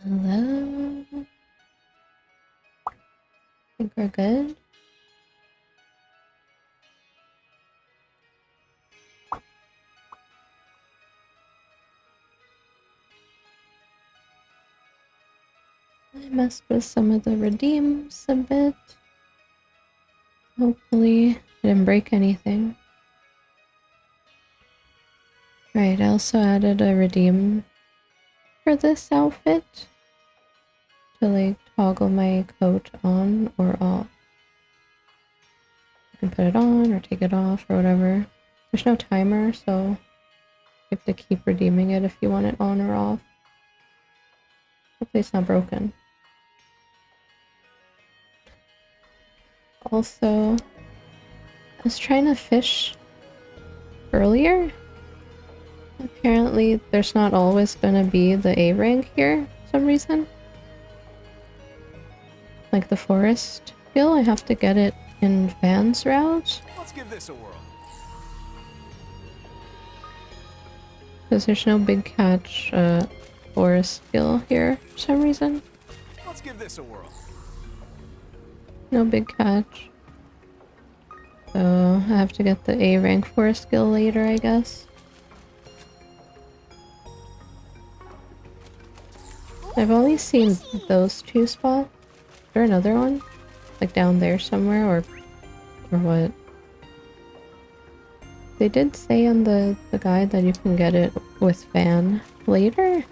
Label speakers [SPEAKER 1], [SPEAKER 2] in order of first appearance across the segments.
[SPEAKER 1] Hello? Think we're good? I messed with some of the redeems a bit. Hopefully I didn't break anything. Right, I also added a redeem for this outfit to like toggle my coat on or off. You can put it on or take it off or whatever. There's no timer, so you have to keep redeeming it if you want it on or off. Hopefully it's not broken. Also, I was trying to fish earlier. Apparently, there's not always gonna be the A rank here for some reason. Like the forest skill, I have to get it in Van's route.
[SPEAKER 2] Let's give this a whirl.
[SPEAKER 1] Because there's no big catch forest skill here for some reason.
[SPEAKER 2] Let's give this a whirl.
[SPEAKER 1] No big catch. So I have to get the A rank forest skill later, I guess. I've only seen those two spots. Is there another one? Like down there somewhere, or what? They did say on the guide that you can get it with Van later?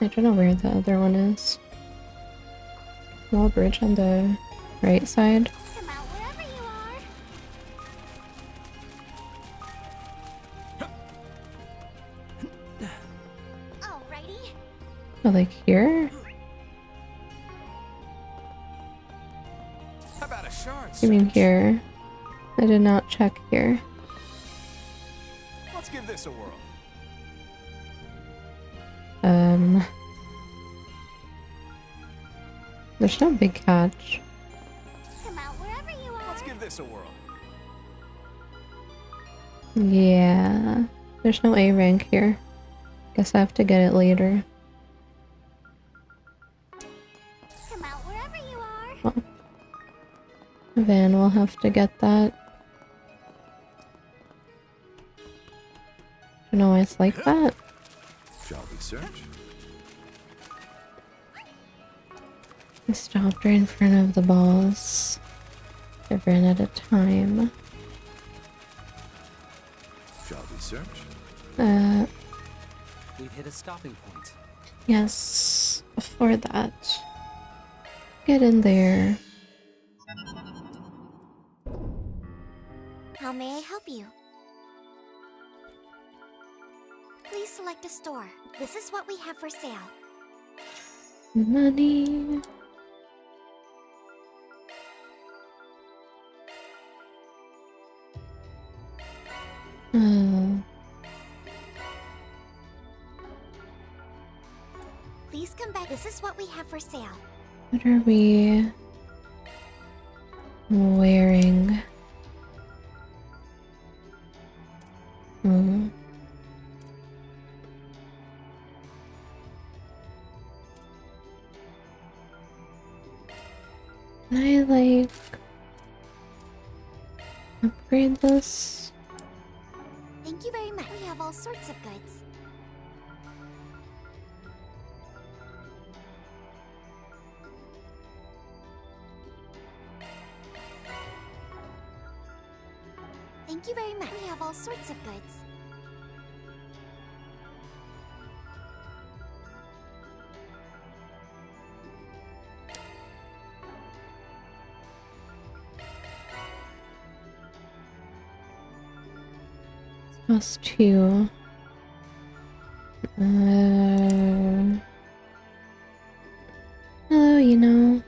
[SPEAKER 1] I don't know where the other one is. Small bridge on the right side.
[SPEAKER 3] Come out wherever you are. Alrighty.
[SPEAKER 1] Oh, like here?
[SPEAKER 2] How about a shard
[SPEAKER 1] You mean
[SPEAKER 2] search?
[SPEAKER 1] here? I did not check here.
[SPEAKER 2] Let's give this a whirl.
[SPEAKER 1] There's no big catch.
[SPEAKER 3] Come out wherever you are.
[SPEAKER 2] Let's give this a whirl.
[SPEAKER 1] Yeah. There's no A rank here. Guess I have to get it later.
[SPEAKER 3] Come out wherever you are.
[SPEAKER 1] Well, Van will have to get that. Don't know why it's like that.
[SPEAKER 2] Shall we search?
[SPEAKER 1] I stopped right in front of the boss. I ran out of time.
[SPEAKER 2] Shall we search?
[SPEAKER 4] We've hit a stopping point.
[SPEAKER 1] Yes. Before that. Get in there.
[SPEAKER 3] How may I help you? Please select a store. This is what we have for sale.
[SPEAKER 1] Money. Oh.
[SPEAKER 3] Please come back. This is what we have for sale.
[SPEAKER 1] What are we wearing? Hmm. Can I like upgrade this?
[SPEAKER 3] Thank you very much. We have all sorts of goods. Thank you very much. We have all sorts of goods.
[SPEAKER 1] +2. Oh, you know.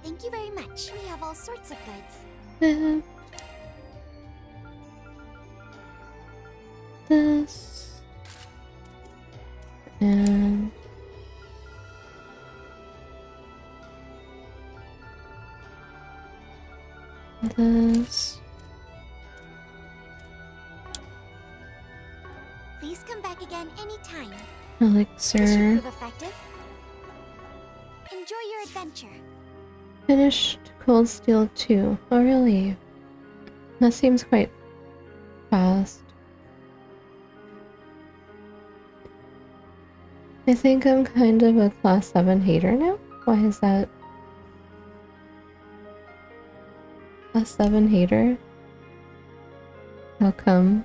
[SPEAKER 3] Thank you very much. We have all sorts of goods.
[SPEAKER 1] this. And this.
[SPEAKER 3] Please come back again anytime. This
[SPEAKER 1] Elixir.
[SPEAKER 3] should prove effective. Enjoy your adventure.
[SPEAKER 1] Finished Cold Steel 2. Oh, really? That seems quite fast. I think I'm kind of a class 7 hater now. Why is that? Class 7 hater? How come?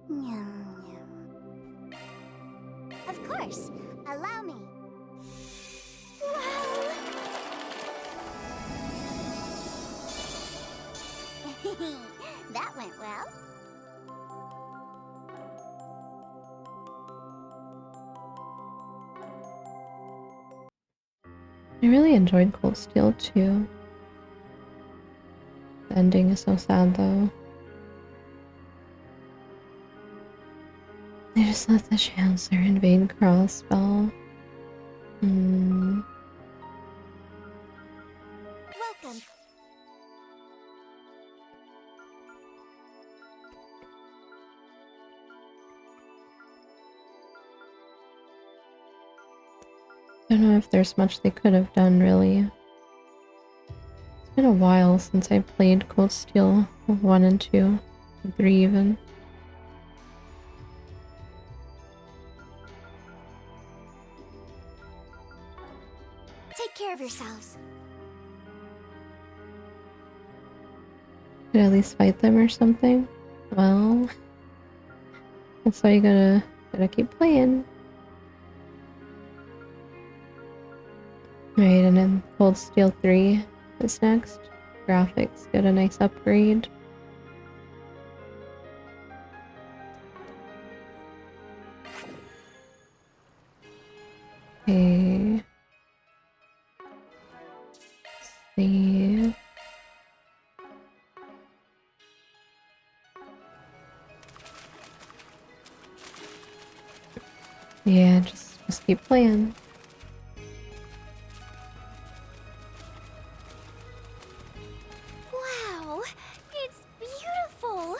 [SPEAKER 3] Yum, yum. Of course. Allow me. Wow! That went well.
[SPEAKER 1] I really enjoyed Cold Steel 2. The ending is so sad though. They just let the Chancellor invade Crossbell.
[SPEAKER 3] Welcome.
[SPEAKER 1] Don't know if there's much they could have done, really. It's been a while since I played Cold Steel 1 and 2. 3 even.
[SPEAKER 3] Take care of yourselves.
[SPEAKER 1] Could at least fight them or something? Well... That's why you gotta keep playing. Right, and then Cold Steel 3 is next. Graphics get a nice upgrade. Okay. Let's see. Yeah, just keep playing.
[SPEAKER 3] Wow, it's beautiful.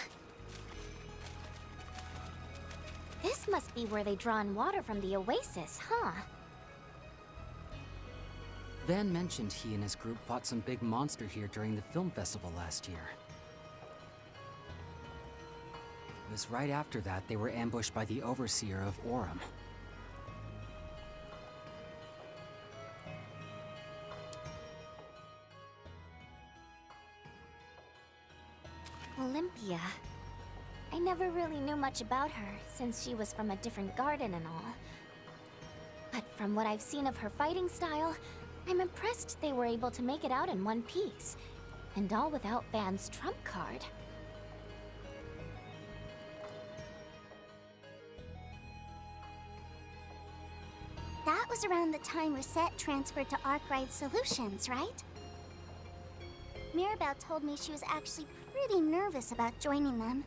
[SPEAKER 3] This must be where they draw in water from the oasis, huh?
[SPEAKER 4] Van mentioned he and his group fought some big monster here during the film festival last year. It was right after that they were ambushed by the overseer of Orem.
[SPEAKER 3] Olympia. I never really knew much about her, since she was from a different garden and all. But from what I've seen of her fighting style, I'm impressed they were able to make it out in one piece. And all without Van's trump card. That was around the time Reset transferred to Arkwright Solutions, right? Mirabelle told me she was actually pretty nervous about joining them.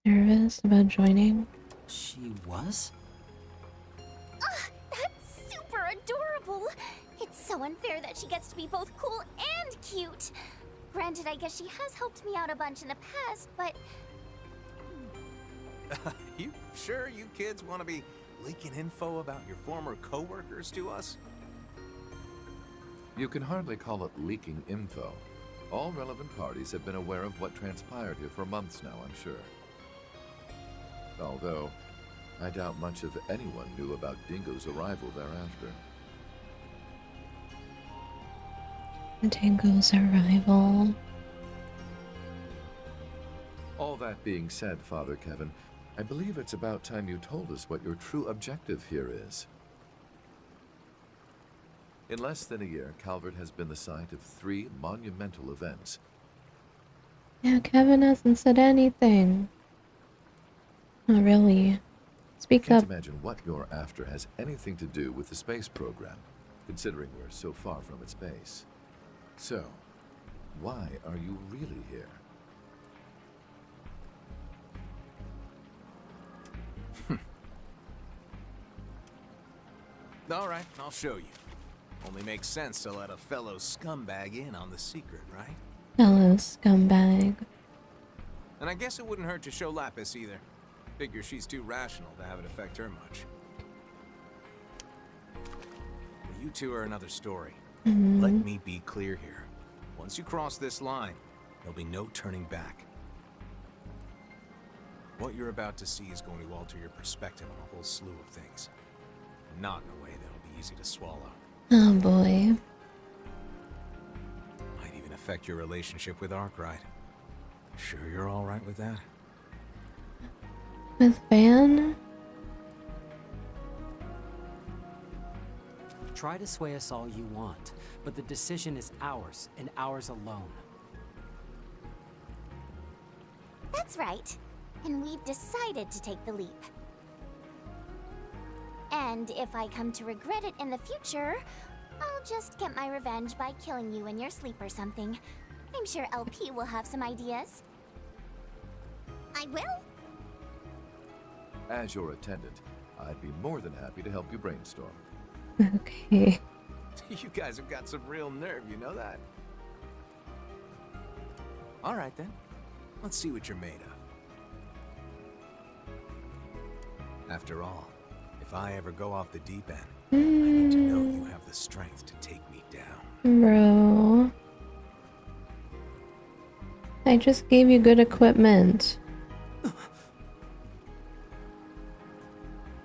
[SPEAKER 1] Nervous about joining?
[SPEAKER 4] She was?
[SPEAKER 3] Ugh, that's super adorable! It's so unfair that she gets to be both cool and cute. Granted, I guess she has helped me out a bunch in the past, but...
[SPEAKER 2] You sure you kids want to be leaking info about your former co-workers to us?
[SPEAKER 5] You can hardly call it leaking info. All relevant parties have been aware of what transpired here for months now, I'm sure. Although, I doubt much of anyone knew about Dingo's arrival thereafter.
[SPEAKER 1] Dingo's arrival.
[SPEAKER 5] All that being said, Father Kevin, I believe it's about time you told us what your true objective here is. In less than a year, Calvert has been the site of 3 monumental events.
[SPEAKER 1] Yeah, Kevin hasn't said anything. Not really. Speak
[SPEAKER 5] Can't
[SPEAKER 1] up.
[SPEAKER 5] imagine what you're after has anything to do with the space program, considering we're so far from its base. So, why are you really here?
[SPEAKER 2] Alright, I'll show you. Only makes sense to let a fellow scumbag in on the secret, right?
[SPEAKER 1] Hello, scumbag.
[SPEAKER 2] And I guess it wouldn't hurt to show Lapis either. Figure she's too rational to have it affect her much. But you two are another story. Let me be clear here. Once you cross this line, there'll be no turning back. What you're about to see is going to alter your perspective on a whole slew of things. Not in a way that'll be easy to swallow.
[SPEAKER 1] Oh boy.
[SPEAKER 2] Might even affect your relationship with Arkwright. Sure you're alright with that?
[SPEAKER 1] With Van?
[SPEAKER 4] Try to sway us all you want, but the decision is ours, and ours alone.
[SPEAKER 3] That's right. And we've decided to take the leap. And if I come to regret it in the future, I'll just get my revenge by killing you in your sleep or something. I'm sure LP will have some ideas. I will?
[SPEAKER 5] As your attendant, I'd be more than happy to help you brainstorm.
[SPEAKER 1] Okay.
[SPEAKER 2] You guys have got some real nerve, you know that? Alright then. Let's see what you're made of. After all, if I ever go off the deep end, I need to know you have the strength to take me down.
[SPEAKER 1] Bro. I just gave you good equipment.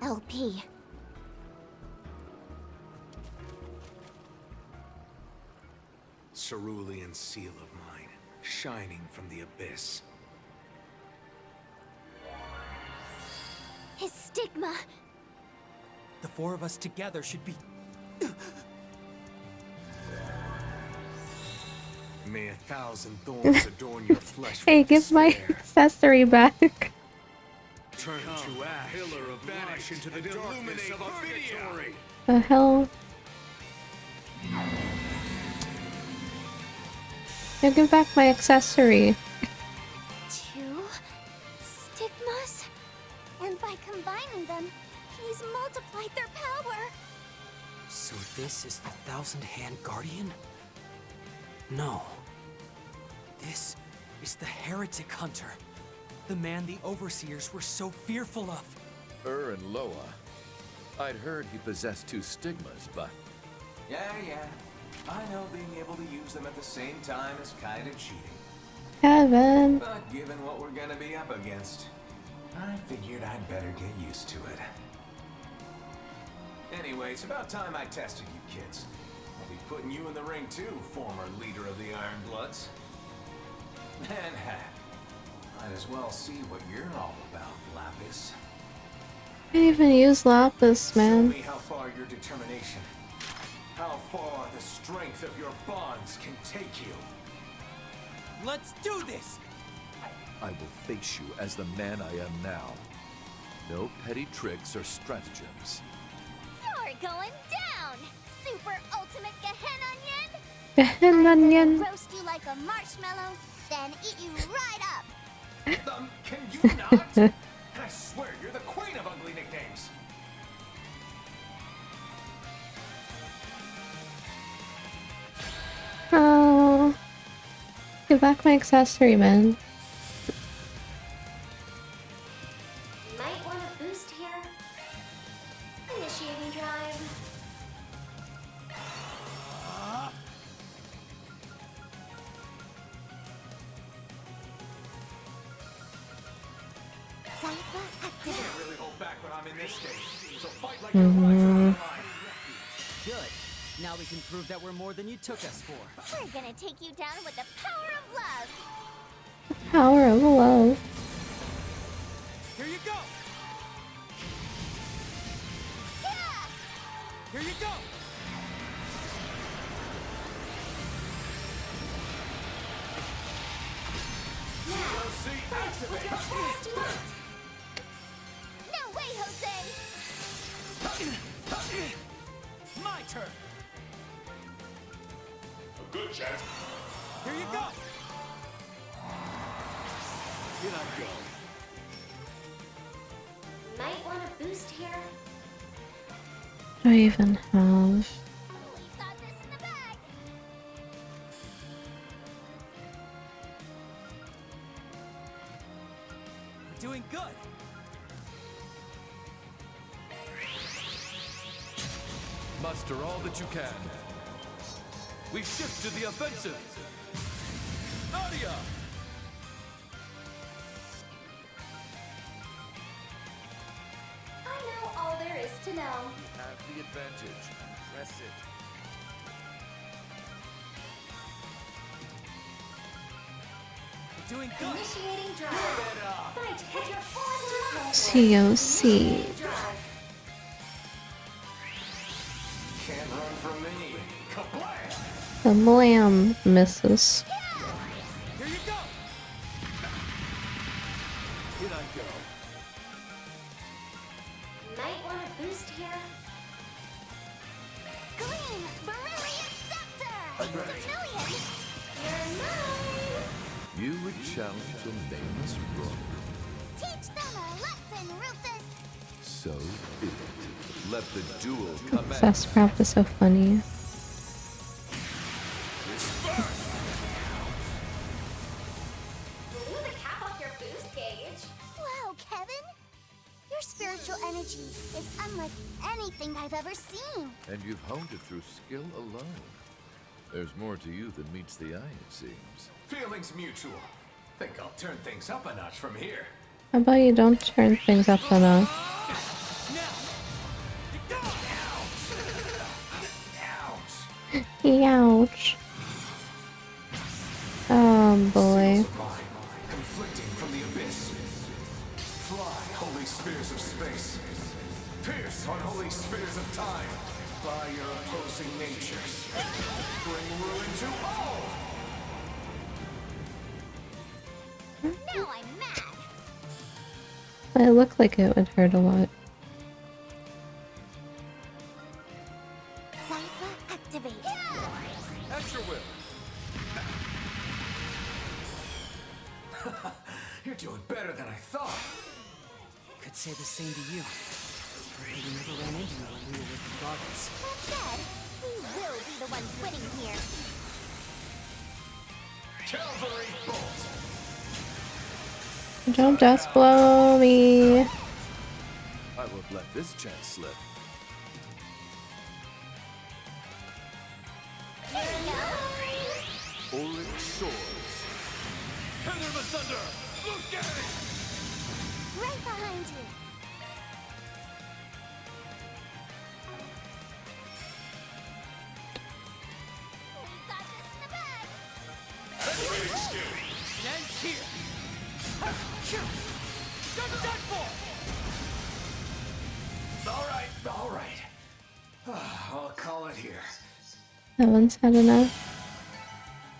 [SPEAKER 3] LP.
[SPEAKER 2] Cerulean seal of mine, shining from the abyss.
[SPEAKER 3] His stigma.
[SPEAKER 4] The four of us together should be...
[SPEAKER 2] May 1,000 thorns adorn your flesh.
[SPEAKER 1] Hey,
[SPEAKER 2] with
[SPEAKER 1] give my
[SPEAKER 2] despair.
[SPEAKER 1] accessory back.
[SPEAKER 2] Turn to ash, pillar of vanish into the darkness of purgatory.
[SPEAKER 1] The hell? Yo, give back my accessory.
[SPEAKER 3] 2 stigmas? And by combining them, he's multiplied their power.
[SPEAKER 4] So this is the Thousand-Hand Guardian? No. This is the Heretic Hunter. The man the Overseers were so fearful of.
[SPEAKER 5] And Loa. I'd heard he possessed 2 stigmas, but...
[SPEAKER 2] Yeah. I know being able to use them at the same time is kind of cheating.
[SPEAKER 1] Kevin.
[SPEAKER 2] But given what we're gonna be up against, I figured I'd better get used to it. Anyway, it's about time I tested you kids. I'll be putting you in the ring too, former leader of the Iron Bloods. And might as well see what you're all about, Lapis.
[SPEAKER 1] I can't even use Lapis,
[SPEAKER 2] Show
[SPEAKER 1] man.
[SPEAKER 2] me how far your determination, how far the strength of your bonds can take you.
[SPEAKER 4] Let's do this!
[SPEAKER 5] I will face you as the man I am now. No petty tricks or stratagems.
[SPEAKER 3] You're going down! Super ultimate Gehenna
[SPEAKER 1] An onion.
[SPEAKER 3] Roast you like a marshmallow, then eat you right up!
[SPEAKER 2] Can you not? I swear, you're the queen of ugly nicknames.
[SPEAKER 1] Oh. Give back my accessory, man.
[SPEAKER 3] Might want a boost here. Initiating drive. Cypher active.
[SPEAKER 2] Can't really hold back when I'm in this stage. So fight like your life are on the line.
[SPEAKER 4] Good. Now we can prove that we're more than you took us for.
[SPEAKER 3] We're gonna take you down with the power of love.
[SPEAKER 1] Power of love.
[SPEAKER 4] Here you go!
[SPEAKER 3] Yeah!
[SPEAKER 4] Here you go!
[SPEAKER 3] No way, Jose!
[SPEAKER 4] My turn.
[SPEAKER 6] A good chance.
[SPEAKER 4] Here you go.
[SPEAKER 6] Here I go.
[SPEAKER 3] Might want a boost here.
[SPEAKER 1] What do I even have?
[SPEAKER 3] We've got this in the bag.
[SPEAKER 4] We're doing good.
[SPEAKER 7] Muster all that you can. We shift to the offensive. Nadia!
[SPEAKER 3] I know all there is to know.
[SPEAKER 7] You have the advantage. Press it.
[SPEAKER 4] We're doing good.
[SPEAKER 3] Initiating drive. Fight at your force.
[SPEAKER 1] COC.
[SPEAKER 3] Drive.
[SPEAKER 2] Can't run from me. Kablam!
[SPEAKER 1] The Blam misses.
[SPEAKER 4] Here you go.
[SPEAKER 7] Here I go.
[SPEAKER 3] Might want a boost here. Green, Brilliant Scepter! It's a million! You're mine!
[SPEAKER 5] You would challenge a nameless rogue.
[SPEAKER 3] Teach them a lesson, Rufus!
[SPEAKER 5] So be it.
[SPEAKER 7] Let the duel commence.
[SPEAKER 1] Sasscraft is so funny.
[SPEAKER 3] Blew the cap off your boost gauge. Wow, Kevin! Your spiritual energy is unlike anything I've ever seen.
[SPEAKER 5] And you've honed it through skill alone. There's more to you than meets the eye, it seems.
[SPEAKER 2] Feelings mutual. Think I'll turn things up a notch from here.
[SPEAKER 1] How about you don't turn things up enough?
[SPEAKER 4] Now. You go.
[SPEAKER 2] Ouch!
[SPEAKER 1] Ouch. Oh boy.
[SPEAKER 2] Of mine, conflicting from the abyss. Fly, holy spears of space. Pierce, unholy spears of time. By your opposing natures. Bring ruin to all!
[SPEAKER 3] Now I'm mad!
[SPEAKER 1] It looked like it would hurt a lot.
[SPEAKER 3] Zypher activate.
[SPEAKER 7] At your will.
[SPEAKER 2] You're doing better than I thought.
[SPEAKER 4] Could say the same to you. We never ran into you when we were with the Guardians.
[SPEAKER 3] That said, we will be the ones winning here.
[SPEAKER 2] Cavalry bolt!
[SPEAKER 1] Don't just blow me.
[SPEAKER 5] I won't let this chance slip.
[SPEAKER 3] There we go.
[SPEAKER 5] Auric swords.
[SPEAKER 7] Tether them asunder! Look at it!
[SPEAKER 3] Right behind you. We've got this in the bag.
[SPEAKER 4] And here. You're done for.
[SPEAKER 2] All right. I'll call it here.
[SPEAKER 1] Haven't had enough.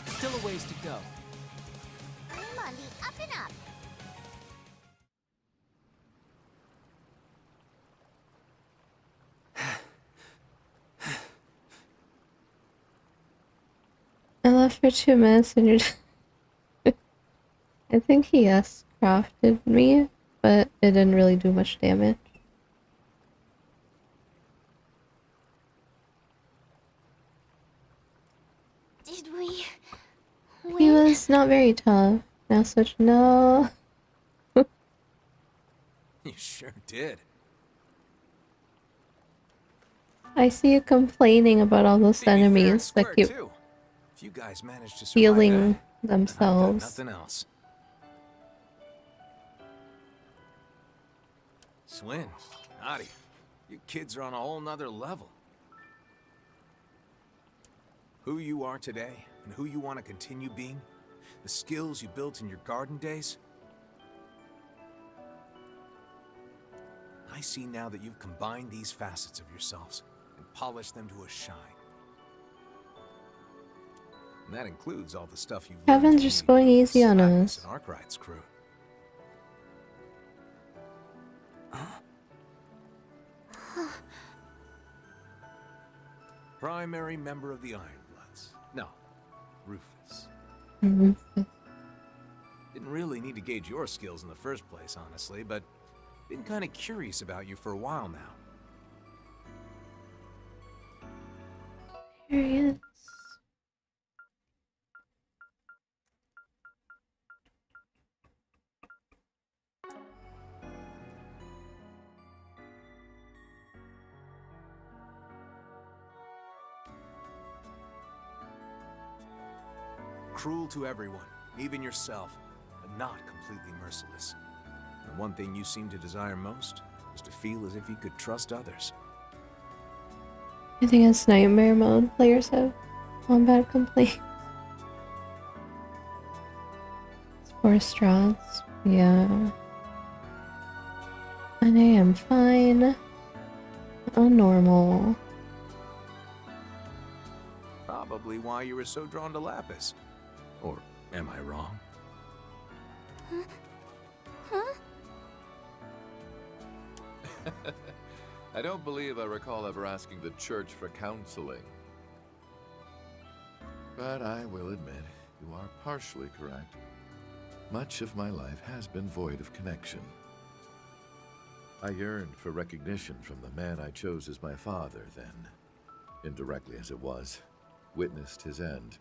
[SPEAKER 4] Still a ways to go.
[SPEAKER 3] I'm on the up and up.
[SPEAKER 1] I left for 2 minutes and you're I think he crafted me, but it didn't really do much damage.
[SPEAKER 3] Did we
[SPEAKER 1] He
[SPEAKER 3] win?
[SPEAKER 1] was not very tough. Now switch no.
[SPEAKER 2] You sure did.
[SPEAKER 1] I see you complaining about all those
[SPEAKER 2] To be fair and
[SPEAKER 1] enemies that
[SPEAKER 2] square,
[SPEAKER 1] keep
[SPEAKER 2] too. If you guys managed to survive
[SPEAKER 1] healing
[SPEAKER 2] that, I've got
[SPEAKER 1] themselves.
[SPEAKER 2] nothing else. Swin, Nadia, you kids are on a whole nother level. Who you are today and who you want to continue being, the skills you built in your garden days. I see now that you've combined these facets of yourselves and polished them to a shine. And that includes all the stuff you've learned
[SPEAKER 1] Kevin's
[SPEAKER 2] from
[SPEAKER 1] just
[SPEAKER 2] me,
[SPEAKER 1] going
[SPEAKER 2] Rufus,
[SPEAKER 1] easy on
[SPEAKER 2] Magnus,
[SPEAKER 1] us.
[SPEAKER 2] and Arkwright's crew. primary member of the Ironbloods. No, Rufus.
[SPEAKER 1] Rufus.
[SPEAKER 2] Didn't really need to gauge your skills in the first place, honestly, but been kind of curious about you for a while now.
[SPEAKER 1] Curious.
[SPEAKER 2] Cruel to everyone, even yourself, but not completely merciless. The one thing you seem to desire most is to feel as if you could trust others.
[SPEAKER 1] I think it's nightmare mode. Players have combat complaints. It's for strats. Yeah. And I am fine. On normal.
[SPEAKER 2] Probably why you were so drawn to Lapis. Or am I wrong?
[SPEAKER 3] Huh?
[SPEAKER 5] I don't believe I recall ever asking the church for counseling. But I will admit, you are partially correct. Much of my life has been void of connection. I yearned for recognition from the man I chose as my father then, indirectly as it was, witnessed his end.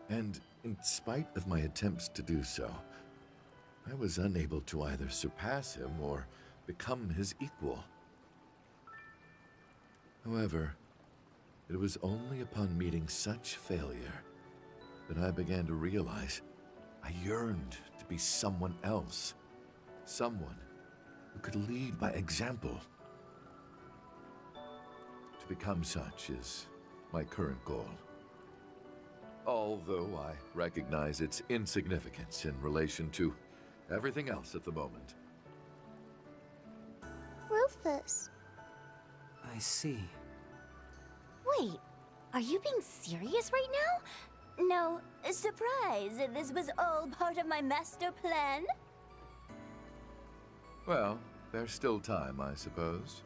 [SPEAKER 5] And in spite of my attempts to do so, I was unable to either surpass him or become his equal. However, it was only upon meeting such failure that I began to realize I yearned to be someone else. Someone who could lead by example. To become such is my current goal. Although I recognize its insignificance in relation to everything else at the moment.
[SPEAKER 3] Rufus.
[SPEAKER 4] I see.
[SPEAKER 3] Wait, are you being serious right now? No, surprise, this was all part of my master plan?
[SPEAKER 5] Well, there's still time, I suppose.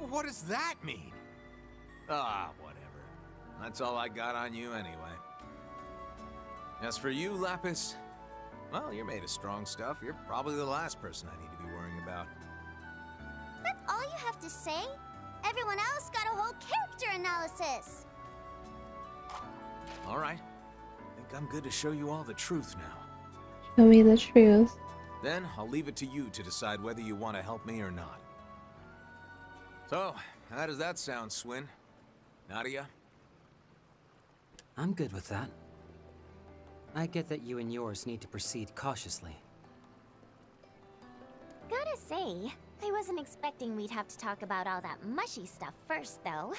[SPEAKER 2] What does that mean? Ah, whatever. That's all I got on you anyway. As for you, Lapis, well, you're made of strong stuff. You're probably the last person I need to be worrying about.
[SPEAKER 3] That's all you have to say? Everyone else got a whole character analysis!
[SPEAKER 2] All right. I think I'm good to show you all the truth now.
[SPEAKER 1] Show me the truth.
[SPEAKER 2] Then I'll leave it to you to decide whether you want to help me or not. So, how does that sound, Swin? Nadia?
[SPEAKER 4] I'm good with that. I get that you and yours need to proceed cautiously.
[SPEAKER 3] Gotta say, I wasn't expecting we'd have to talk about all that mushy stuff first, though.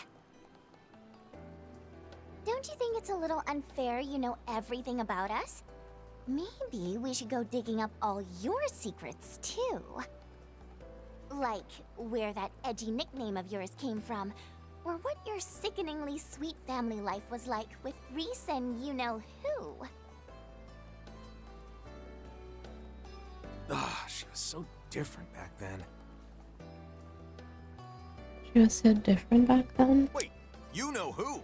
[SPEAKER 3] Don't you think it's a little unfair you know everything about us? Maybe we should go digging up all your secrets, too. Like, where that edgy nickname of yours came from, or what your sickeningly sweet family life was like with Reese and you-know-who.
[SPEAKER 2] Ah, she was so different back then.
[SPEAKER 1] She was so different back then.
[SPEAKER 2] Wait, you know who?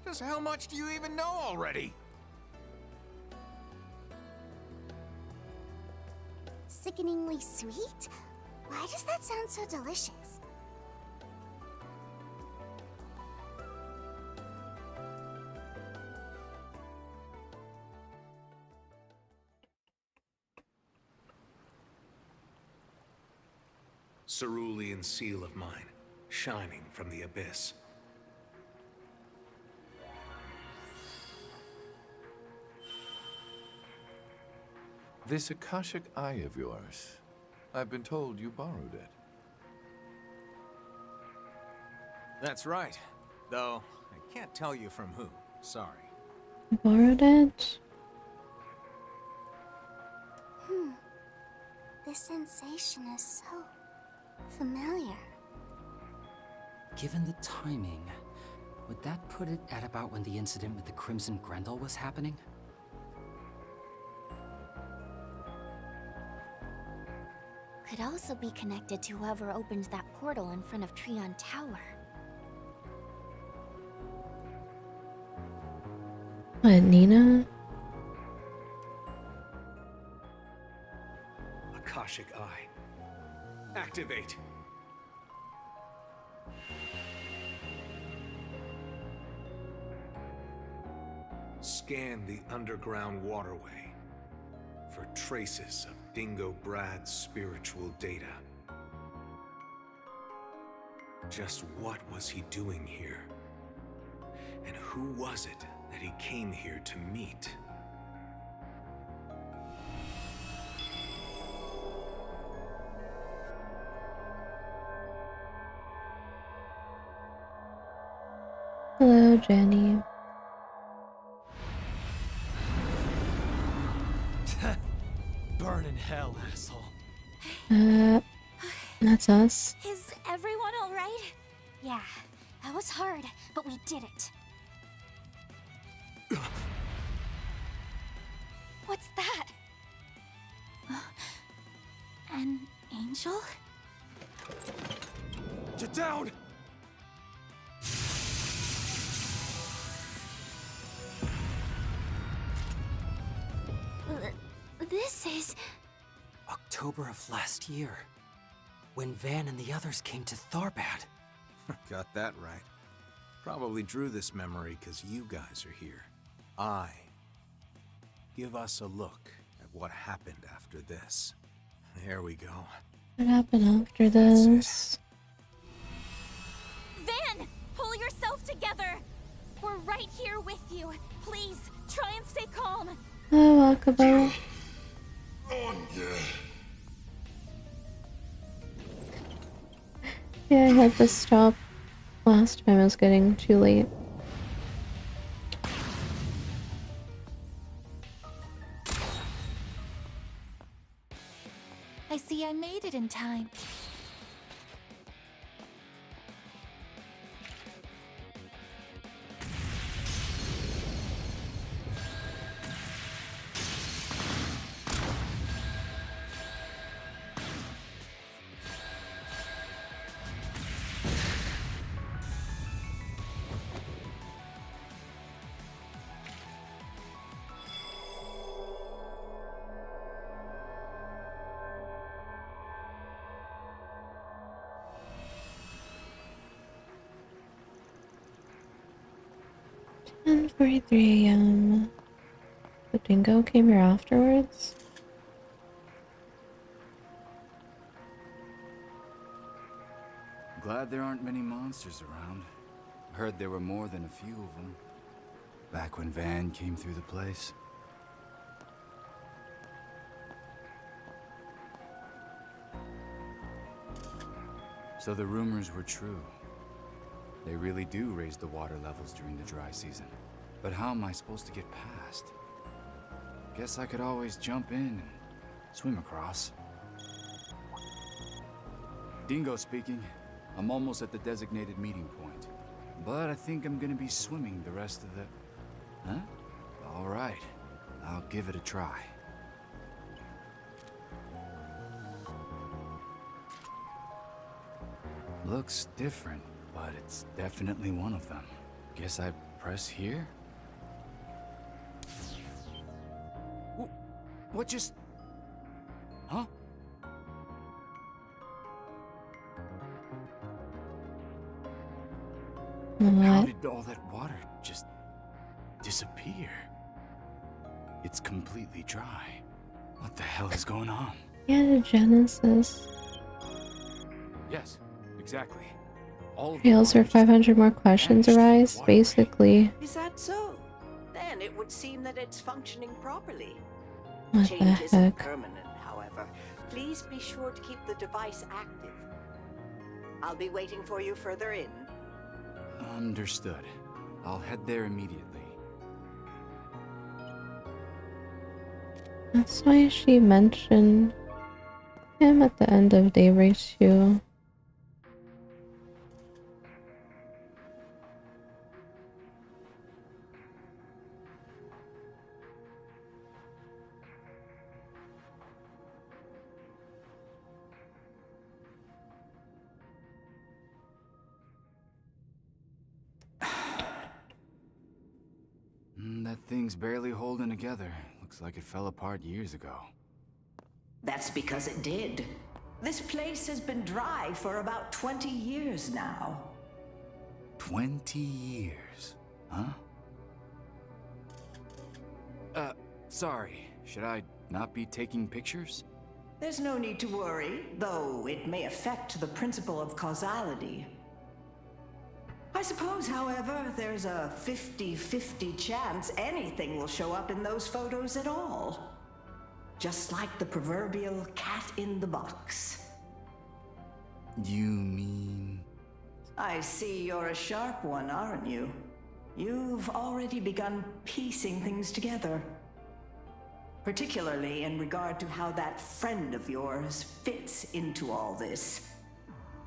[SPEAKER 2] Just how much do you even know already?
[SPEAKER 3] Sickeningly sweet? Why does that sound so delicious?
[SPEAKER 2] Cerulean seal of mine, shining from the abyss.
[SPEAKER 5] This Akashic Eye of yours, I've been told you borrowed it.
[SPEAKER 2] That's right. Though, I can't tell you from who. Sorry.
[SPEAKER 1] Borrowed it?
[SPEAKER 3] This sensation is so familiar.
[SPEAKER 4] Given the timing, would that put it at about when the incident with the Crimson Grendel was happening?
[SPEAKER 3] Could also be connected to whoever opened that portal in front of Trion Tower.
[SPEAKER 1] What, Nina?
[SPEAKER 4] Akashic Eye. Activate!
[SPEAKER 2] Scan the underground waterway for traces of Dingo Brad's spiritual data. Just what was he doing here? And who was it that he came here to meet?
[SPEAKER 1] Hello, Jenny.
[SPEAKER 4] Burn in hell, asshole.
[SPEAKER 1] That's us.
[SPEAKER 3] Is everyone alright? Yeah, that was hard, but we did it. What's that? An angel?
[SPEAKER 4] Get down!
[SPEAKER 3] This is...
[SPEAKER 4] October of last year, when Van and the others came to Tharbad.
[SPEAKER 2] Got that right. Probably drew this memory because you guys are here. Give us a look at what happened after this. There we go.
[SPEAKER 1] What happened after this?
[SPEAKER 3] Van! Pull yourself together! We're right here with you. Please, try and stay calm.
[SPEAKER 1] Oh, Walkabout.
[SPEAKER 6] On, yeah.
[SPEAKER 1] Yeah, I had to stop last time. It was getting too late.
[SPEAKER 3] I see I made it in time.
[SPEAKER 1] And 43 a.m. The dingo came here afterwards?
[SPEAKER 8] Glad there aren't many monsters around. Heard there were more than a few of them. Back when Van came through the place. So the rumors were true. They really do raise the water levels during the dry season. But how am I supposed to get past? Guess I could always jump in and swim across. Dingo speaking. I'm almost at the designated meeting point. But I think I'm gonna be swimming the rest of the... Huh? Alright. I'll give it a try. Looks different, but it's definitely one of them. Guess I press here? What just... Huh? How
[SPEAKER 1] What?
[SPEAKER 8] did all that water just disappear? It's completely dry. What the hell is going on?
[SPEAKER 1] Yeah, the Genesis.
[SPEAKER 8] Yes, exactly. All of the
[SPEAKER 1] Trails where
[SPEAKER 8] water just
[SPEAKER 1] 500 more questions
[SPEAKER 8] vanished from the
[SPEAKER 1] arise,
[SPEAKER 8] waterway.
[SPEAKER 1] basically.
[SPEAKER 9] Is that so? Then it would seem that it's functioning properly.
[SPEAKER 1] What the
[SPEAKER 9] Change isn't
[SPEAKER 1] heck?
[SPEAKER 9] permanent, however. Please be sure to keep the device active. I'll be waiting for you further in.
[SPEAKER 8] Understood. I'll head there immediately.
[SPEAKER 1] That's why she mentioned him at the end of Daybreak 2.
[SPEAKER 8] that thing's barely holding together. Looks like it fell apart years ago.
[SPEAKER 9] That's because it did. This place has been dry for about 20 years now.
[SPEAKER 8] 20 years, huh? Sorry. Should I not be taking pictures?
[SPEAKER 9] There's no need to worry, though it may affect the principle of causality. I suppose, however, there's a 50-50 chance anything will show up in those photos at all. Just like the proverbial cat in the box.
[SPEAKER 8] You mean...
[SPEAKER 9] I see you're a sharp one, aren't you? You've already begun piecing things together. Particularly in regard to how that friend of yours fits into all this.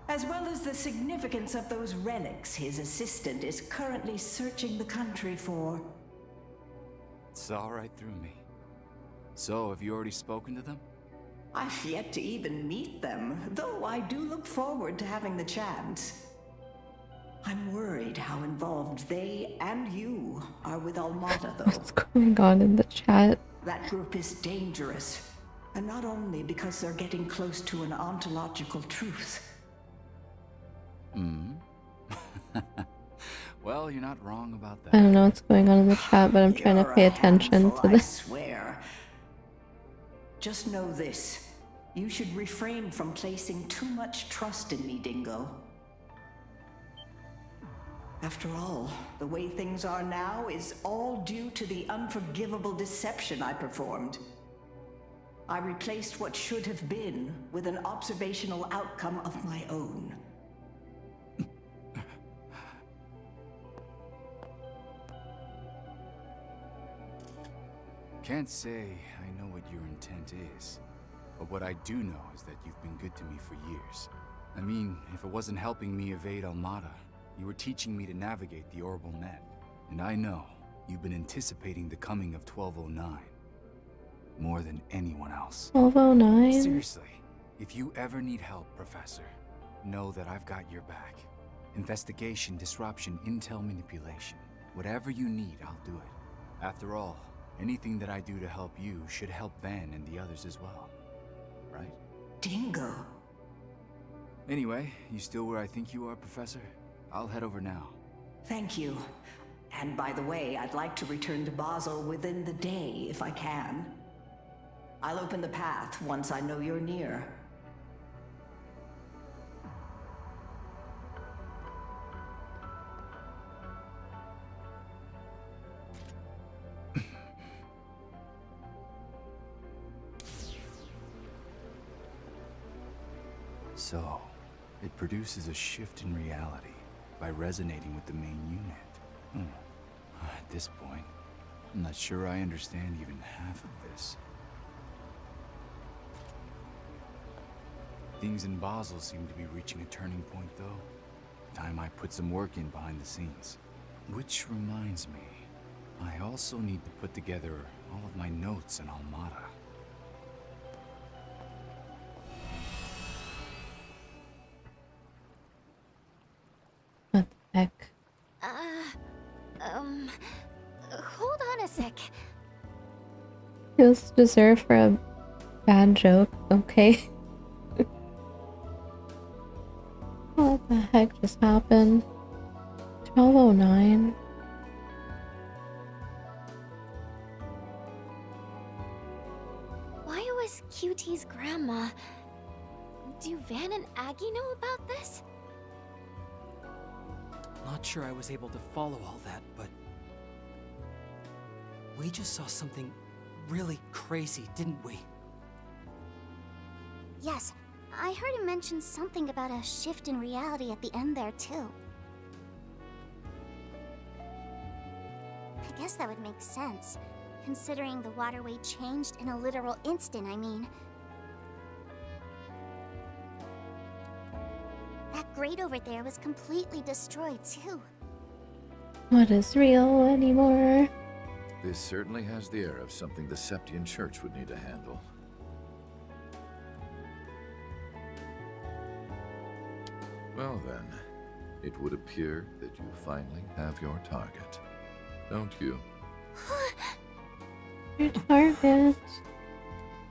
[SPEAKER 9] As well as the significance of those relics his assistant is currently searching the country for.
[SPEAKER 8] Saw right through me. So, have you already spoken to them?
[SPEAKER 9] I've yet to even meet them, though I do look forward to having the chance. I'm worried how involved they and you are with Almata, though.
[SPEAKER 1] What's going on in the chat?
[SPEAKER 9] That group is dangerous, and not only because they're getting close to an ontological truth.
[SPEAKER 8] Well, you're not wrong about
[SPEAKER 1] I
[SPEAKER 8] that.
[SPEAKER 1] don't know what's going on in the chat, but I'm trying to
[SPEAKER 9] You're
[SPEAKER 1] pay
[SPEAKER 9] a
[SPEAKER 1] attention
[SPEAKER 9] handful,
[SPEAKER 1] to
[SPEAKER 9] I
[SPEAKER 1] this.
[SPEAKER 9] swear. Just know this. You should refrain from placing too much trust in me, Dingo. After all, the way things are now is all due to the unforgivable deception I performed. I replaced what should have been with an observational outcome of my own.
[SPEAKER 8] Can't say I know what your intent is, but what I do know is that you've been good to me for years. I mean, if it wasn't helping me evade Almata, you were teaching me to navigate the orbital net. And I know you've been anticipating the coming of 1209 more than anyone else.
[SPEAKER 1] 1209?
[SPEAKER 8] Seriously, if you ever need help, Professor, know that I've got your back. Investigation, disruption, intel manipulation. Whatever you need, I'll do it. After all, anything that I do to help you should help Van and the others as well. Right?
[SPEAKER 9] Dingo.
[SPEAKER 8] Anyway, you still where I think you are, Professor? I'll head over now.
[SPEAKER 9] Thank you. And by the way, I'd like to return to Basel within the day, if I can. I'll open the path once I know you're near.
[SPEAKER 8] So, it produces a shift in reality by resonating with the main unit. At this point, I'm not sure I understand even half of this. Things in Basel seem to be reaching a turning point, though. Time I put some work in behind the scenes. Which reminds me, I also need to put together all of my notes in Almata.
[SPEAKER 1] What the heck?
[SPEAKER 3] Hold on a sec.
[SPEAKER 1] Feels deserved for a bad joke, okay? What the heck just happened? 1209?
[SPEAKER 3] Why was QT's grandma? Do Van and Aggie know about this?
[SPEAKER 4] Not sure I was able to follow all that, but... we just saw something really crazy, didn't we?
[SPEAKER 10] Yes, I heard him mention something about a shift in reality at the end there, too. I guess that would make sense, considering the waterway changed in a literal instant, I mean. That grate over there was completely destroyed, too.
[SPEAKER 1] What is real anymore?
[SPEAKER 5] This certainly has the air of something the Septian Church would need to handle. Well then, it would appear that you finally have your target. Don't you?
[SPEAKER 1] Your target.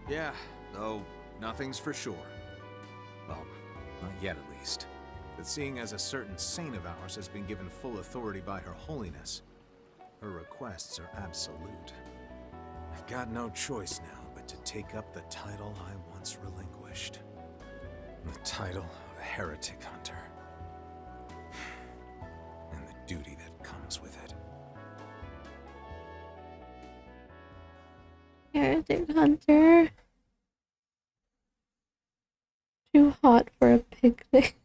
[SPEAKER 2] Yeah, though nothing's for sure. Well, not yet at least. But seeing as a certain saint of ours has been given full authority by Her Holiness, her requests are absolute. I've got no choice now but to take up the title I once relinquished. The title of Heretic Hunter. And the duty that comes with it.
[SPEAKER 1] Heretic Hunter. Too hot for a picnic.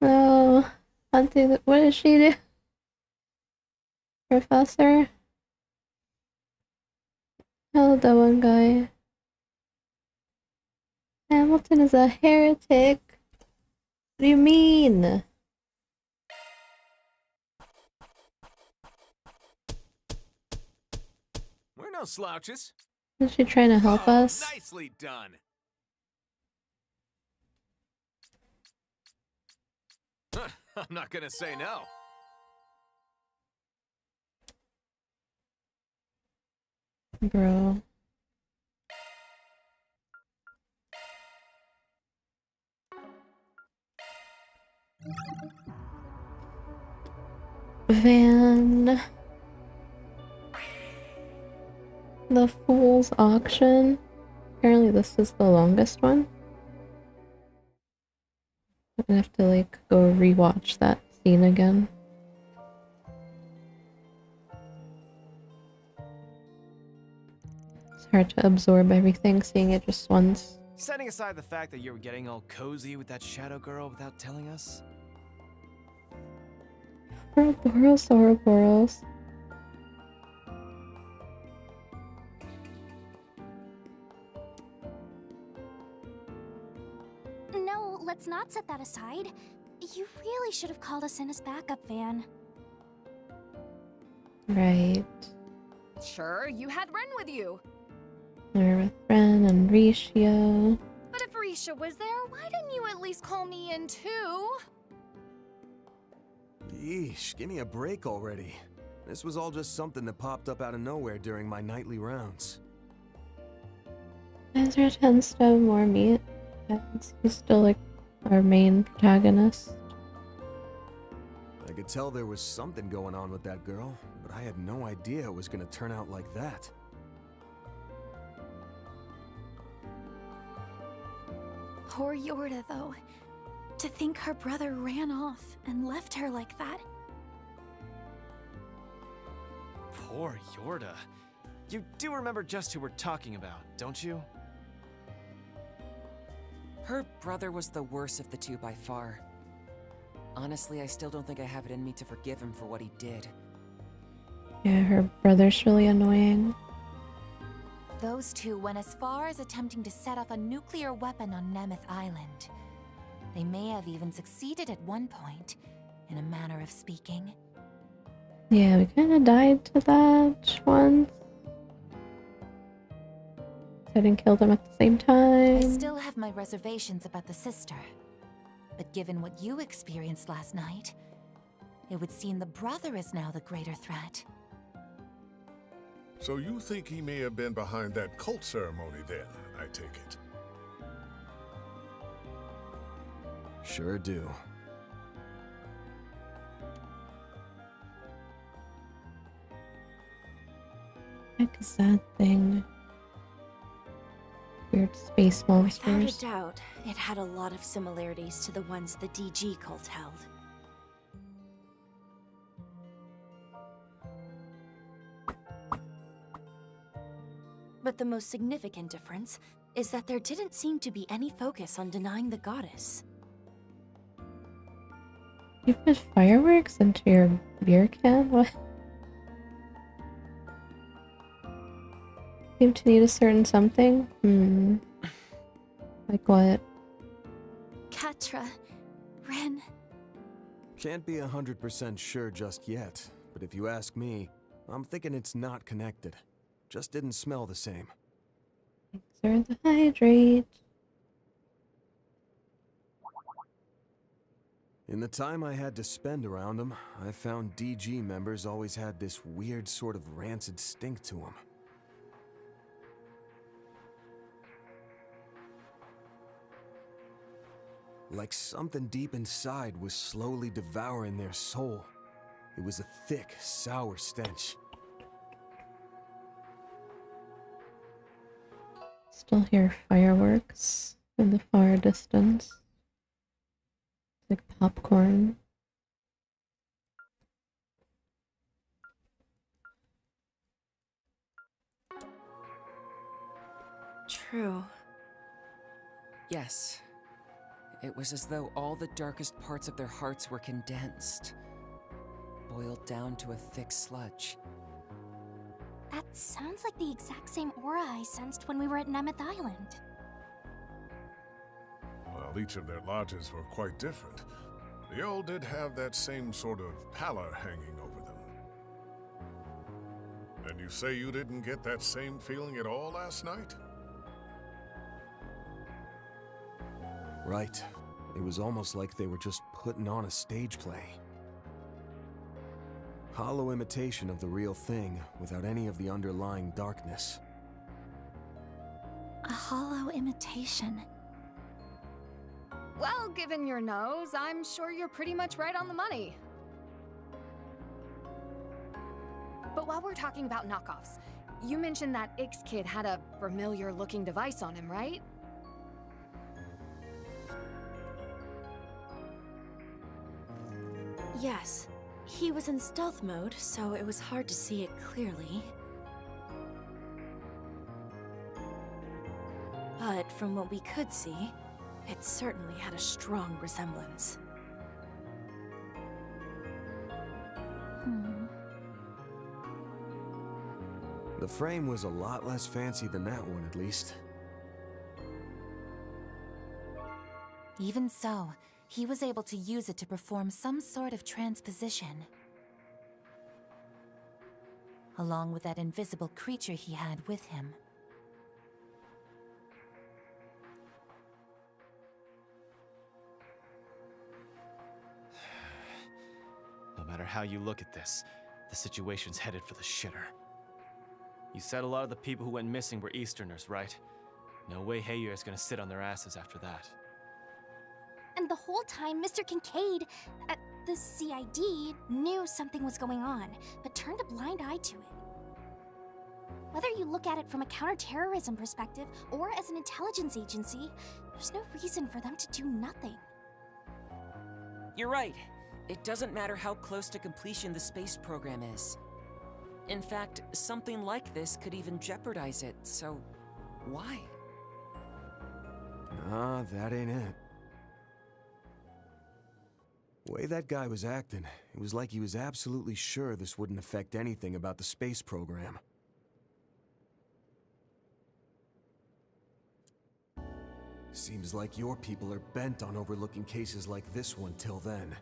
[SPEAKER 1] Oh, hunting. What does she do? Professor? Oh, the one guy. Hamilton is a heretic. What do you mean?
[SPEAKER 2] We're no slouches.
[SPEAKER 1] Is she trying to help us?
[SPEAKER 2] Nicely done. I'm not gonna say no.
[SPEAKER 1] Bro. Van. The Fool's Auction. Apparently this is the longest one. I'm gonna have to like go rewatch that scene again. It's hard to absorb everything seeing it just once.
[SPEAKER 11] Setting aside the fact that you were getting all cozy with that shadow girl without telling us.
[SPEAKER 1] Ouroboros, Ouroboros.
[SPEAKER 10] No, let's not set that aside. You really should have called us in as backup, Van.
[SPEAKER 1] Right.
[SPEAKER 12] Sure, you had Ren with you.
[SPEAKER 1] We're with Ren and Risha.
[SPEAKER 12] But if Risha was there, why didn't you at least call me in too?
[SPEAKER 11] Yeesh, give me a break already. This was all just something that popped up out of nowhere during my nightly rounds.
[SPEAKER 1] Ezra tends to have more meat. He's still like our main protagonist.
[SPEAKER 11] I could tell there was something going on with that girl, but I had no idea it was gonna turn out like that.
[SPEAKER 13] Poor Yorda, though. To think her brother ran off and left her like that.
[SPEAKER 11] Poor Yorda. You do remember just who we're talking about, don't you?
[SPEAKER 14] Her brother was the worst of the two by far. Honestly, I still don't think I have it in me to forgive him for what he did.
[SPEAKER 1] Yeah, her brother's really annoying.
[SPEAKER 15] Those two went as far as attempting to set off a nuclear weapon on Nemeth Island. They may have even succeeded at one point, in a manner of speaking.
[SPEAKER 1] Yeah, we kind of died to that once. I didn't kill them at the same time.
[SPEAKER 15] I still have my reservations about the sister. But given what you experienced last night, it would seem the brother is now the greater threat.
[SPEAKER 6] So you think he may have been behind that cult ceremony then, I take it?
[SPEAKER 11] Sure do.
[SPEAKER 1] Heck is that thing? Weird space
[SPEAKER 13] Without
[SPEAKER 1] monsters.
[SPEAKER 13] a doubt, it had a lot of similarities to the ones the DG cult held. But the most significant difference is that there didn't seem to be any focus on denying the goddess.
[SPEAKER 1] You put fireworks into your beer can? What? Seem to need a certain something? Like what?
[SPEAKER 13] Katra, Ren.
[SPEAKER 11] Can't be 100% sure just yet, but if you ask me, I'm thinking it's not connected. Just didn't smell the same.
[SPEAKER 1] Exert the hydrate.
[SPEAKER 11] In the time I had to spend around them, I found DG members always had this weird sort of rancid stink to them. Like something deep inside was slowly devouring their soul. It was a thick, sour stench.
[SPEAKER 1] Still hear fireworks in the far distance. Like popcorn.
[SPEAKER 13] True.
[SPEAKER 14] Yes. It was as though all the darkest parts of their hearts were condensed, boiled down to a thick sludge.
[SPEAKER 10] That sounds like the exact same aura I sensed when we were at Nemeth Island.
[SPEAKER 6] Well, each of their lodges were quite different. They all did have that same sort of pallor hanging over them. And you say you didn't get that same feeling at all last night?
[SPEAKER 11] Right. It was almost like they were just putting on a stage play. Hollow imitation of the real thing, without any of the underlying darkness.
[SPEAKER 10] A hollow imitation.
[SPEAKER 12] Well, given your nose, I'm sure you're pretty much right on the money. But while we're talking about knockoffs, you mentioned that Ix kid had a familiar-looking device on him, right?
[SPEAKER 13] Yes. He was in stealth mode, so it was hard to see it clearly. But from what we could see, it certainly had a strong resemblance.
[SPEAKER 11] The frame was a lot less fancy than that one, at least.
[SPEAKER 15] Even so, he was able to use it to perform some sort of transposition. Along with that invisible creature he had with him.
[SPEAKER 16] No matter how you look at this, the situation's headed for the shitter. You said a lot of the people who went missing were Easterners, right? No way Heyu is gonna sit on their asses after that.
[SPEAKER 10] And the whole time, Mr. Kincaid, the CID, knew something was going on, but turned a blind eye to it. Whether you look at it from a counterterrorism perspective or as an intelligence agency, there's no reason for them to do nothing.
[SPEAKER 14] You're right. It doesn't matter how close to completion the space program is. In fact, something like this could even jeopardize it, so why?
[SPEAKER 11] Nah, that ain't it. The way that guy was acting, it was like he was absolutely sure this wouldn't affect anything about the space program. Seems like your people are bent on overlooking cases like this one till then.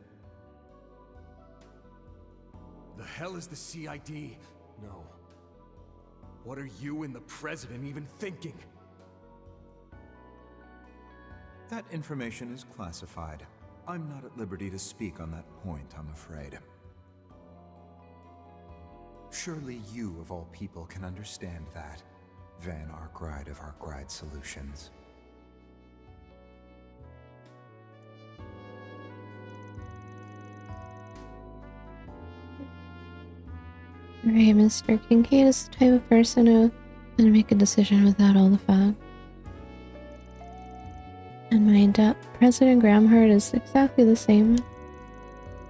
[SPEAKER 11] The hell is the CID? No. What are you and the President even thinking?
[SPEAKER 17] That information is classified. I'm not at liberty to speak on that point, I'm afraid. Surely you, of all people, can understand that, Van Arkwright of Arkwright Solutions.
[SPEAKER 1] Right, Mr. Kincaid is the type of person who can make a decision without all the facts. And my President Gramhart is exactly the same.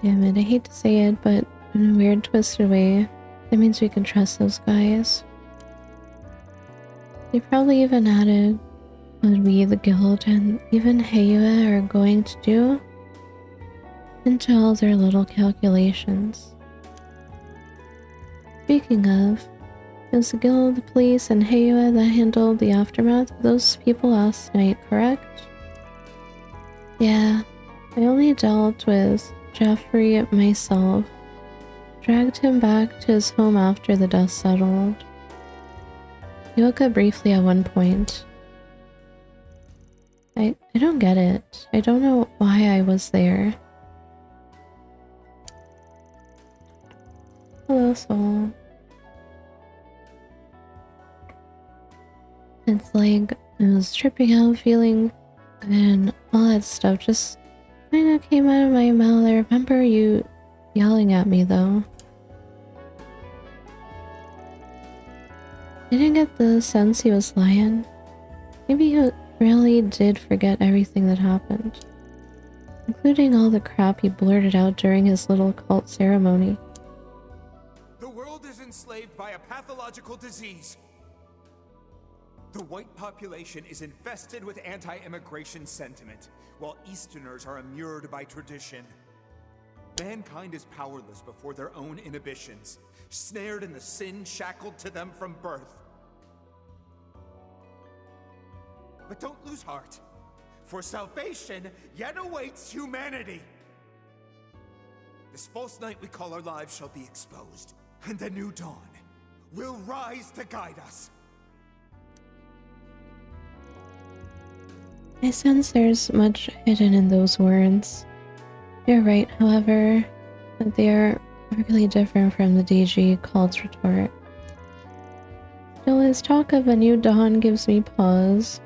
[SPEAKER 1] Damn it, I hate to say it, but in a weird twisted way, that means we can trust those guys. They probably even added what we, the guild, and even Heyu are going to do into all their little calculations. Speaking of, it was the guild, the police, and Heyu that handled the aftermath of those people last night, correct? Yeah, I only dealt with Jeffrey myself. Dragged him back to his home after the dust settled. He woke up briefly at one point. I don't get it. I don't know why I was there. Hello, soul. It's like I was tripping out, feeling and all that stuff just kind of came out of my mouth. I remember you yelling at me though. I didn't get the sense he was lying. Maybe he really did forget everything that happened, including all the crap he blurted out during his little cult ceremony.
[SPEAKER 18] The world is enslaved by a pathological disease. The white population is infested with anti-immigration sentiment, while Easterners are immured by tradition. Mankind is powerless before their own inhibitions, snared in the sin shackled to them from birth. But don't lose heart, for salvation yet awaits humanity. This false night we call our lives shall be exposed, and a new dawn will rise to guide us.
[SPEAKER 1] I sense there's much hidden in those words. You're right, however, that they are really different from the DG cult's retort. Still, his talk of a new dawn gives me pause.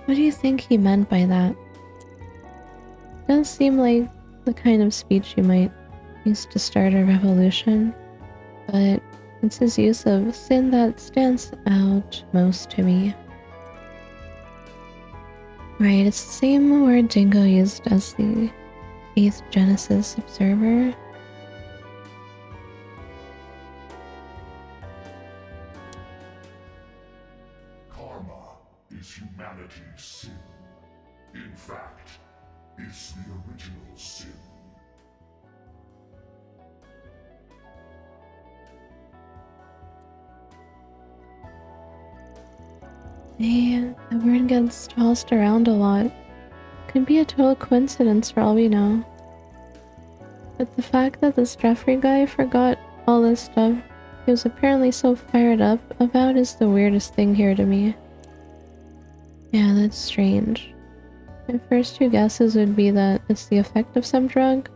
[SPEAKER 1] What do you think he meant by that? It does seem like the kind of speech you might use to start a revolution, but it's his use of sin that stands out most to me. Right, it's the same word Dingo used as the 8th Genesis observer.
[SPEAKER 19] Karma is humanity's sin. In fact, it's the original sin.
[SPEAKER 1] Hey, the word gets tossed around a lot. Could be a total coincidence for all we know. But the fact that this Jeffrey guy forgot all this stuff he was apparently so fired up about is the weirdest thing here to me. Yeah, that's strange. My first two guesses would be that it's the effect of some drug,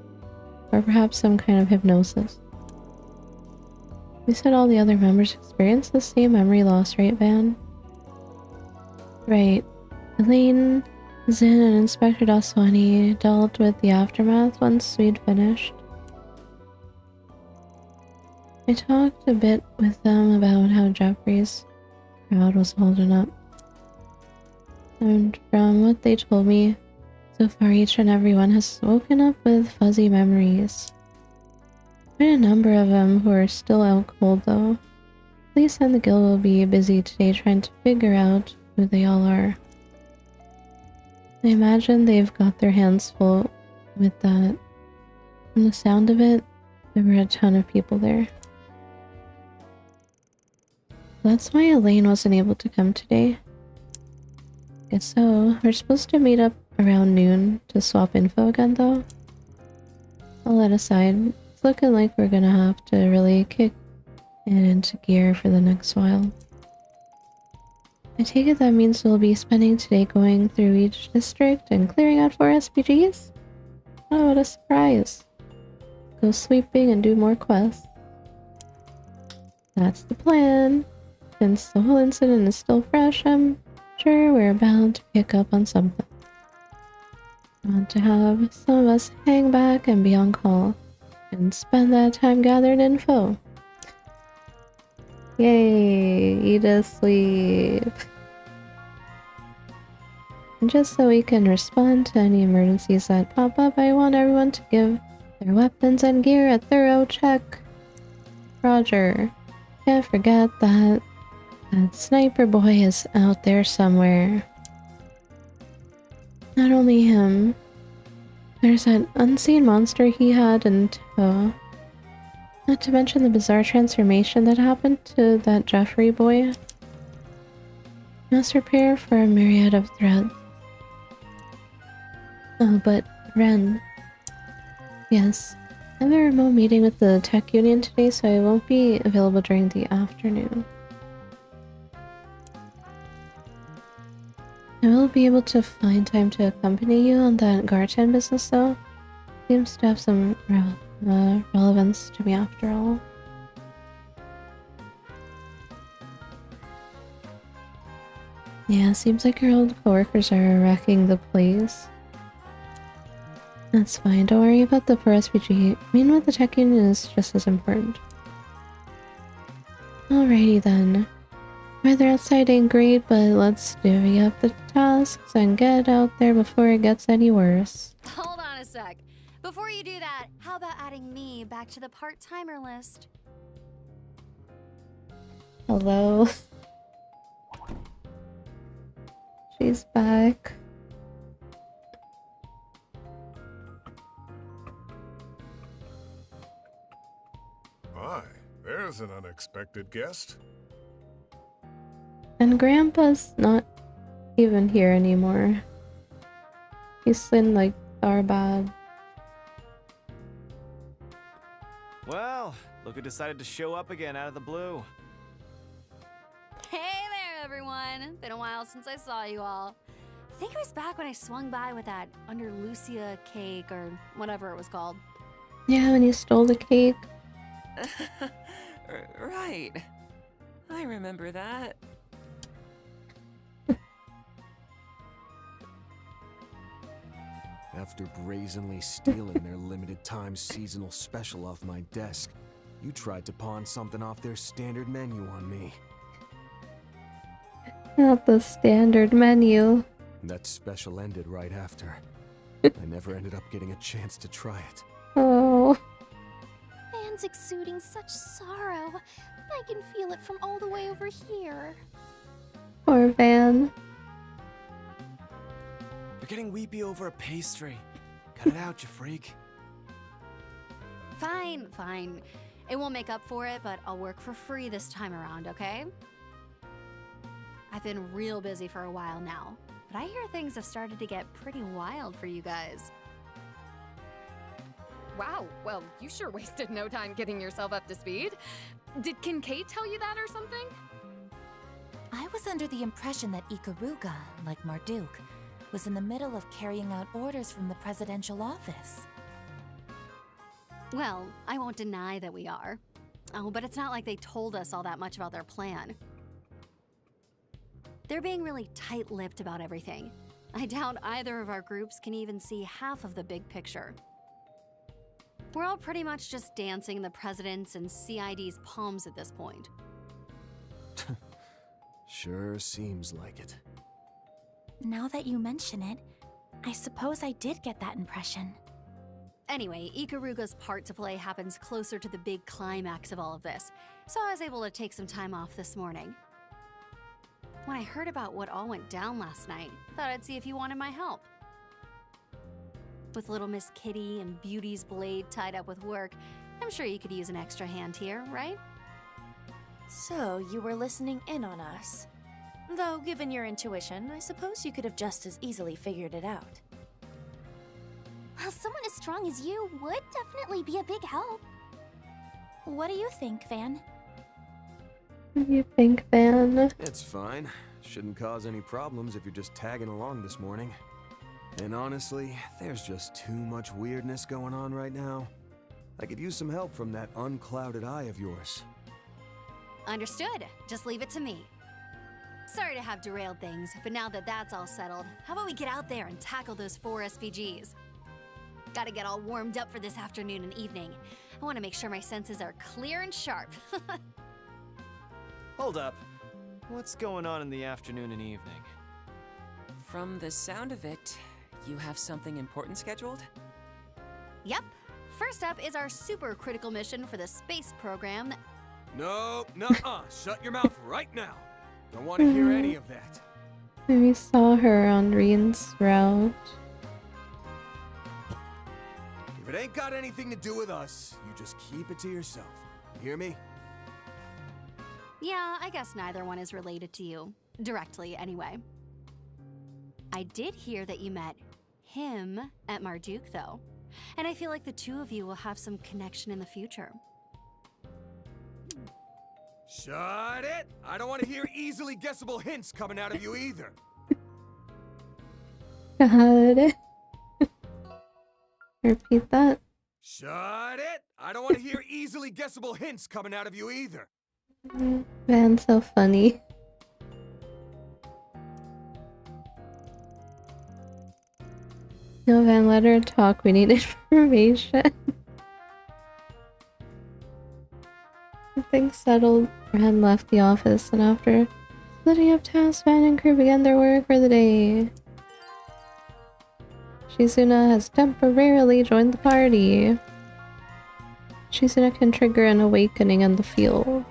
[SPEAKER 1] or perhaps some kind of hypnosis. We said all the other members experienced the same memory loss, right, Van? Right. Elaine, Zin, and Inspector Daswani dealt with the aftermath once we'd finished. I talked a bit with them about how Jeffrey's crowd was holding up. And from what they told me, so far each and every one has woken up with fuzzy memories. Quite a number of them who are still out cold though. Police and the guild will be busy today trying to figure out who they all are. I imagine they've got their hands full with that. From the sound of it, there were a ton of people there. That's why Elaine wasn't able to come today. Guess so. We're supposed to meet up around noon to swap info again though. All that aside, it's looking like we're gonna have to really kick it into gear for the next while. I take it that means we'll be spending today going through each district and clearing out 4 SPGs? Oh, what a surprise. Go sweeping and do more quests. That's the plan. Since the whole incident is still fresh, I'm sure we're bound to pick up on something. I want to have some of us hang back and be on call, and spend that time gathering info. Yay, eat a sleep. And just so we can respond to any emergencies that pop up, I want everyone to give their weapons and gear a thorough check. Roger. Can't forget that sniper boy is out there somewhere. Not only him, there's that unseen monster he had in tow. Not to mention the bizarre transformation that happened to that Jeffrey boy. Must prepare for a myriad of threats. Oh, but Ren. Yes, I have a remote meeting with the tech union today, so I won't be available during the afternoon. I will be able to find time to accompany you on that Garten business though. Seems to have some relevance to me after all. Yeah, seems like your old coworkers are wrecking the place. That's fine, don't worry about the parasocial. Meanwhile, the check-in is just as important. Alrighty then. Weather outside ain't great, but let's divvy up the tasks and get out there before it gets any worse.
[SPEAKER 20] Hold on a sec. Before you do that, how about adding me back to the part-timer list?
[SPEAKER 1] Hello. She's back.
[SPEAKER 6] My, there's an unexpected guest.
[SPEAKER 1] And Grandpa's not even here anymore. He's in like Arbad.
[SPEAKER 16] Well, look who decided to show up again out of the blue.
[SPEAKER 20] Hey there, everyone! Been a while since I saw you all. I think it was back when I swung by with that Under Lucia cake or whatever it was called.
[SPEAKER 1] Yeah, when you stole the cake.
[SPEAKER 14] Right. I remember that.
[SPEAKER 11] After brazenly stealing their limited time seasonal special off my desk, you tried to pawn something off their standard menu on me.
[SPEAKER 1] Not the standard menu.
[SPEAKER 11] That special ended right after. I never ended up getting a chance to try it.
[SPEAKER 1] Oh.
[SPEAKER 10] Van's exuding such sorrow. I can feel it from all the way over here.
[SPEAKER 1] Poor Van.
[SPEAKER 16] You're getting weepy over a pastry. Cut it out, you freak.
[SPEAKER 20] Fine, fine. It won't make up for it, but I'll work for free this time around, okay? I've been real busy for a while now, but I hear things have started to get pretty wild for you guys.
[SPEAKER 12] Wow, well, you sure wasted no time getting yourself up to speed. Did Kincaid tell you that or something?
[SPEAKER 15] I was under the impression that Ikaruga, like Marduk, was in the middle of carrying out orders from the presidential office.
[SPEAKER 20] Well, I won't deny that we are. Oh, but it's not like they told us all that much about their plan. They're being really tight-lipped about everything. I doubt either of our groups can even see half of the big picture. We're all pretty much just dancing in the president's and CID's palms at this point.
[SPEAKER 11] Sure seems like it.
[SPEAKER 13] Now that you mention it, I suppose I did get that impression.
[SPEAKER 20] Anyway, Ikaruga's part to play happens closer to the big climax of all of this, so I was able to take some time off this morning. When I heard about what all went down last night, thought I'd see if you wanted my help. With little Miss Kitty and Beauty's blade tied up with work, I'm sure you could use an extra hand here, right?
[SPEAKER 13] So, you were listening in on us. Though, given your intuition, I suppose you could have just as easily figured it out.
[SPEAKER 10] Well, someone as strong as you would definitely be a big help.
[SPEAKER 13] What do you think, Van?
[SPEAKER 1] What do you think, Van?
[SPEAKER 11] It's fine. Shouldn't cause any problems if you're just tagging along this morning. And honestly, there's just too much weirdness going on right now. I could use some help from that unclouded eye of yours.
[SPEAKER 20] Understood. Just leave it to me. Sorry to have derailed things, but now that that's all settled, how about we get out there and tackle those 4 SVGs? Gotta get all warmed up for this afternoon and evening. I want to make sure my senses are clear and sharp.
[SPEAKER 16] Hold up. What's going on in the afternoon and evening?
[SPEAKER 14] From the sound of it, you have something important scheduled?
[SPEAKER 20] Yep. First up is our super critical mission for the space program.
[SPEAKER 11] No, nuh-uh. Shut your mouth right now. Don't want to hear any of that.
[SPEAKER 1] We saw her on Reen's route.
[SPEAKER 11] If it ain't got anything to do with us, you just keep it to yourself. You hear me?
[SPEAKER 20] Yeah, I guess neither one is related to you. Directly, anyway. I did hear that you met him at Marduk, though. And I feel like the two of you will have some connection in the future.
[SPEAKER 11] Shut it! I don't want to hear easily guessable hints coming out of you either.
[SPEAKER 1] God. Repeat that.
[SPEAKER 18] Shut it! I don't want to hear easily guessable hints coming out of you either.
[SPEAKER 1] Man, so funny. No, Van, let her talk. We need information. Things settled. Van left the office, and after splitting up tasks, Van and crew began their work for the day. Shizuna has temporarily joined the party. Shizuna can trigger an awakening in the field.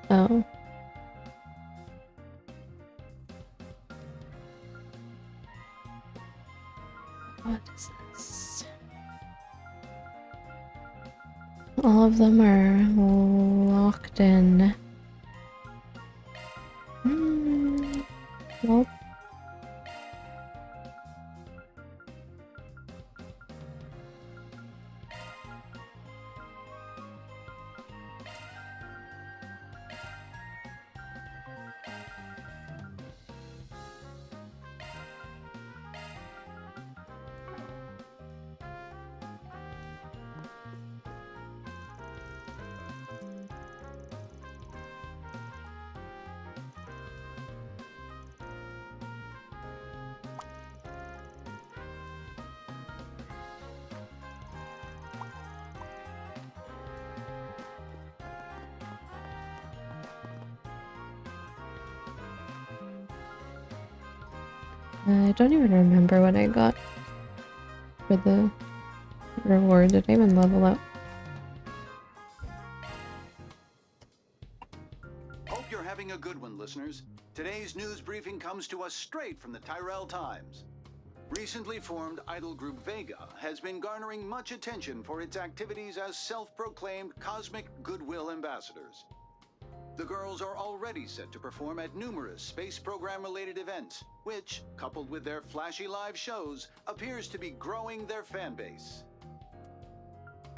[SPEAKER 1] Oh. What is this? All of them are locked in. Well. I don't even remember what I got for the reward. Did I even level up?
[SPEAKER 21] Hope you're having a good one, listeners. Today's news briefing comes to us straight from the Tyrell Times. Recently formed idol group Vega has been garnering much attention for its activities as self-proclaimed cosmic goodwill ambassadors. The girls are already set to perform at numerous space program-related events, which, coupled with their flashy live shows, appears to be growing their fan base.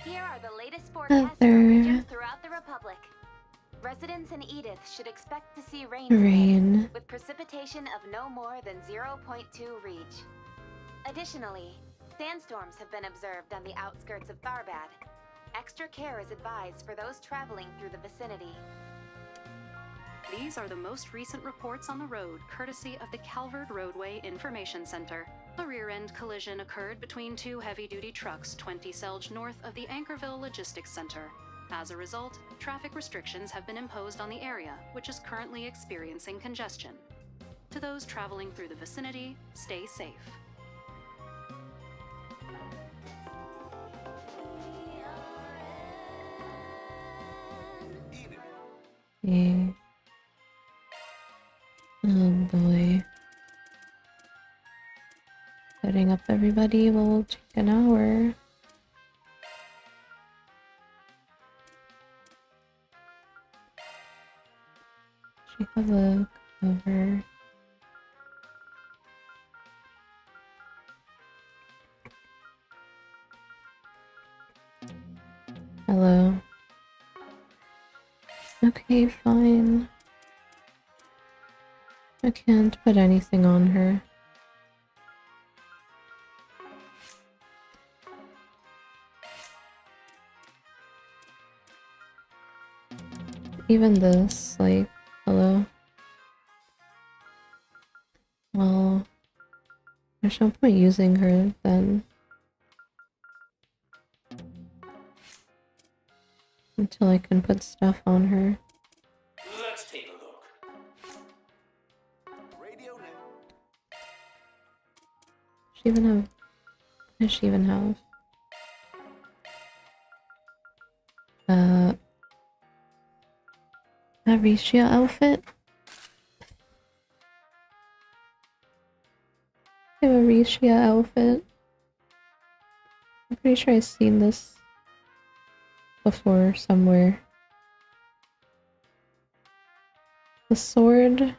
[SPEAKER 3] Here are the latest forecasts for regions throughout the Republic. Residents in Edith should expect to see rain today, with precipitation of no more than 0.2 reach. Additionally, sandstorms have been observed on the outskirts of Tharbad. Extra care is advised for those traveling through the vicinity.
[SPEAKER 22] These are the most recent reports on the road, courtesy of the Calvert Roadway Information Center. A rear-end collision occurred between two heavy-duty trucks 20 Selge north of the Anchorville Logistics Center. As a result, traffic restrictions have been imposed on the area, which is currently experiencing congestion. To those traveling through the vicinity, stay safe.
[SPEAKER 1] Yeah. Oh boy. Setting up everybody will take an hour. Take a look over. Hello. Okay, fine. I can't put anything on her. Even this, like, hello? Well, there's no point using her then. Until I can put stuff on her.
[SPEAKER 23] Let's take a look.
[SPEAKER 1] She even have... What does she even have? Aricia outfit? I have a Aricia outfit. I'm pretty sure I've seen this before somewhere. The sword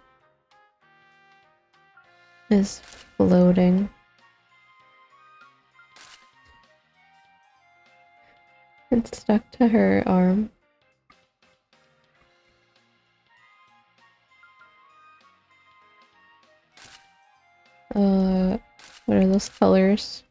[SPEAKER 1] is floating. It's stuck to her arm. What are those colors?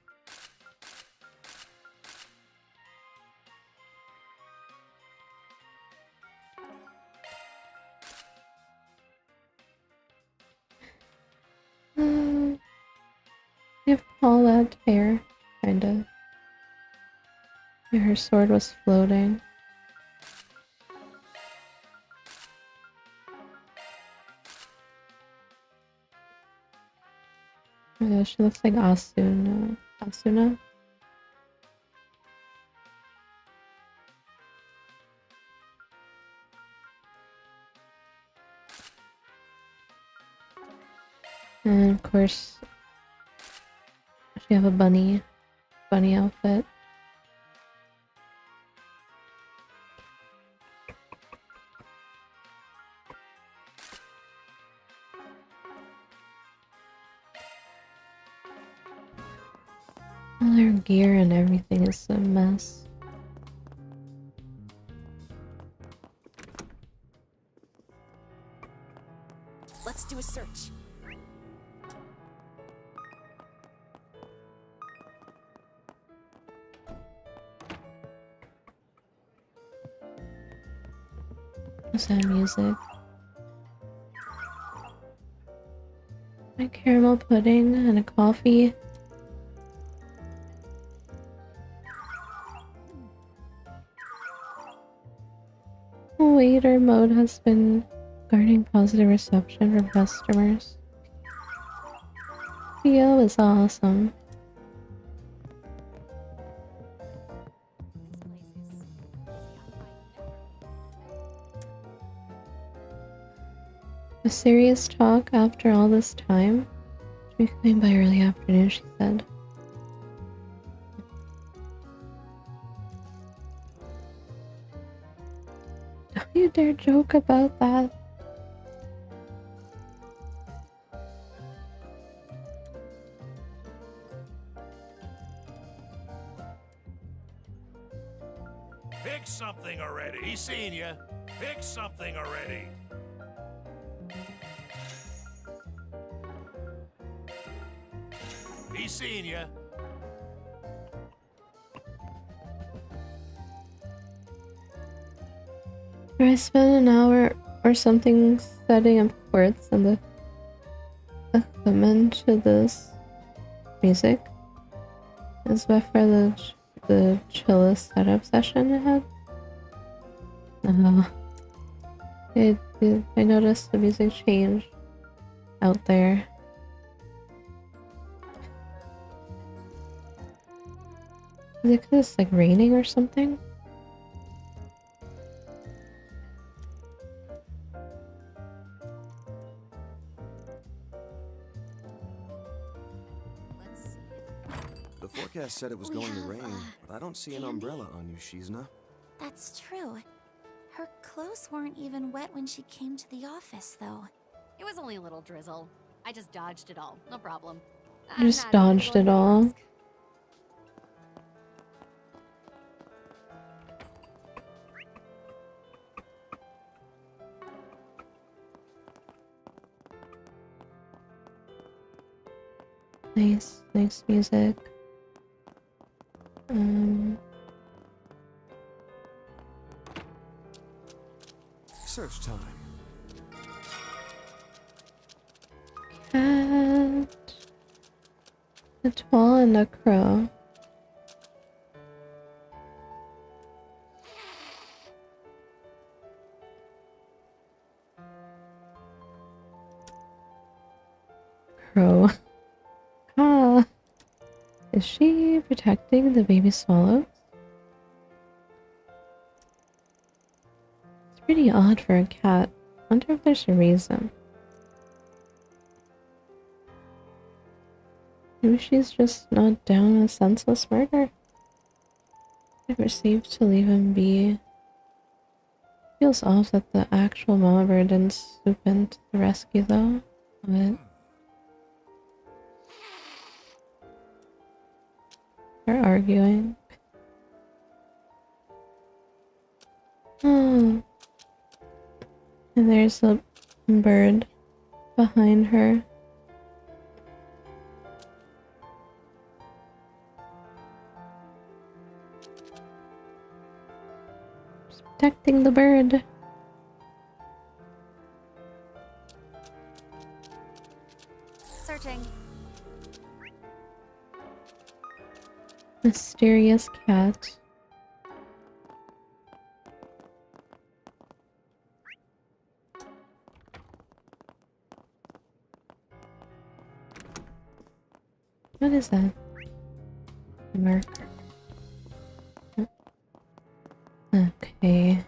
[SPEAKER 1] Her sword was floating. Oh my gosh, she looks like Asuna. Asuna? And of course, she have a bunny outfit. All their gear and everything is a mess.
[SPEAKER 15] Let's do a search.
[SPEAKER 1] What's that music? My caramel pudding and a coffee. Waiter mode has been garnering positive reception from customers. Theo is awesome. A serious talk after all this time? Should be coming by early afternoon, she said. Don't you dare joke about that.
[SPEAKER 7] Pick something already. He's seen you. Pick something already. He's seen you.
[SPEAKER 1] I spent an hour or something setting up quartz and the equipment to this music. Is by far the chillest setup session I had. I noticed the music changed out there. Is it 'cause it's like raining or something?
[SPEAKER 11] The forecast said it was going to rain, but I don't see an umbrella on you, Shizna.
[SPEAKER 10] That's true. Her clothes weren't even wet when she came to the office, though.
[SPEAKER 20] It was only a little drizzle. I just dodged it all. No problem.
[SPEAKER 1] I just dodged it all. Nice music.
[SPEAKER 11] Search time.
[SPEAKER 1] Cat, a toile and a crow. Crow. Ah. Is she protecting the baby swallows? It's pretty odd for a cat. Wonder if there's a reason. Maybe she's just not down with senseless murder. Never safe to leave him be. Feels off that the actual mama bird didn't swoop in to the rescue though. But they're arguing. Oh. And there's a bird behind her. Just protecting the bird.
[SPEAKER 20] Searching.
[SPEAKER 1] Mysterious cat. What is that? Marker. Okay.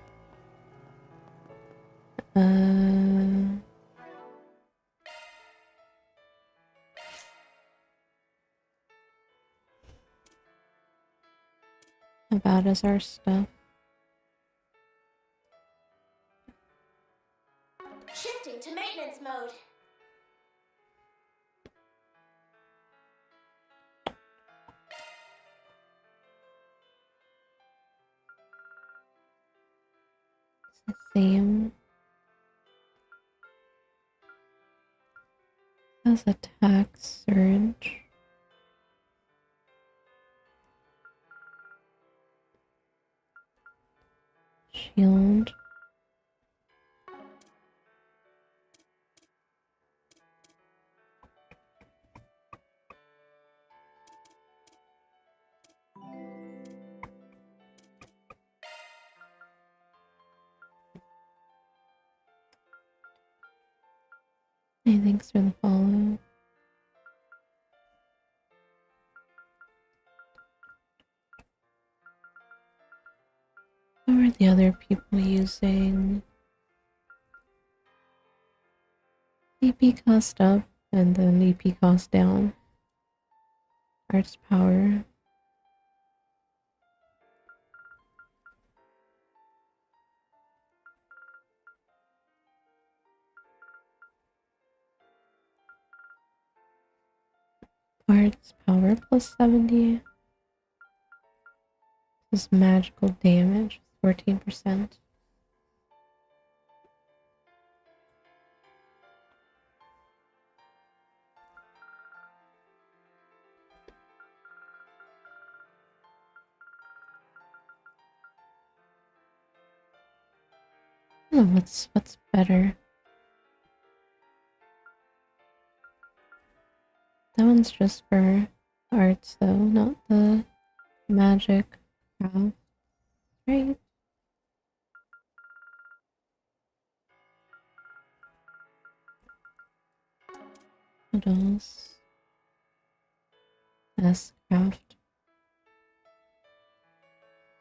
[SPEAKER 1] How bad is our stuff?
[SPEAKER 4] Shifting to maintenance mode.
[SPEAKER 1] It's the same. Has attack surge. Shield. Hey, thanks for the follow. How are the other people using? EP cost up and then EP cost down. Arts power. Arts power plus 70. This is magical damage, 14%. I don't know what's better. That one's just for arts though, not the magic craft, right? What else? S craft.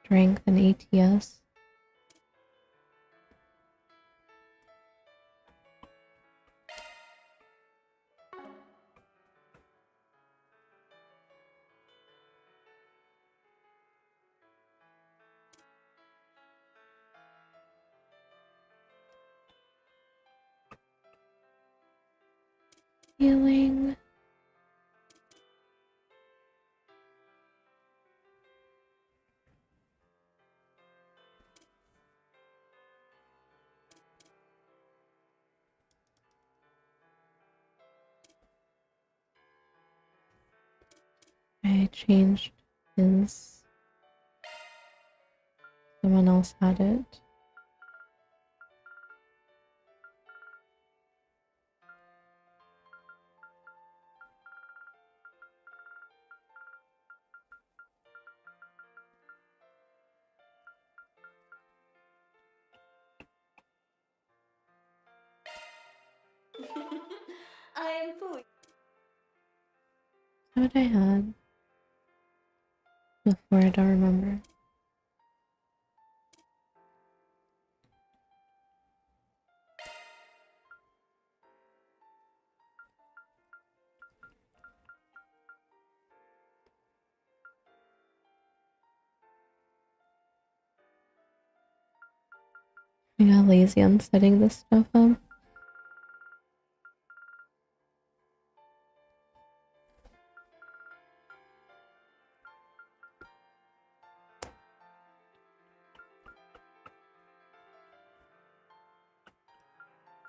[SPEAKER 1] Strength and ATS. Healing. I changed his. Someone else had it.
[SPEAKER 4] I am food.
[SPEAKER 1] What I had before, I don't remember. I got lazy on setting this stuff up.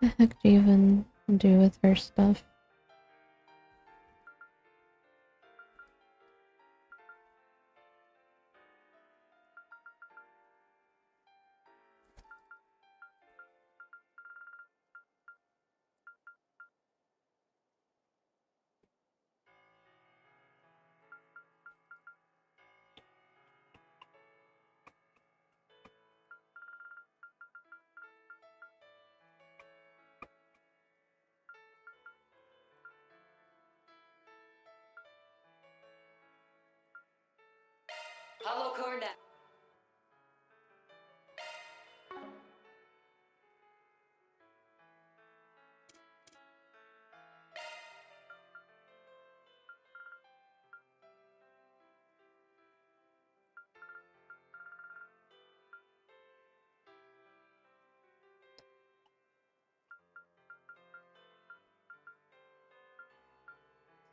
[SPEAKER 1] What the heck do you even do with her stuff?
[SPEAKER 4] corner.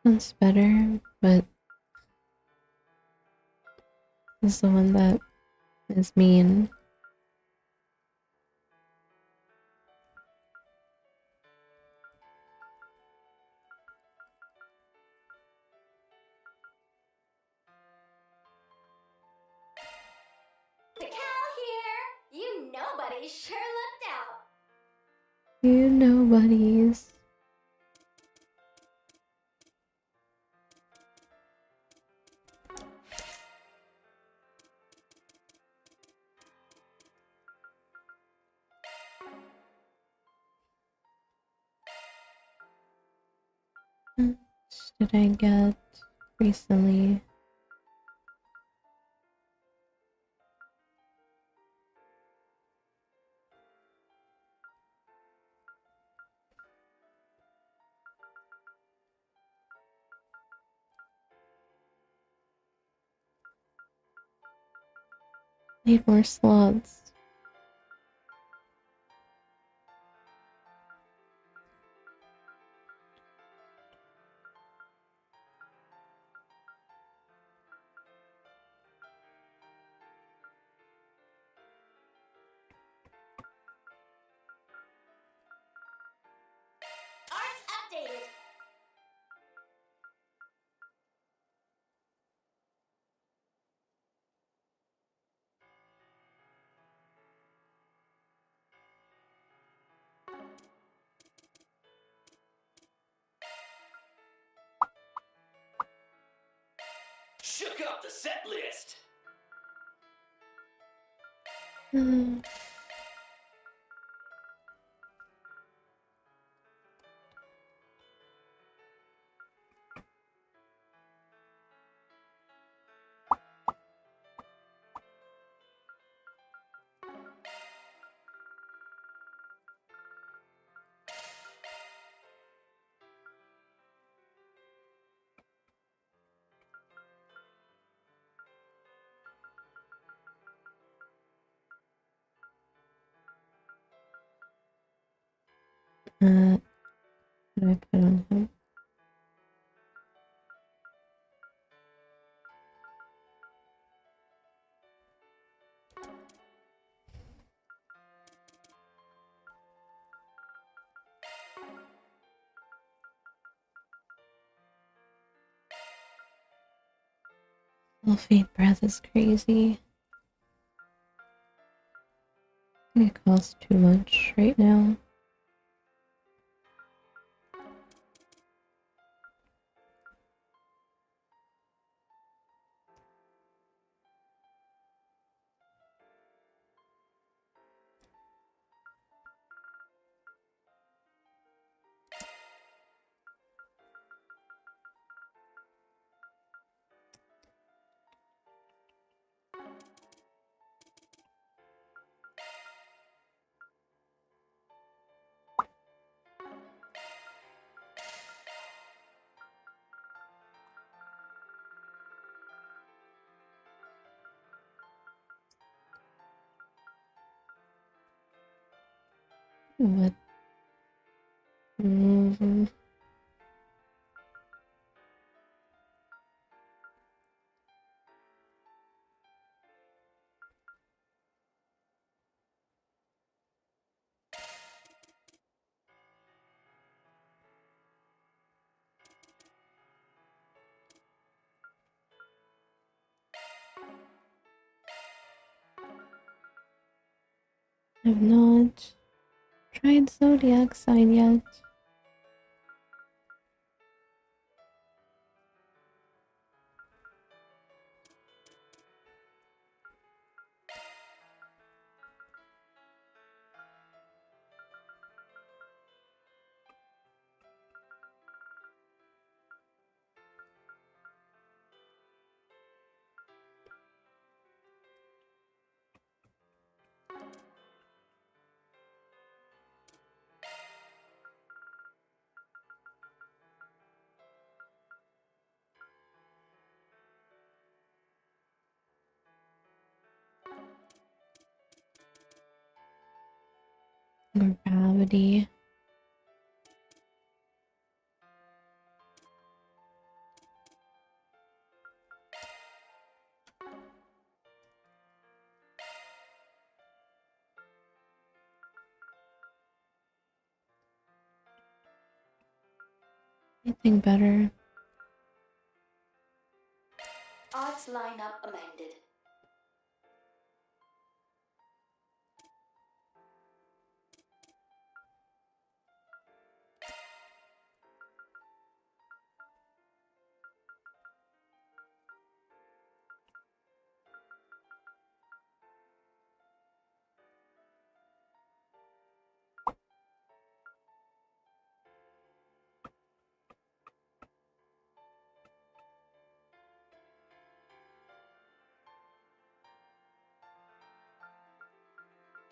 [SPEAKER 1] One's better, but is the one that is mean.
[SPEAKER 4] The cow here! You nobody sure looked out!
[SPEAKER 1] You nobodies. What did I get recently? Need more slots.
[SPEAKER 4] Art's updated!
[SPEAKER 7] Shook up the set list.
[SPEAKER 1] What do I put on him? Sulfate breath is crazy. It costs too much right now. What? I've not tried zodiac sign yet. Gravity. Anything better?
[SPEAKER 4] Odds lineup amended.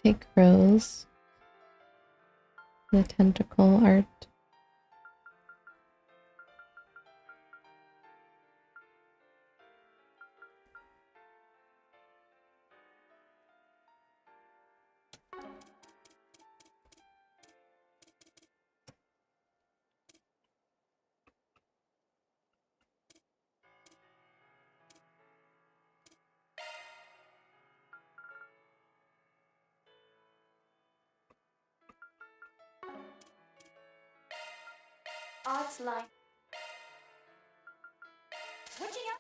[SPEAKER 1] Take Rose. The tentacle art.
[SPEAKER 4] Odds line. Switching up.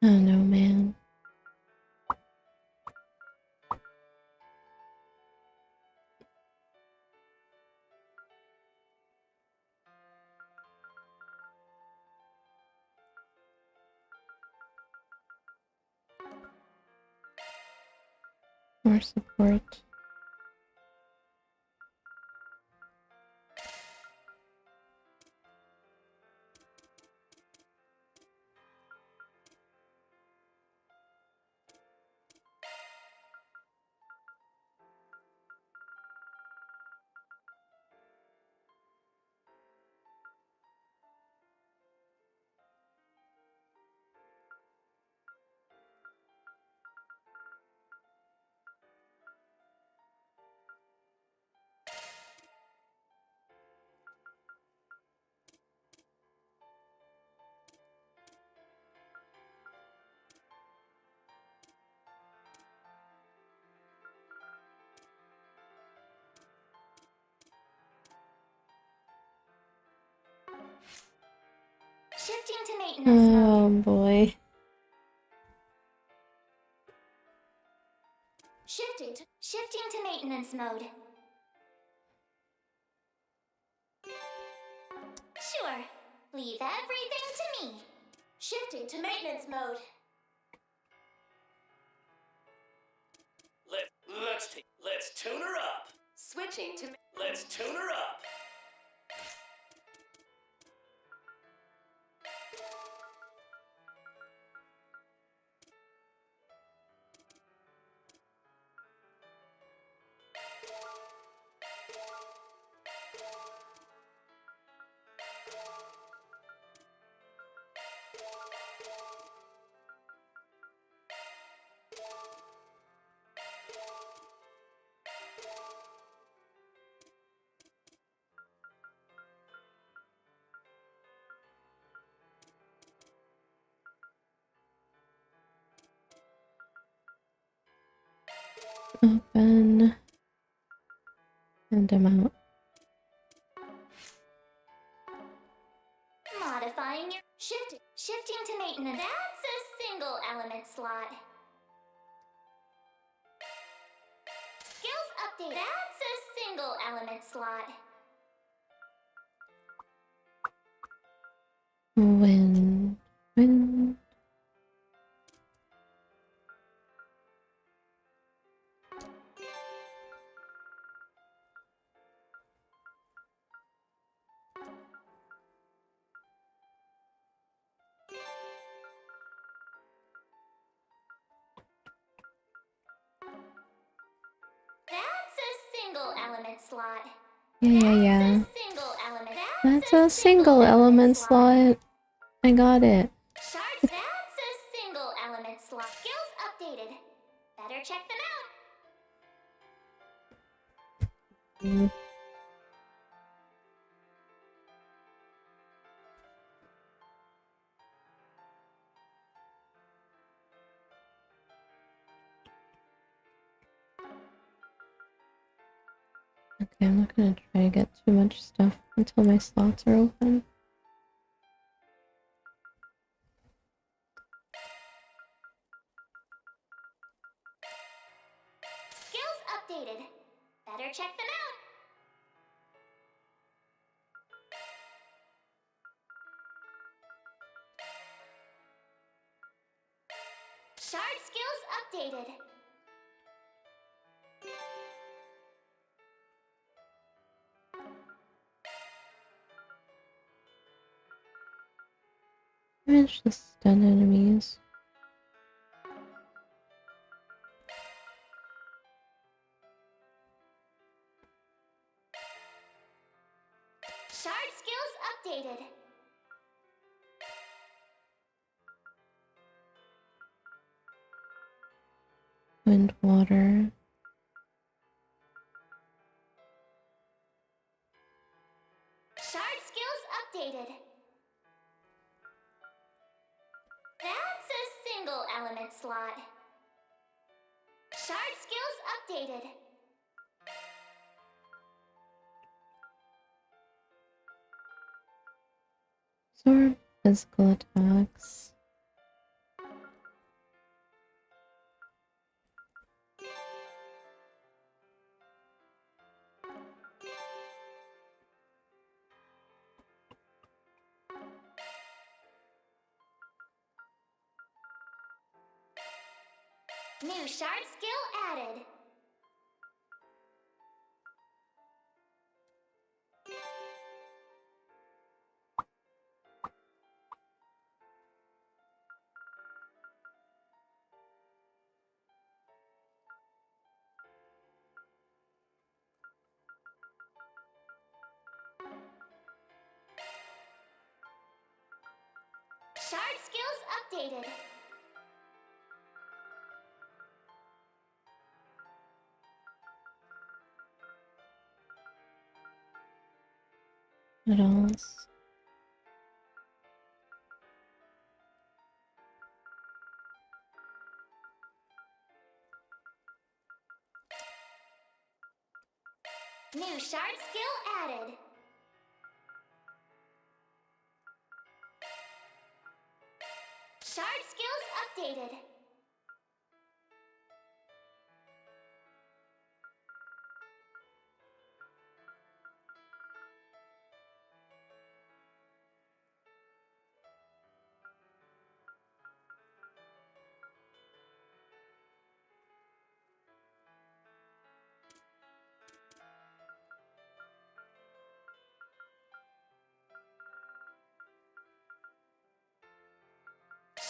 [SPEAKER 1] I don't know, man. More support.
[SPEAKER 3] Shifting to maintenance mode.
[SPEAKER 1] Oh boy.
[SPEAKER 3] Shifting to maintenance mode. Sure. Leave everything to me.
[SPEAKER 4] Shifting to maintenance mode.
[SPEAKER 7] Let's tune her up.
[SPEAKER 4] Switching to.
[SPEAKER 7] Let's tune her up.
[SPEAKER 1] Open. And I'm out.
[SPEAKER 3] Modifying your shifting to maintenance. That's a single element slot. Skills update. That's a single element slot.
[SPEAKER 1] Wind.
[SPEAKER 4] single element slot.
[SPEAKER 1] Yeah.
[SPEAKER 4] Single element.
[SPEAKER 1] That's a single element slot. I got it.
[SPEAKER 4] Shards, that's a single element slot. Skills updated. Better check them out.
[SPEAKER 1] Okay, I'm not gonna try to get too much stuff until my slots are open.
[SPEAKER 4] Skills updated. Better check them out. Shard skills updated.
[SPEAKER 1] Manage to stun enemies.
[SPEAKER 4] Shard skills updated.
[SPEAKER 1] Wind, water.
[SPEAKER 4] Shard skills updated. That's a single element slot. Shard skills updated.
[SPEAKER 1] Absorb physical attacks.
[SPEAKER 4] New shard skill added. Shard skills updated.
[SPEAKER 1] What else?
[SPEAKER 4] New shard skill added. Shard skills updated.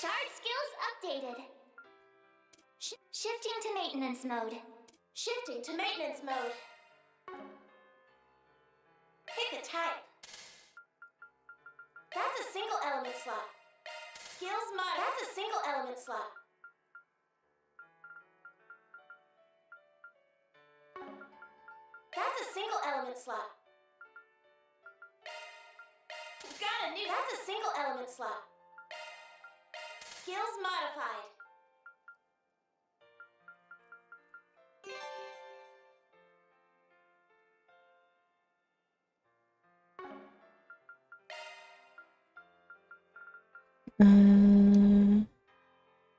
[SPEAKER 4] Shard skills updated. Shifting to maintenance mode. Shifting to maintenance mode. Pick a type. That's a single element slot. Skills mod. That's a single element slot. That's a single element slot. Got a new. That's a single element slot. Skills modified.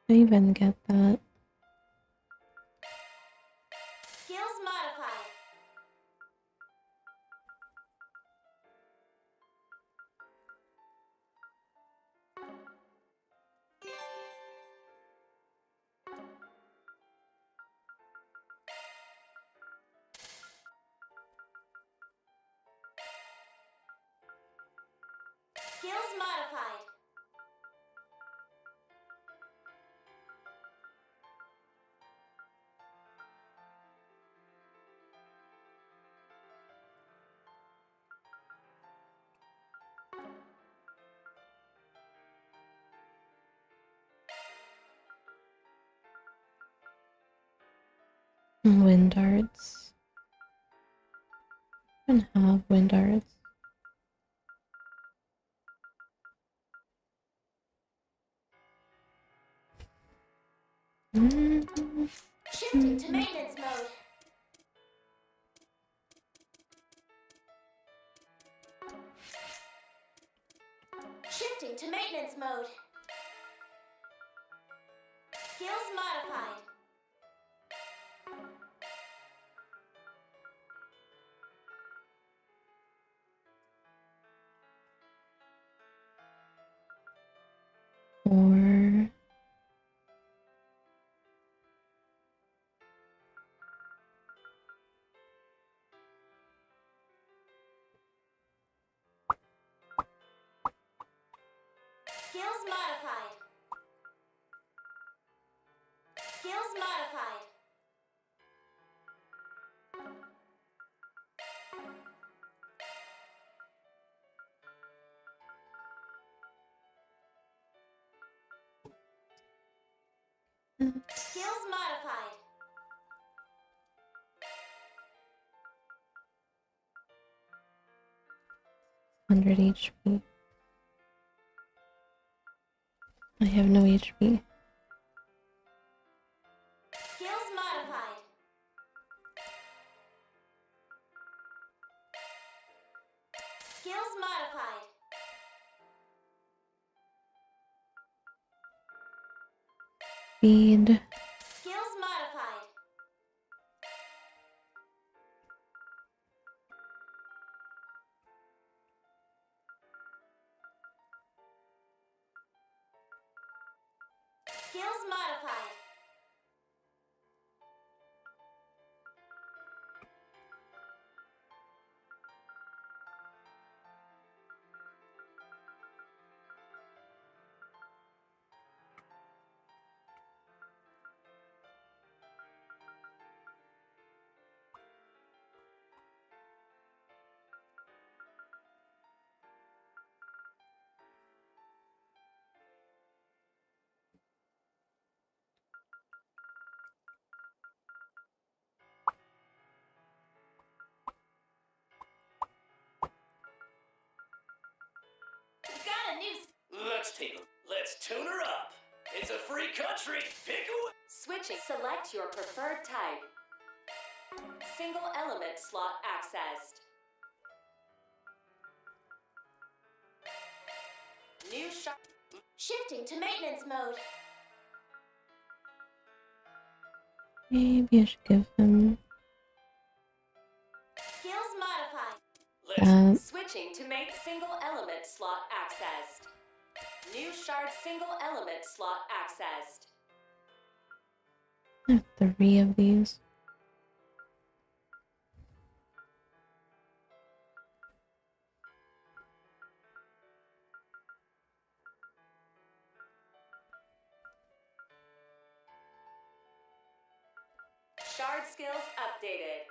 [SPEAKER 1] I even get that.
[SPEAKER 4] Skills modified. Skills modified.
[SPEAKER 1] Wind darts. I don't have wind darts.
[SPEAKER 4] Shifting to maintenance mode. Shifting to maintenance mode. Skills modified.
[SPEAKER 1] Or
[SPEAKER 4] Skills modified. Skills modified. Skills modified.
[SPEAKER 1] 100 HP. I have no HP.
[SPEAKER 4] Skills modified. Skills modified.
[SPEAKER 1] Speed.
[SPEAKER 4] Skills modified. Skills modified. Got a new.
[SPEAKER 7] Let's take a. Let's tune her up. It's a free country. Pick a.
[SPEAKER 5] Switching. Select your preferred type. Single element slot accessed. New shot.
[SPEAKER 4] Shifting to maintenance mode.
[SPEAKER 1] Maybe I should give him
[SPEAKER 4] Skills modified.
[SPEAKER 1] that.
[SPEAKER 5] Switching to make single element slot accessed. New shard single element slot accessed.
[SPEAKER 1] I have 3 of these.
[SPEAKER 5] Shard skills updated.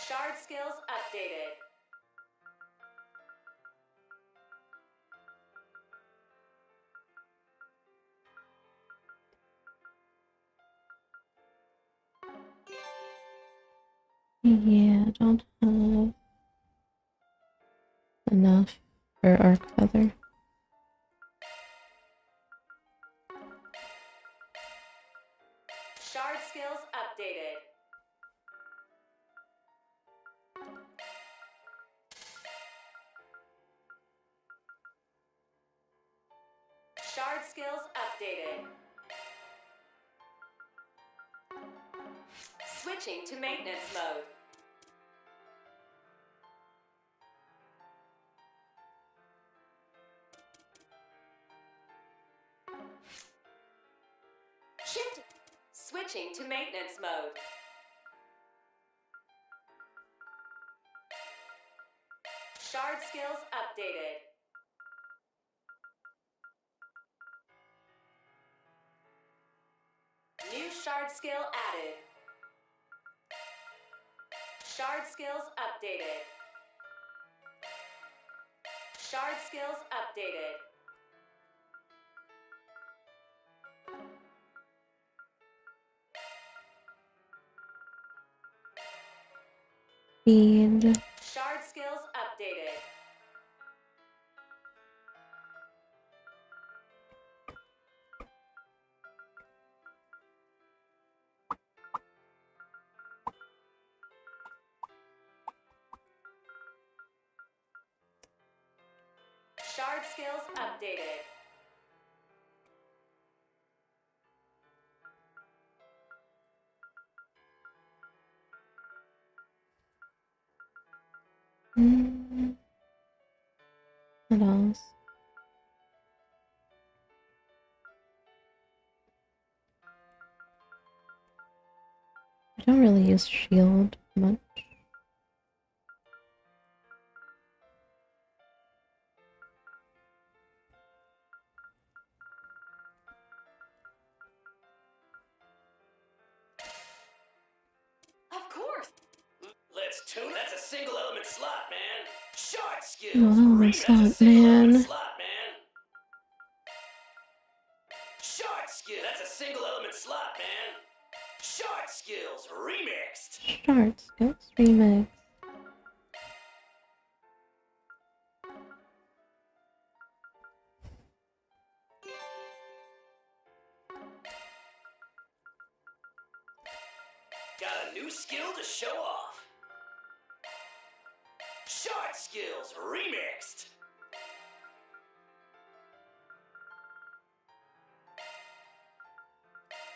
[SPEAKER 5] Shard skills updated.
[SPEAKER 1] Yeah, I don't have enough for arc feather.
[SPEAKER 5] Shard skills updated. Shard skills updated. Switching to maintenance mode.
[SPEAKER 4] Shifting.
[SPEAKER 5] Switching to maintenance mode. Shard skills updated. New shard skill added. Shard skills updated. Shard skills updated.
[SPEAKER 1] Speed.
[SPEAKER 5] Shard skills updated. Shard skills updated.
[SPEAKER 1] What else? I don't really use shield much.
[SPEAKER 23] Of course.
[SPEAKER 7] Let's tune. That's a single element slot, man. Shard skills.
[SPEAKER 1] Wow,
[SPEAKER 7] Remix.
[SPEAKER 1] that's
[SPEAKER 7] That's a
[SPEAKER 1] not,
[SPEAKER 7] single element
[SPEAKER 1] man.
[SPEAKER 7] slot, man. Shard skill. That's a single element slot, man. Shard skills remixed.
[SPEAKER 1] Shard skills remix.
[SPEAKER 7] Got a new skill to show off. Shard skills remixed.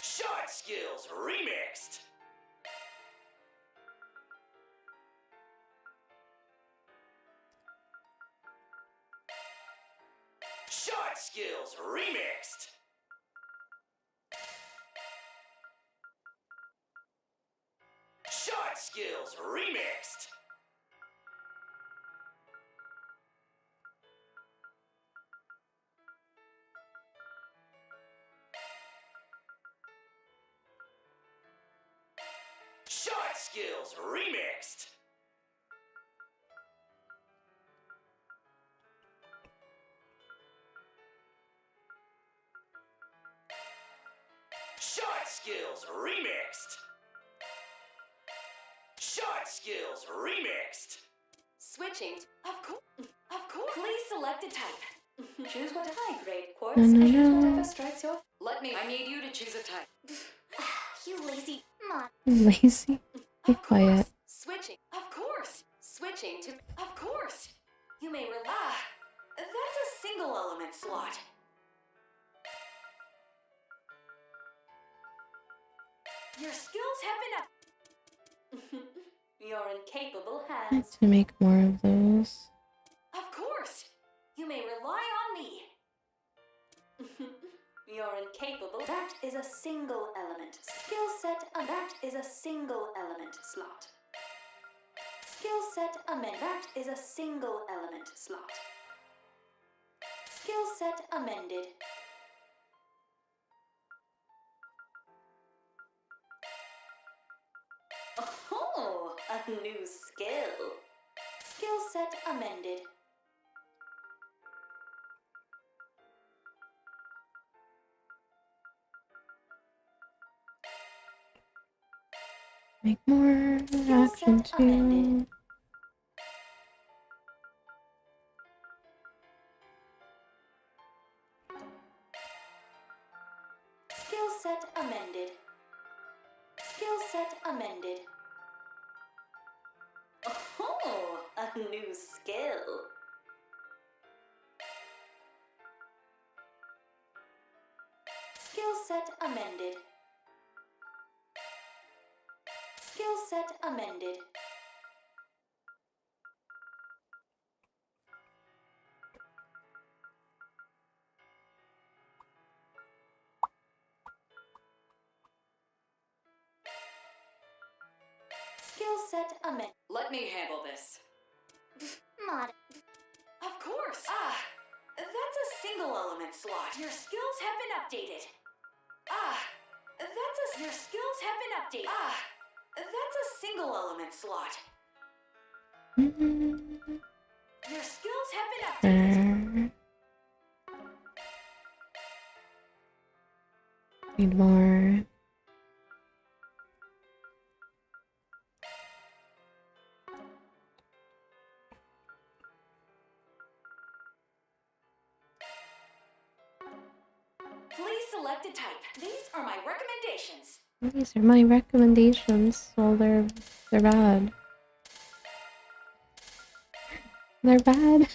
[SPEAKER 7] Shard skills remixed. Shard skills remixed. Shard skills remixed. Shard skills remixed. Shard skills remixed. Shard skills remixed.
[SPEAKER 5] Switching. Of course. Please select a type. Choose what high grade quartz
[SPEAKER 1] No, no,
[SPEAKER 5] and choose
[SPEAKER 1] no.
[SPEAKER 5] whatever strikes your. Let me. I need you to choose a type.
[SPEAKER 3] You lazy mod.
[SPEAKER 1] Lazy. Be quiet.
[SPEAKER 5] Switching. Of course. Switching to. Of course. You may rely. That's a single element slot. Your skills have been up. Your incapable
[SPEAKER 1] I
[SPEAKER 5] hands.
[SPEAKER 1] have to make more of those.
[SPEAKER 5] Of course. You may rely on me. You're incapable. That is a single element. Skill set. That is a single element slot. Skill set amend. That is a single element slot. Skill set amended. Oh, a new skill. Skill set amended.
[SPEAKER 1] Make more action too.
[SPEAKER 5] Skill set amended. Skill set amended. Oh, a new skill. Skill set amended. Skill set amended. Skill set amended. Let me handle this.
[SPEAKER 3] Mod.
[SPEAKER 5] Of course. That's a single element slot. Your skills have been updated. Your skills have been updated. That's a single element slot. Your skills have been updated.
[SPEAKER 1] Need more.
[SPEAKER 5] Please select a type. These are my recommendations.
[SPEAKER 1] These are my recommendations. Well, they're bad. They're bad.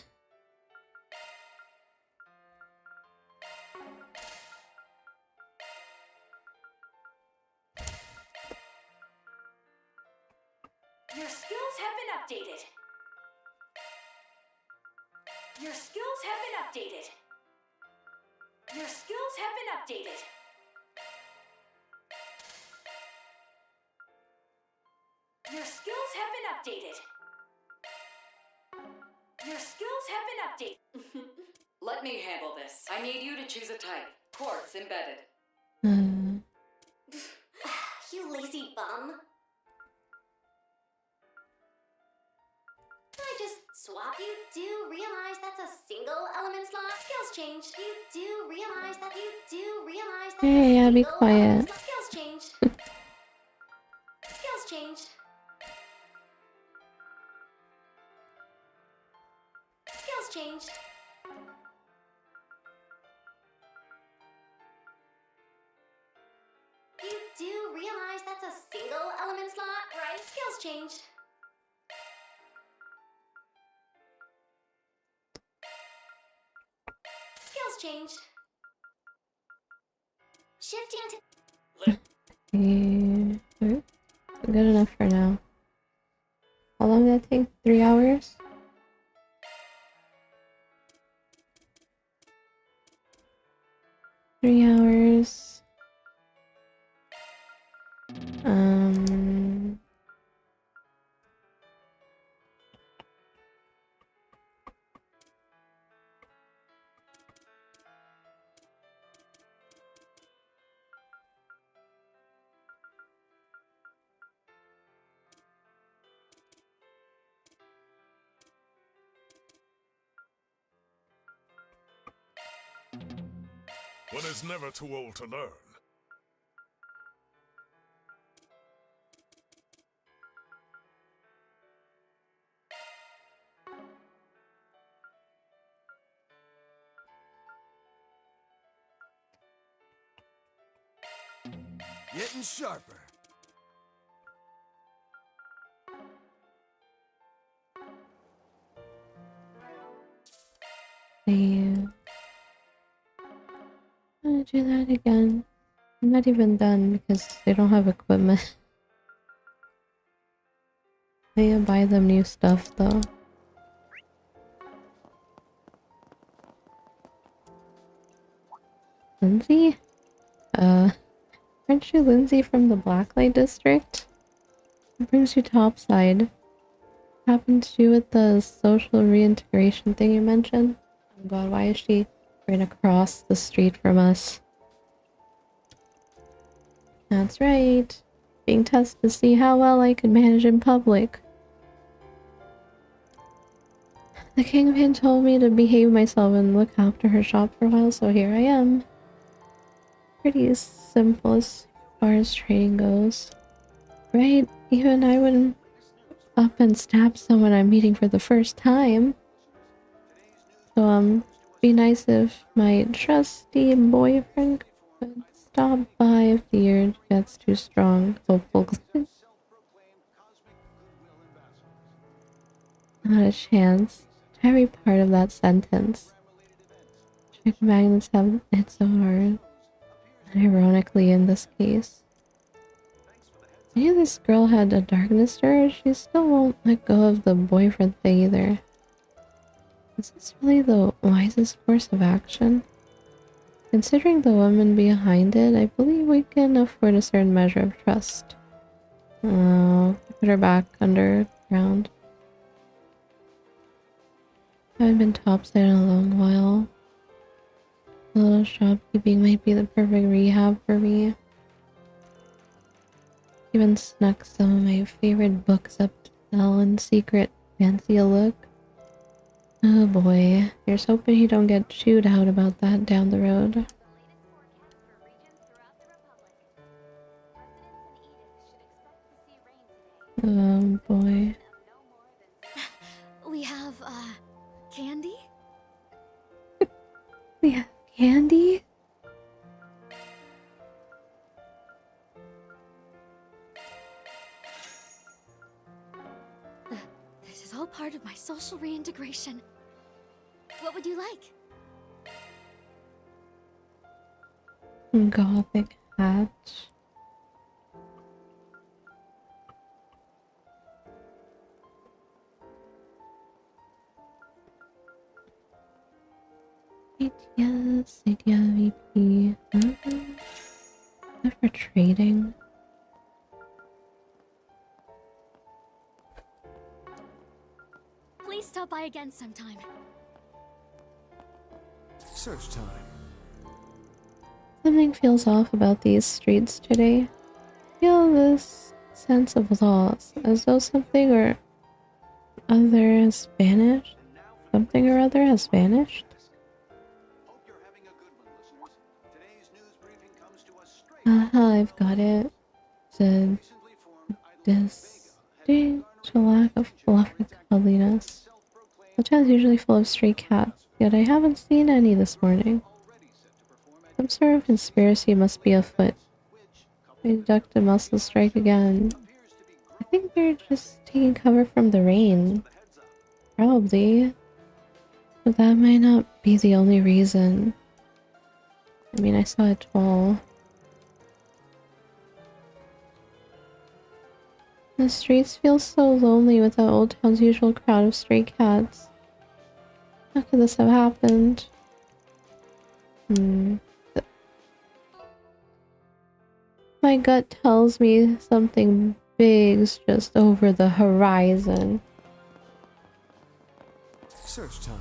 [SPEAKER 5] Your skills have been updated. Your skills have been updated. Your skills have been updated. Your skills have been updated. Your skills have been updated.
[SPEAKER 2] Let me handle this. I need you to choose a type. Quartz embedded.
[SPEAKER 4] You lazy bum. I just swap. You do realize that's a single element slot? Skills changed. You do realize that. You do realize that's
[SPEAKER 1] Hey,
[SPEAKER 4] a
[SPEAKER 1] yeah, be
[SPEAKER 4] single
[SPEAKER 1] quiet.
[SPEAKER 4] element slot. Skills changed. Skills changed. Skills changed. You do realize that's a single element slot, right? Skills changed. Skills changed. Shifting to
[SPEAKER 1] Good enough for now. How long did that take? 3 hours? Three hours.
[SPEAKER 6] One is never too old to learn.
[SPEAKER 11] Getting sharper.
[SPEAKER 1] I'm gonna do that again. I'm not even done because they don't have equipment. I need to buy them new stuff though. Lindsay? Aren't you Lindsay from the Blacklight District? What brings you topside? What happened to you with the social reintegration thing you mentioned? Oh god, why is she right across the street from us? That's right. Being tested to see how well I could manage in public. The Kingpin told me to behave myself and look after her shop for a while, so here I am. Pretty simple as far as trading goes. Right? Even I wouldn't up and stab someone I'm meeting for the first time. So, be nice if my trusty boyfriend could stop by if the urge gets too strong. Hopeful. Not a chance. Every part of that sentence. Chick magnets have it so hard. Ironically, in this case. I knew this girl had a darkness to her, she still won't let go of the boyfriend thing either. Is this really the wisest course of action? Considering the woman behind it, I believe we can afford a certain measure of trust. Oh, put her back underground. I haven't been topside in a long while. A little shopkeeping might be the perfect rehab for me. Even snuck some of my favorite books up to sell in secret. Fancy a look? Oh boy. Here's hoping he don't get chewed out about that down the road. Oh boy.
[SPEAKER 20] We have, candy?
[SPEAKER 1] We have candy?
[SPEAKER 20] This is all part of my social reintegration. What would you like?
[SPEAKER 1] Gothic hat. Yes, idea VP. For trading.
[SPEAKER 20] Please stop by again sometime.
[SPEAKER 11] Search time.
[SPEAKER 1] Something feels off about these streets today. I feel this sense of loss, as though something or other has vanished. Something or other has vanished. I've got it. The distinct lack of fluffy cuddliness. The town's usually full of stray cats, yet I haven't seen any this morning. Some sort of conspiracy must be afoot. I deduct a muscle strike again. I think they're just taking cover from the rain. Probably. But that might not be the only reason. I mean, I saw it fall. The streets feel so lonely without Old Town's usual crowd of stray cats. How could this have happened? My gut tells me something big's just over the horizon.
[SPEAKER 11] Search time.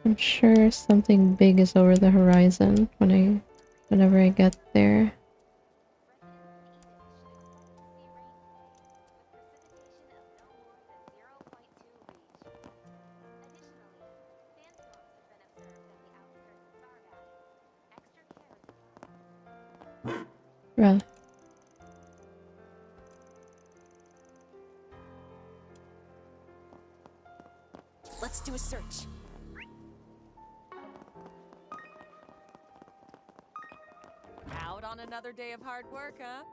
[SPEAKER 1] I'm sure something big is over the horizon whenever I get there. Rough.
[SPEAKER 14] Let's do a search. Out on another day of hard work, huh?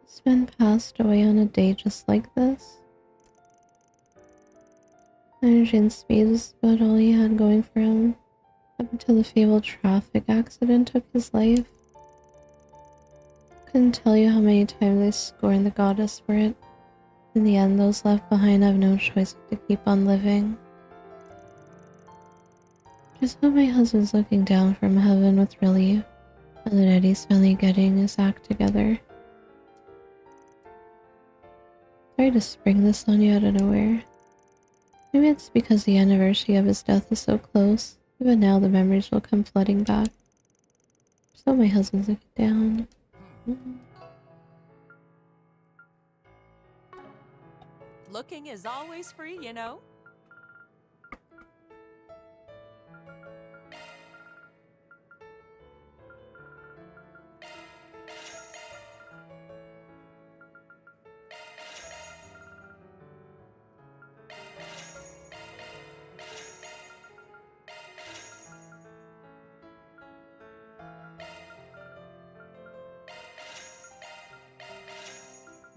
[SPEAKER 1] Sven passed away on a day just like this. Energy and speed is about all he had going for him. Up until the fabled traffic accident took his life. Couldn't tell you how many times I scorned the goddess for it. In the end, those left behind have no choice but to keep on living. Just hope my husband's looking down from heaven with relief, and that Eddie's finally getting his act together. Sorry to spring this on you out of nowhere. Maybe it's because the anniversary of his death is so close. Even now, the memories will come flooding back. So my husband's looking down.
[SPEAKER 14] Looking is always free, you know?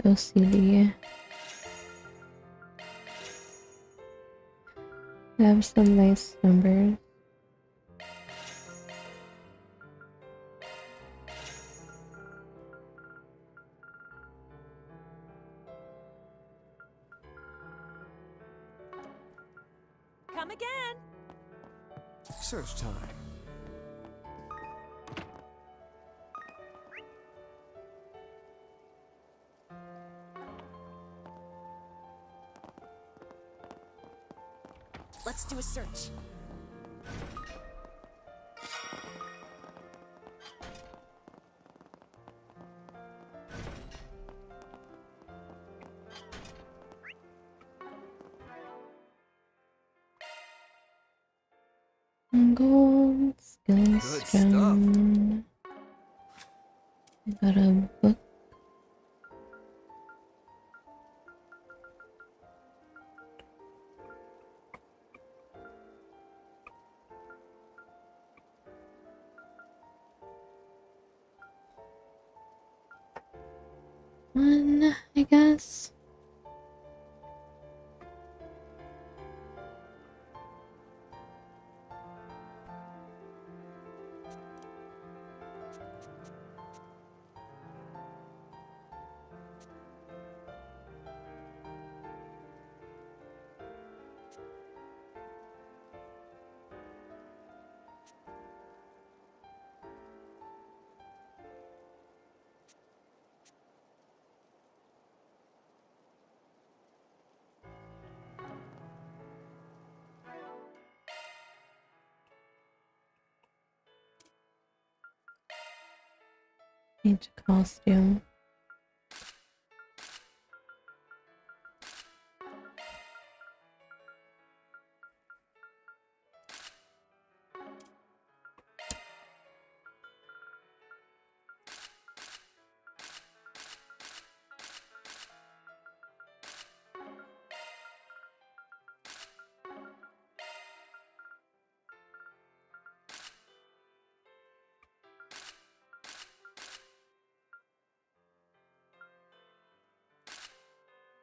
[SPEAKER 1] OCD. I have some nice numbers.
[SPEAKER 14] Come again.
[SPEAKER 11] Search time.
[SPEAKER 13] Let's do a search.
[SPEAKER 1] Gold skills stone. I got a book. One, I guess. Each costume.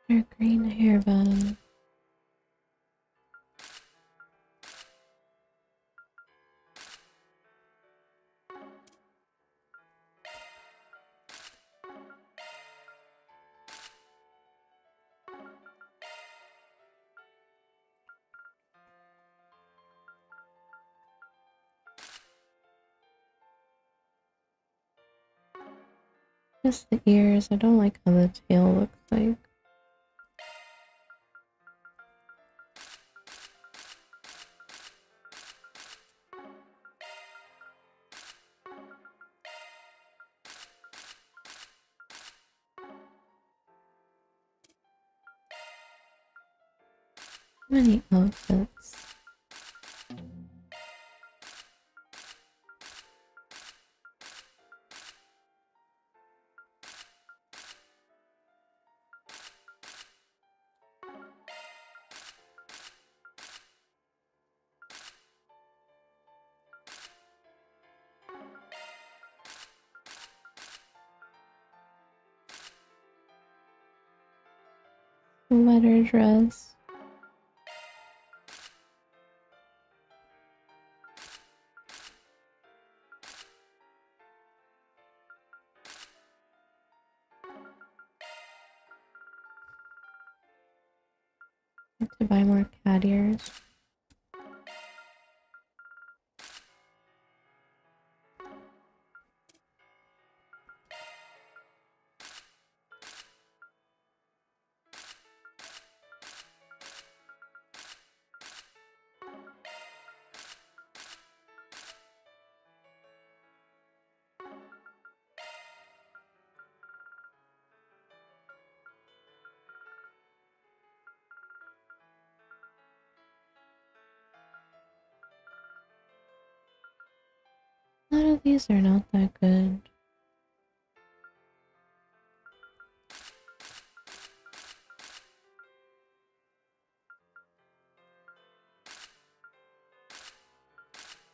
[SPEAKER 1] Her green hairband. Just the ears. I don't like how the tail looks like. Many outfits. Sweater dress. Need to buy more cat ears. A lot of these are not that good.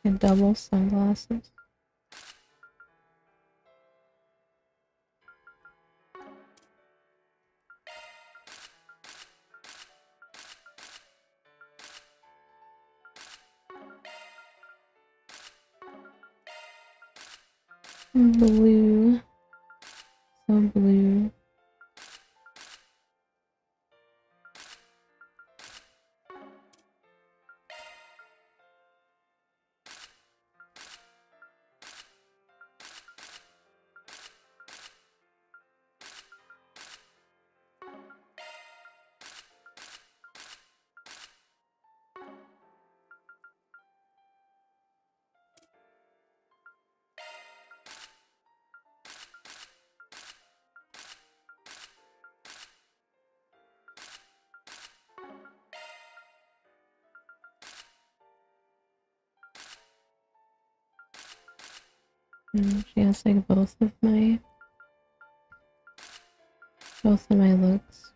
[SPEAKER 1] And double sunglasses. Blue. So blue. She has like both of my looks.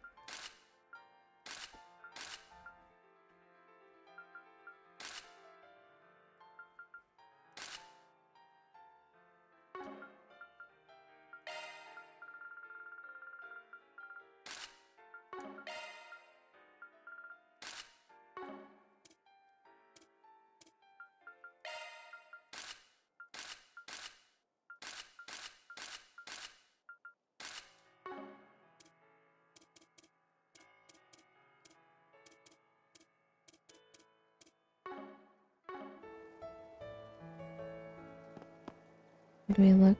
[SPEAKER 1] How do we look?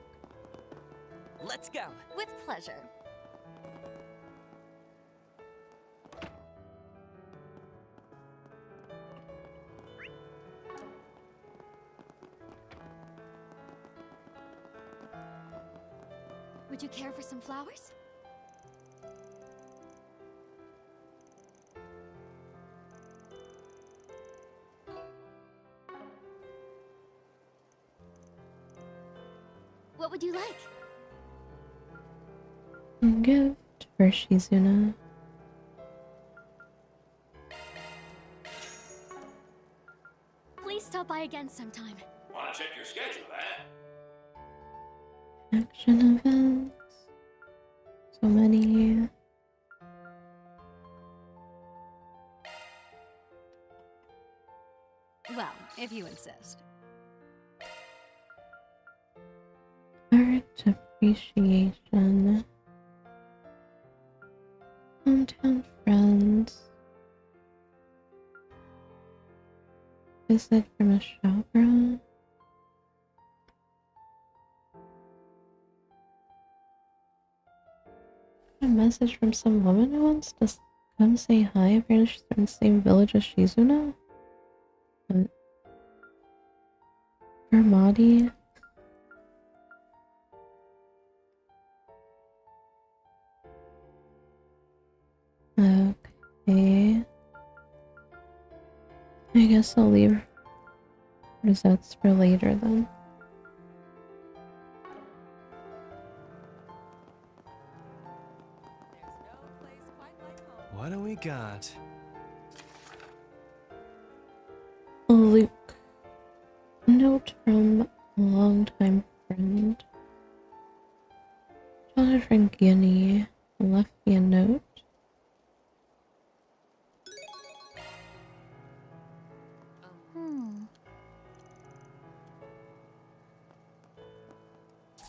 [SPEAKER 14] Let's go.
[SPEAKER 20] With pleasure.
[SPEAKER 10] Would you care for some flowers? What would you like?
[SPEAKER 1] Gift for Shizuna.
[SPEAKER 10] Please stop by again sometime.
[SPEAKER 7] Wanna check your schedule, huh?
[SPEAKER 1] Action events. So many.
[SPEAKER 20] Well, if you insist.
[SPEAKER 1] Art appreciation. Hometown friends. Visit from a chaperone. A message from some woman who wants to come say hi. Apparently she's from the same village as Shizuna. But Vermati. Okay. I guess I'll leave rosettes for later then.
[SPEAKER 16] What do we got?
[SPEAKER 1] Luke. Note from a longtime friend. Childhood friend Guinea left me a note.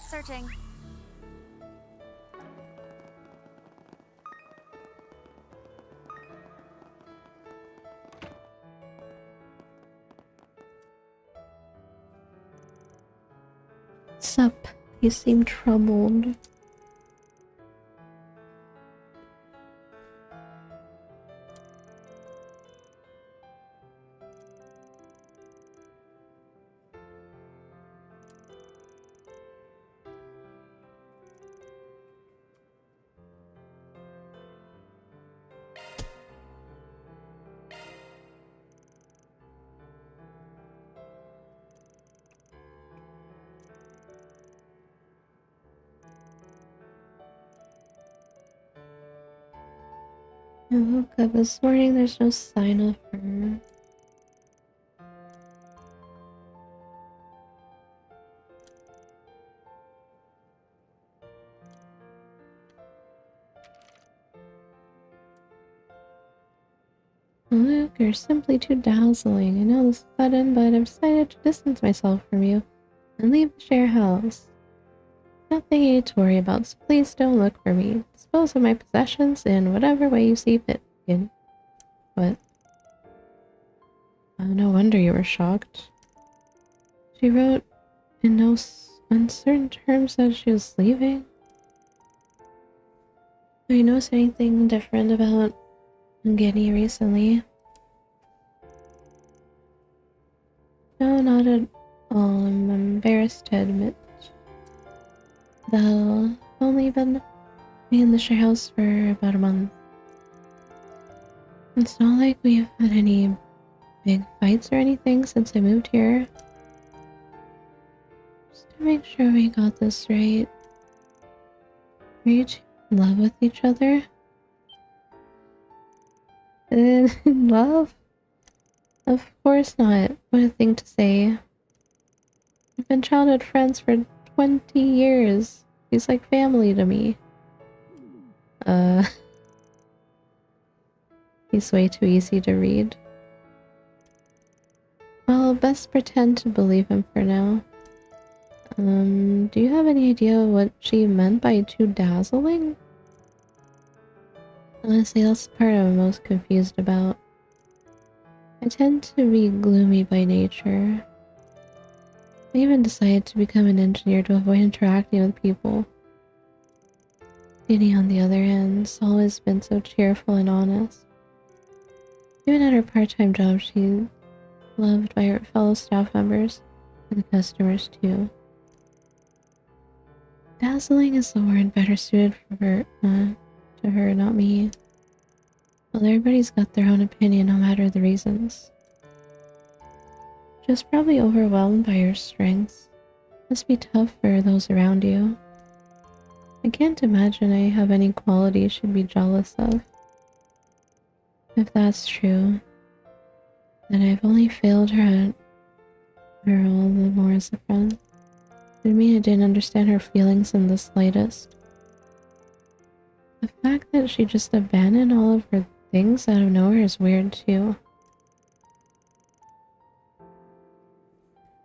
[SPEAKER 10] Searching.
[SPEAKER 1] Sup, you seem troubled. I woke up this morning, there's no sign of her. Luke, you're simply too dazzling. I know this is sudden, but I've decided to distance myself from you and leave the share house. Nothing you need to worry about, so please don't look for me. Dispose of my possessions in whatever way you see fit. What? Oh, no wonder you were shocked. She wrote in no uncertain terms that she was leaving. Have you noticed anything different about Giddy recently? No, not at all. I'm embarrassed to admit. Though, I've only been in the share house for about a month. It's not like we've had any big fights or anything since I moved here. Just to make sure we got this right. Are you two in love with each other? In love? Of course not. What a thing to say. We've been childhood friends for 20 years. He's like family to me. He's way too easy to read. Well, best pretend to believe him for now. Do you have any idea what she meant by too dazzling? Honestly, that's the part I'm most confused about. I tend to be gloomy by nature. I even decided to become an engineer to avoid interacting with people. Jenny, on the other hand, has always been so cheerful and honest. Even at her part-time job, she's loved by her fellow staff members and the customers too. Dazzling is the word better suited for her, to her, not me. Well, everybody's got their own opinion, no matter the reasons. Just probably overwhelmed by your strengths. Must be tough for those around you. I can't imagine I have any qualities she'd be jealous of. If that's true, then I've only failed her all the more as a friend. It mean I didn't understand her feelings in the slightest. The fact that she just abandoned all of her things out of nowhere is weird too.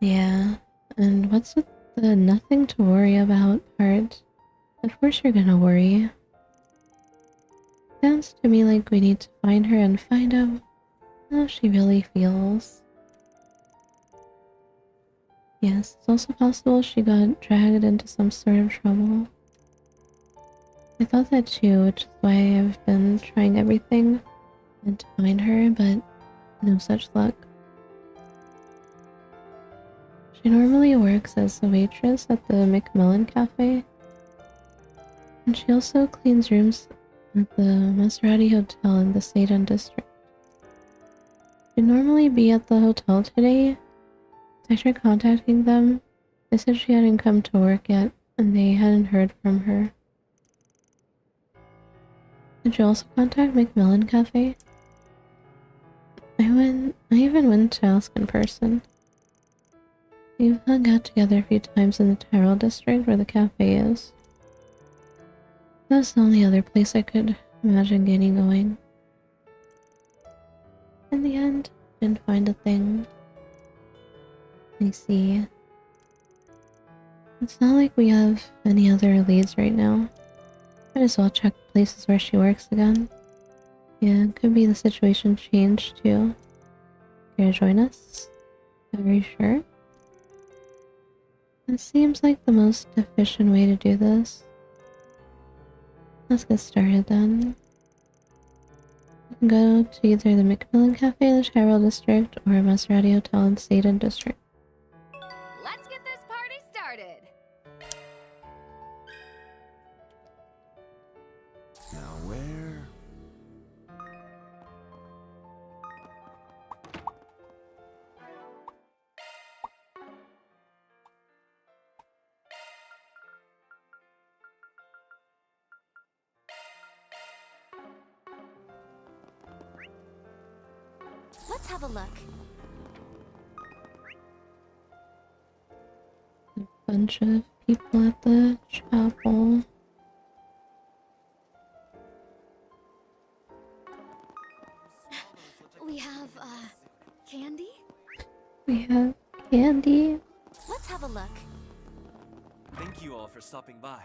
[SPEAKER 1] Yeah, and what's with the nothing to worry about part? Of course you're gonna worry. Sounds to me like we need to find her and find out how she really feels. Yes, it's also possible she got dragged into some sort of trouble. I thought that too, which is why I've been trying everything and to find her, but no such luck. She normally works as a waitress at the Macmillan Cafe, and she also cleans rooms at the Maserati Hotel in the Seidan district. She'd normally be at the hotel today. After contacting them, they said she hadn't come to work yet, and they hadn't heard from her. Did you also contact Macmillan Cafe? I even went to ask in person. We've hung out together a few times in the Tyrell district where the cafe is. That's the only other place I could imagine getting going. In the end, didn't find a thing. I see. It's not like we have any other leads right now. Might as well check the places where she works again. Yeah, it could be the situation changed too. Care to join us? Are you sure? It seems like the most efficient way to do this. Let's get started then. You can go to either the Macmillan Cafe in the Tyrell district or Maserati Hotel in the Seidan district.
[SPEAKER 12] Let's get this party started!
[SPEAKER 11] Now where?
[SPEAKER 3] Let's have a look.
[SPEAKER 1] A bunch of people at the chapel.
[SPEAKER 10] We have, candy?
[SPEAKER 1] We have candy.
[SPEAKER 3] Let's have a look.
[SPEAKER 16] Thank you all for stopping by.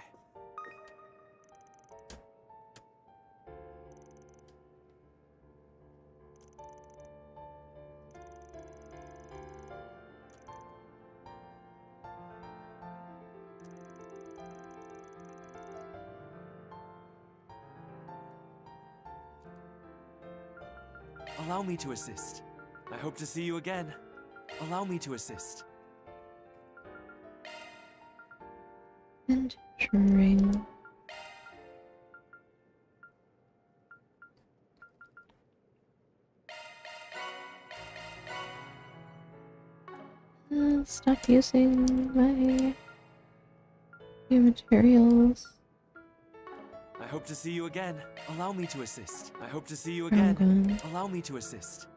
[SPEAKER 16] Allow me to assist. I hope to see you again. Allow me to assist.
[SPEAKER 1] Entering. Stop using my Few materials.
[SPEAKER 16] I hope to see you again. Allow me to assist. I hope to see you
[SPEAKER 1] I'm
[SPEAKER 16] again.
[SPEAKER 1] going.
[SPEAKER 16] Allow me to assist.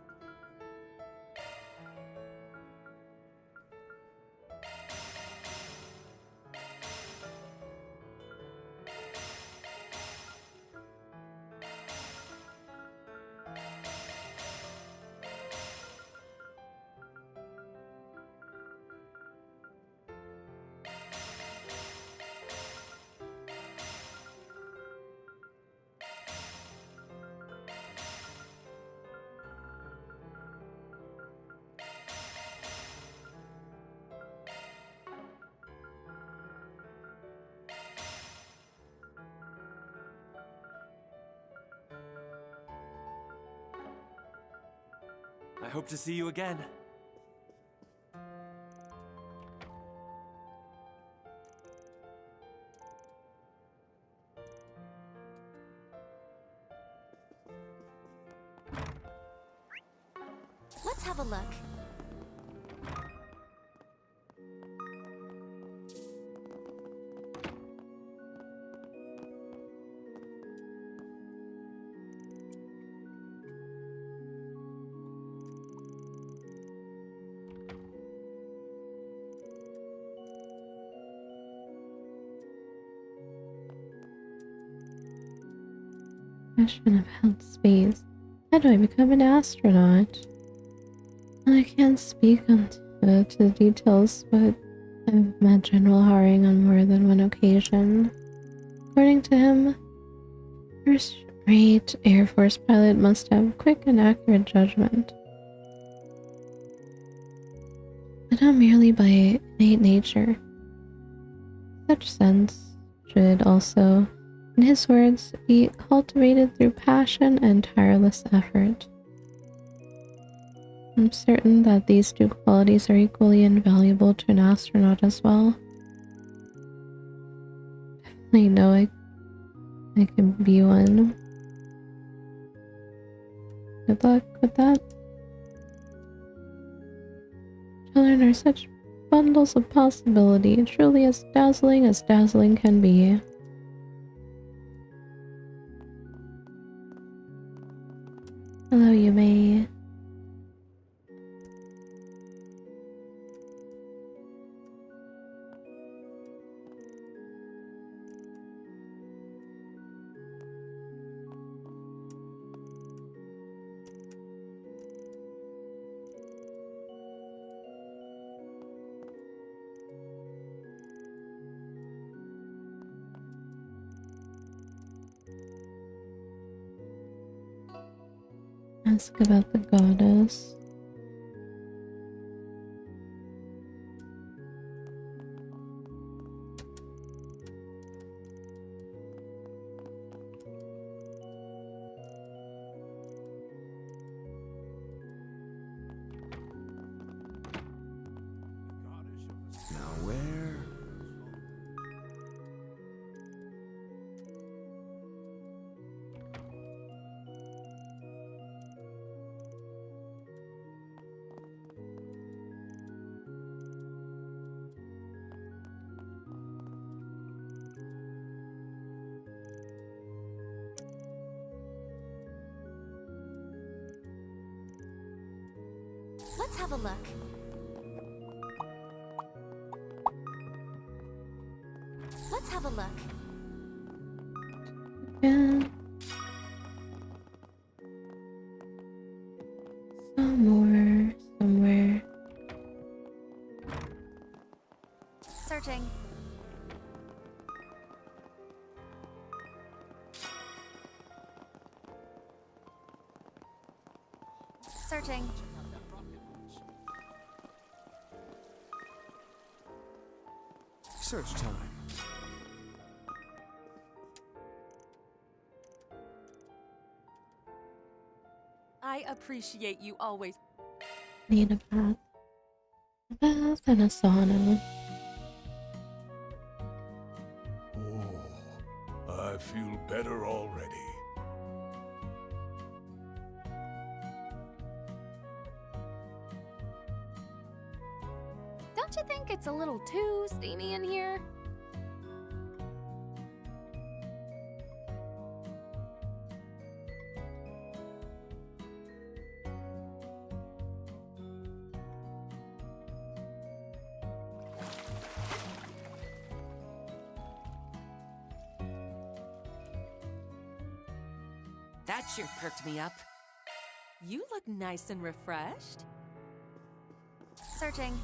[SPEAKER 16] I hope to see you again.
[SPEAKER 3] Let's have a look.
[SPEAKER 1] Question about space. How do I become an astronaut? I can't speak on to the details, but I've met General Haring on more than one occasion. According to him, first-rate Air Force pilot must have quick and accurate judgment, but not merely by innate nature. Such sense should also, in his words, be cultivated through passion and tireless effort. I'm certain that these two qualities are equally invaluable to an astronaut as well. I know I can be one. Good luck with that. Children are such bundles of possibility, truly as dazzling can be. Hello, Yume. Ask about the goddess.
[SPEAKER 11] Now where?
[SPEAKER 3] Let's have a look. Let's have a look.
[SPEAKER 1] Yeah. Somewhere.
[SPEAKER 10] Searching. Searching.
[SPEAKER 11] Search time.
[SPEAKER 15] I appreciate you always.
[SPEAKER 1] Need a bath. A bath and a sauna.
[SPEAKER 6] Oh, I feel better already.
[SPEAKER 12] Don't you think it's a little too steamy in here?
[SPEAKER 15] That sure perked me up. You look nice and refreshed.
[SPEAKER 10] Searching.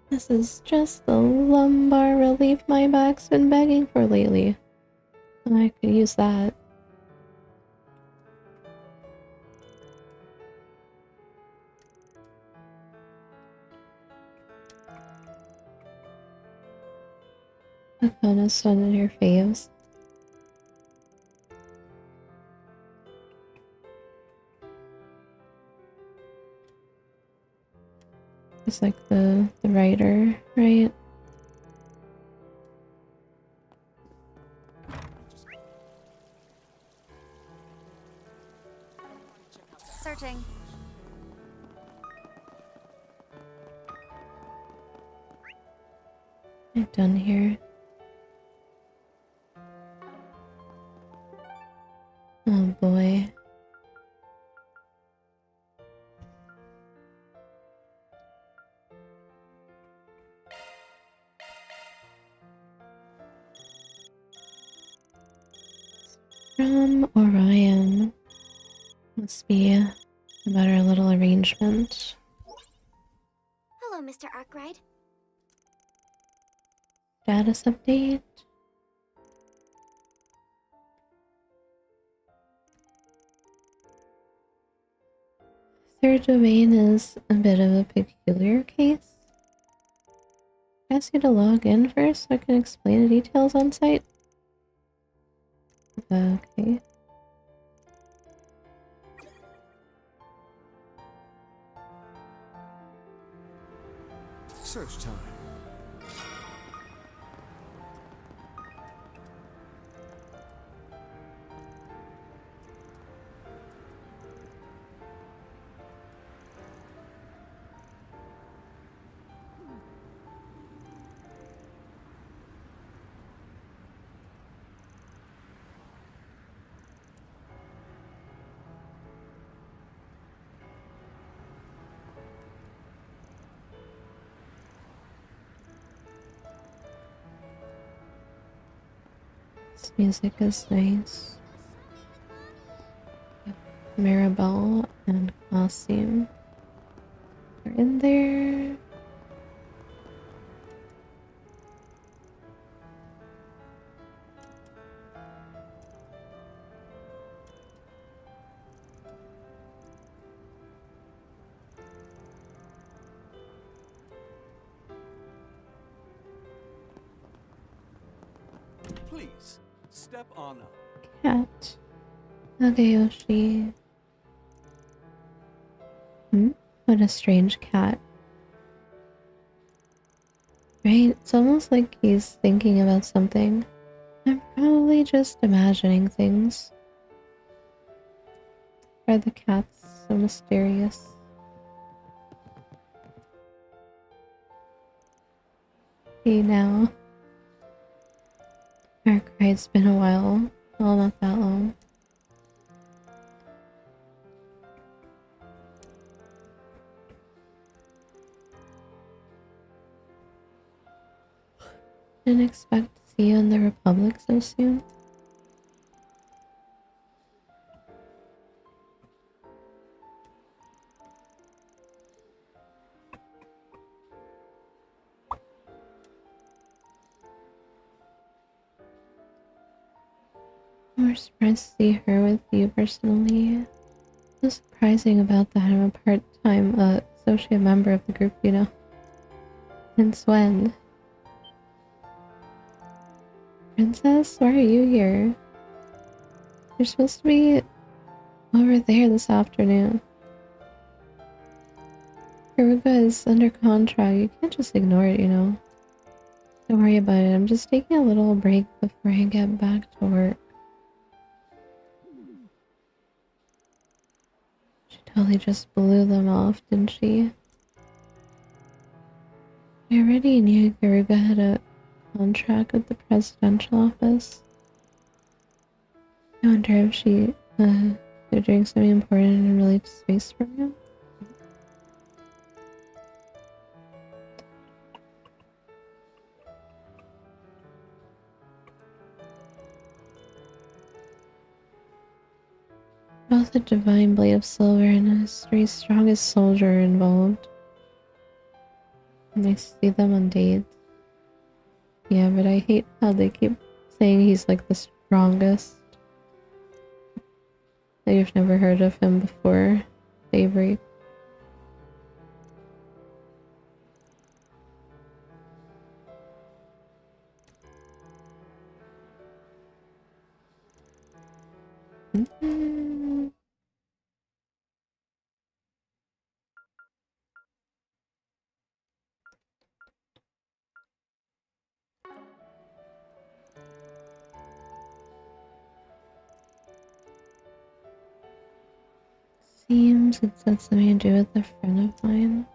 [SPEAKER 1] This is just the lumbar relief my back's been begging for lately. I could use that. Hakona's one of your faves. It's like the writer, right?
[SPEAKER 10] Searching.
[SPEAKER 1] I'm done here. Oh boy. From Orion. Must be about our little arrangement.
[SPEAKER 4] Hello, Mr. Arkwright.
[SPEAKER 1] Status update. Third domain is a bit of a peculiar case. Ask you to log in first so I can explain the details on site. Okay.
[SPEAKER 11] Search time.
[SPEAKER 1] This music is nice. Maribel and Qasim are in there.
[SPEAKER 8] Please, step on up.
[SPEAKER 1] Cat. Nagayoshi. What a strange cat. Right? It's almost like he's thinking about something. I'm probably just imagining things. Are the cats so mysterious? See now. It's been a while. Well, not that long. Didn't expect to see you in the Republic so soon. More surprised to see her with you personally. What's surprising about that? I'm a part-time associate member of the group, you know. Since when? Princess, why are you here? You're supposed to be over there this afternoon. Karuga is under contract. You can't just ignore it, you know. Don't worry about it. I'm just taking a little break before I get back to work. She totally just blew them off, didn't she? I already knew Garuga had a contract with the presidential office. I wonder if they're doing something important in related to space program. both a divine blade of silver and history's strongest soldier involved. And I see them on dates. Yeah, but I hate how they keep saying he's like the strongest. Like you've never heard of him before, Daybreak. Seems it's got something to do with a friend of mine.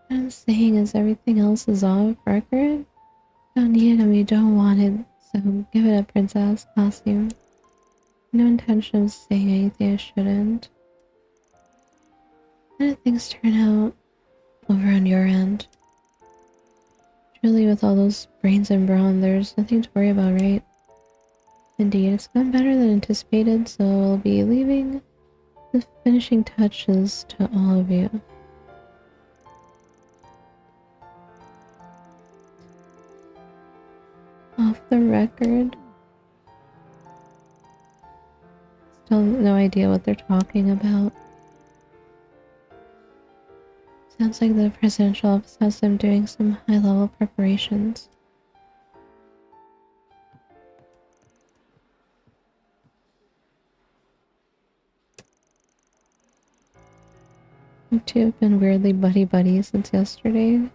[SPEAKER 1] What I'm saying is everything else is off record. Don't need it and we don't want it, so give it a princess costume. No intention of saying anything I shouldn't. How did things turn out over on your end? Truly, with all those brains and brawn, there's nothing to worry about, right? Indeed, it's gone better than anticipated, so I'll be leaving the finishing touches to all of you. Off the record. Still no idea what they're talking about. Sounds like the presidential office has them doing some high-level preparations. You two have been weirdly buddy-buddy since yesterday.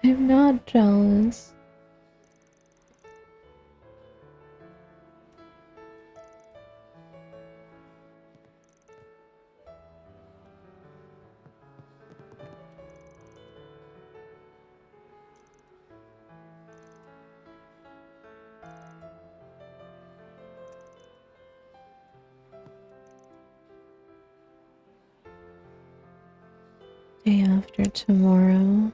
[SPEAKER 1] I'm not jealous. Day after tomorrow.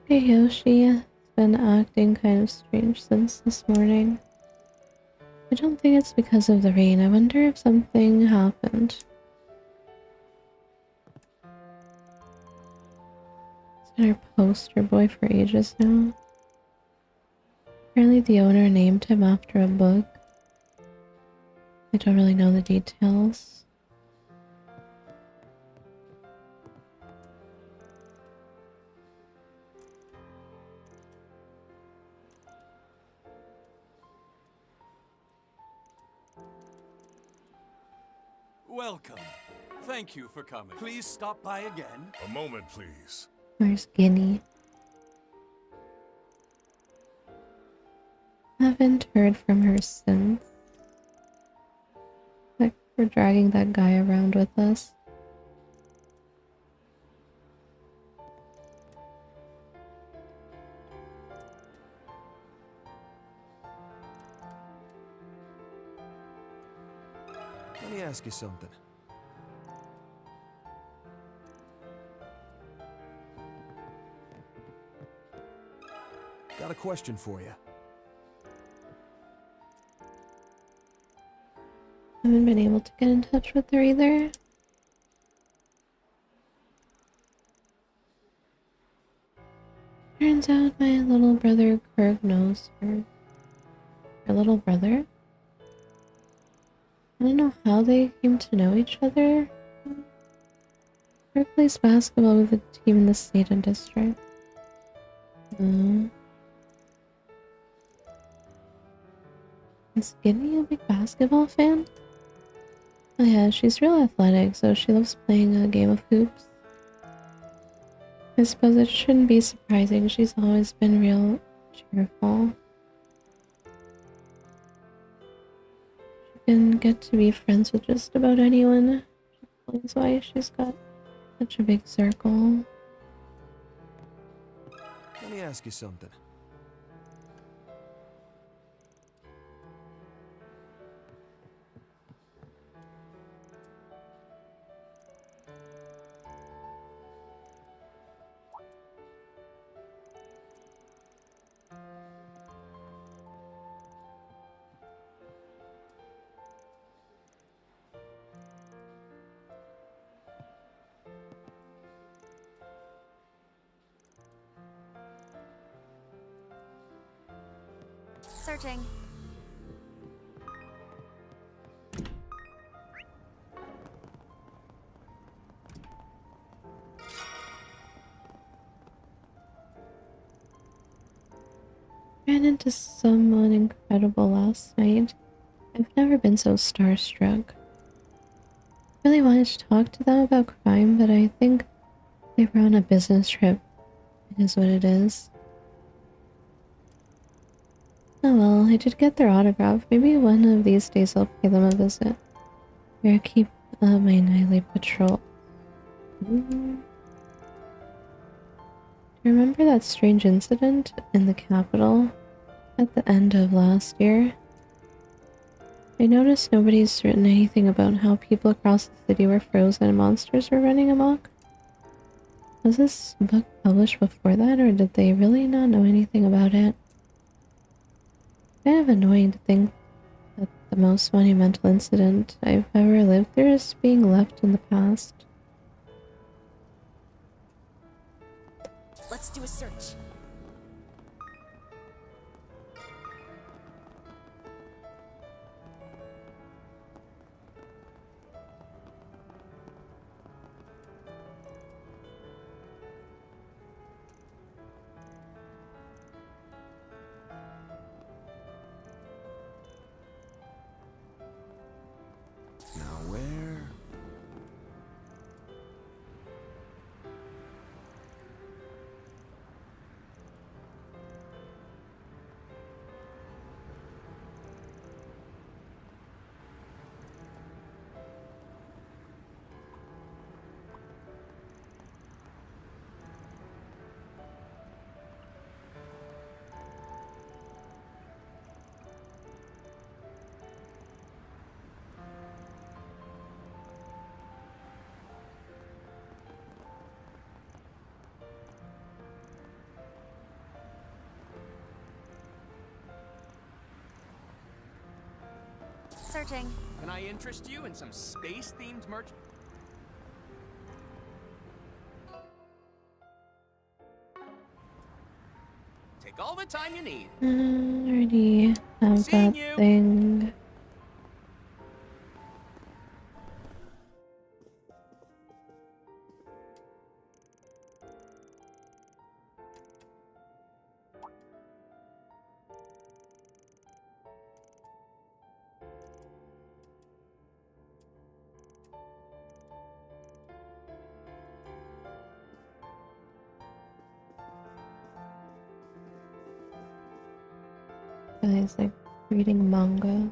[SPEAKER 1] Hey Yoshi has been acting kind of strange since this morning. I don't think it's because of the rain. I wonder if something happened. It's been our poster boy for ages now. Apparently the owner named him after a book. I don't really know the details.
[SPEAKER 8] Welcome. Thank you for coming. Please stop by again.
[SPEAKER 6] A moment, please.
[SPEAKER 1] Where's Guinea? Haven't heard from her since. Like we're dragging that guy around with us.
[SPEAKER 11] Let me ask you something. Got a question for you.
[SPEAKER 1] Haven't been able to get in touch with her either. Turns out my little brother Kirk knows her. Her little brother? I don't know how they came to know each other. Kirk plays basketball with a team in the state and district. Is Guinea a big basketball fan? Oh yeah, she's real athletic, so she loves playing a game of hoops. I suppose it shouldn't be surprising, she's always been real cheerful. get to be friends with just about anyone. That's why she's got such a big circle.
[SPEAKER 11] Let me ask you something.
[SPEAKER 13] Searching.
[SPEAKER 1] Ran into someone incredible last night. I've never been so starstruck. Really wanted to talk to them about crime, but I think they were on a business trip. It is what it is. Oh well, I did get their autograph. Maybe one of these days I'll pay them a visit. Or keep my nightly patrol. Do you remember that strange incident in the capital at the end of last year? I noticed nobody's written anything about how people across the city were frozen and monsters were running amok. Was this book published before that, or did they really not know anything about it? Kind of annoying to think that the most monumental incident I've ever lived through is being left in the past.
[SPEAKER 13] Let's do a search.
[SPEAKER 11] Now where?
[SPEAKER 13] Searching.
[SPEAKER 16] Can I interest you in some space-themed merch? Take all the time you need.
[SPEAKER 1] Already have
[SPEAKER 16] Seeing
[SPEAKER 1] that
[SPEAKER 16] you.
[SPEAKER 1] thing. Guys, like reading manga.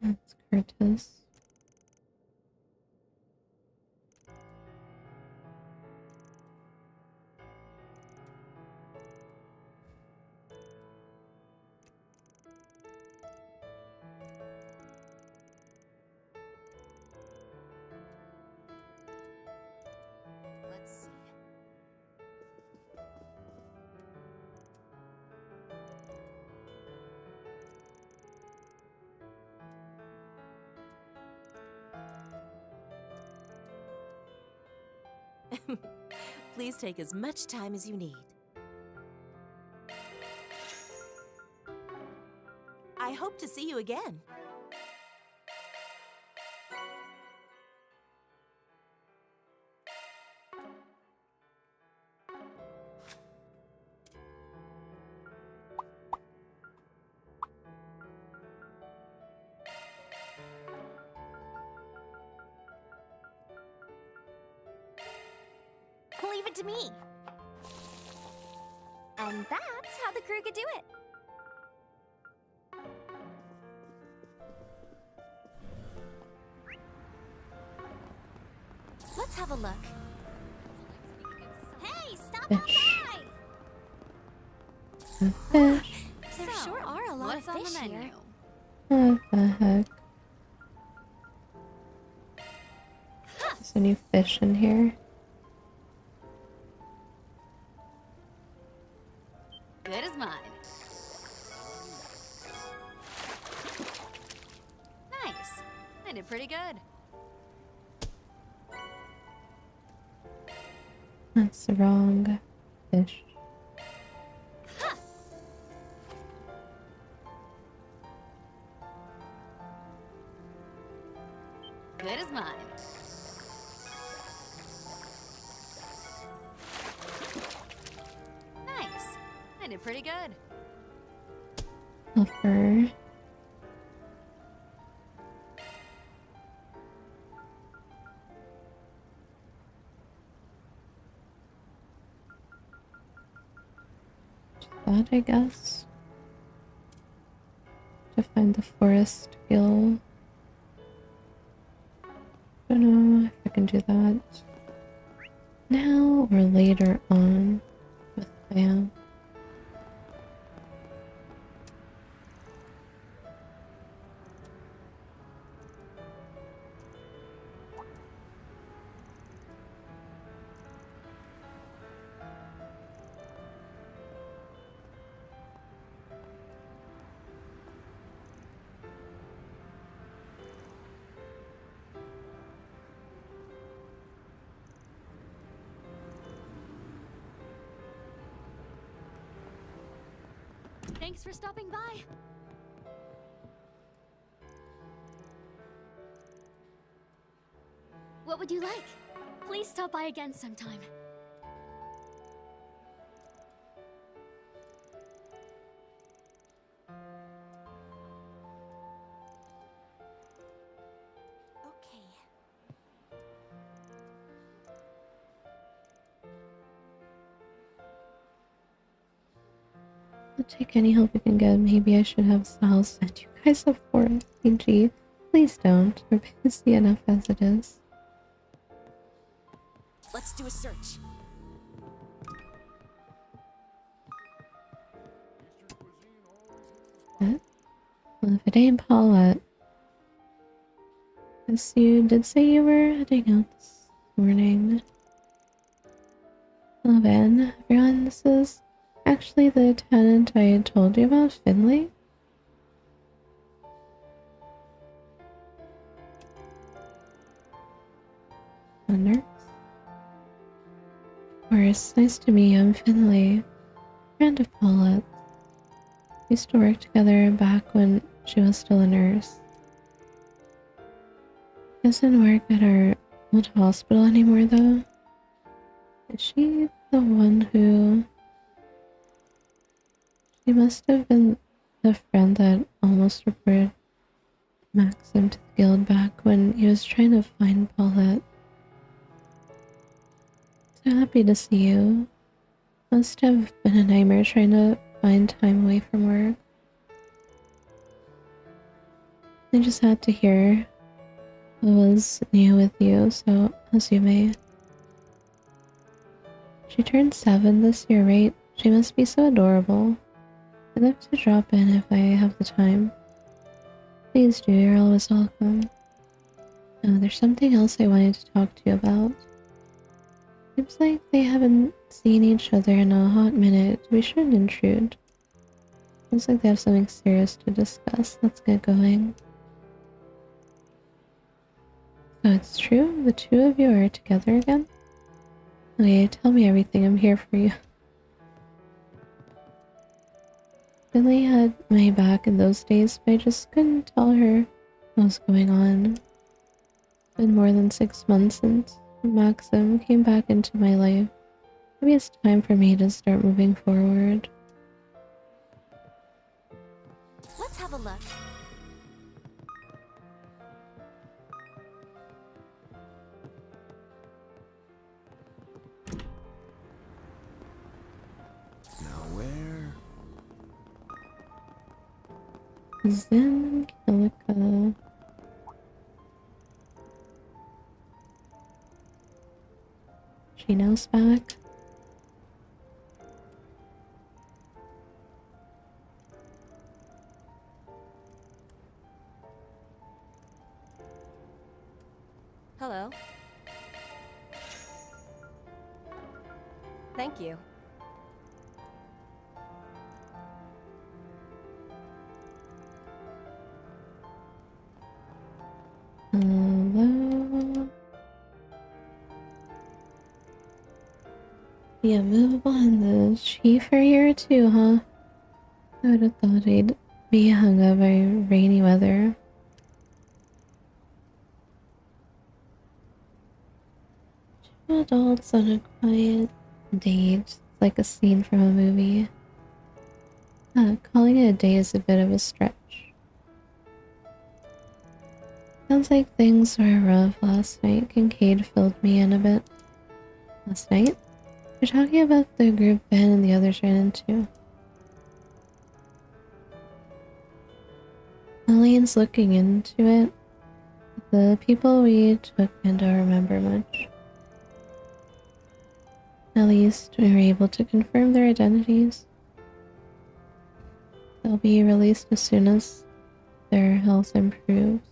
[SPEAKER 1] That's Curtis.
[SPEAKER 13] Let's see.
[SPEAKER 9] Please take as much time as you need. I hope to see you again.
[SPEAKER 10] Leave it to me. And that's how the crew could do it.
[SPEAKER 13] Let's have a look.
[SPEAKER 10] Hey, stop
[SPEAKER 1] Fish.
[SPEAKER 10] outside!
[SPEAKER 1] A fish.
[SPEAKER 10] There sure are a lot
[SPEAKER 20] what's
[SPEAKER 10] of
[SPEAKER 20] on the
[SPEAKER 10] fish
[SPEAKER 20] menu?
[SPEAKER 10] here.
[SPEAKER 1] What the heck? There's a new fish in here.
[SPEAKER 20] Good as mine. Nice. I did pretty good.
[SPEAKER 1] That's the wrong fish.
[SPEAKER 20] Good as mine. Nice. I did pretty good.
[SPEAKER 1] Fluffer. That, I guess. To find the forest gill. Don't know if I can do that now or later on with Bam.
[SPEAKER 20] Thanks for stopping by.
[SPEAKER 10] What would you like? Please stop by again sometime.
[SPEAKER 1] I'll take any help you can get. Maybe I should have Sal send you guys a 4SPG. Please don't. We're busy enough as it is.
[SPEAKER 13] Let's do a search.
[SPEAKER 1] What? Well, if it ain't Paulette. Guess you did say you were heading out this morning. Hello, Ben. Everyone, this is actually the tenant I had told you about, Finley. A nurse? Of course, nice to meet you. I'm Finley. Friend of Paulette. We used to work together back when she was still a nurse. She doesn't work at our old hospital anymore, though. Is she the one who... She must have been the friend that almost reported Maxim to the guild back when he was trying to find Paulette. So happy to see you. Must have been a nightmare trying to find time away from work. I just had to hear what was new with you, so as you may. She turned 7 this year, right? She must be so adorable. I'd love to drop in if I have the time. Please do, you're always welcome. Oh, there's something else I wanted to talk to you about. Seems like they haven't seen each other in a hot minute. We shouldn't intrude. Seems like they have something serious to discuss. Let's get going. So it's true? The two of you are together again? Okay, tell me everything. I'm here for you. Finley had my back in those days, but I just couldn't tell her what was going on. It's been more than 6 months since Maxim came back into my life. Maybe it's time for me to start moving forward.
[SPEAKER 13] Let's have a look.
[SPEAKER 1] Zen Kilika. Chino's back.
[SPEAKER 13] Hello. Thank you.
[SPEAKER 1] Hello. Yeah, move on. The chief are here too, huh? I would have thought I'd be hung up by rainy weather. Two adults on a quiet date. It's like a scene from a movie. Calling it a day is a bit of a stretch. Sounds like things were rough last night. Kincaid filled me in a bit. Last night? You're talking about the group Ben and the others ran into. Eileen's looking into it. The people we took in don't remember much. At least we were able to confirm their identities. They'll be released as soon as their health improves.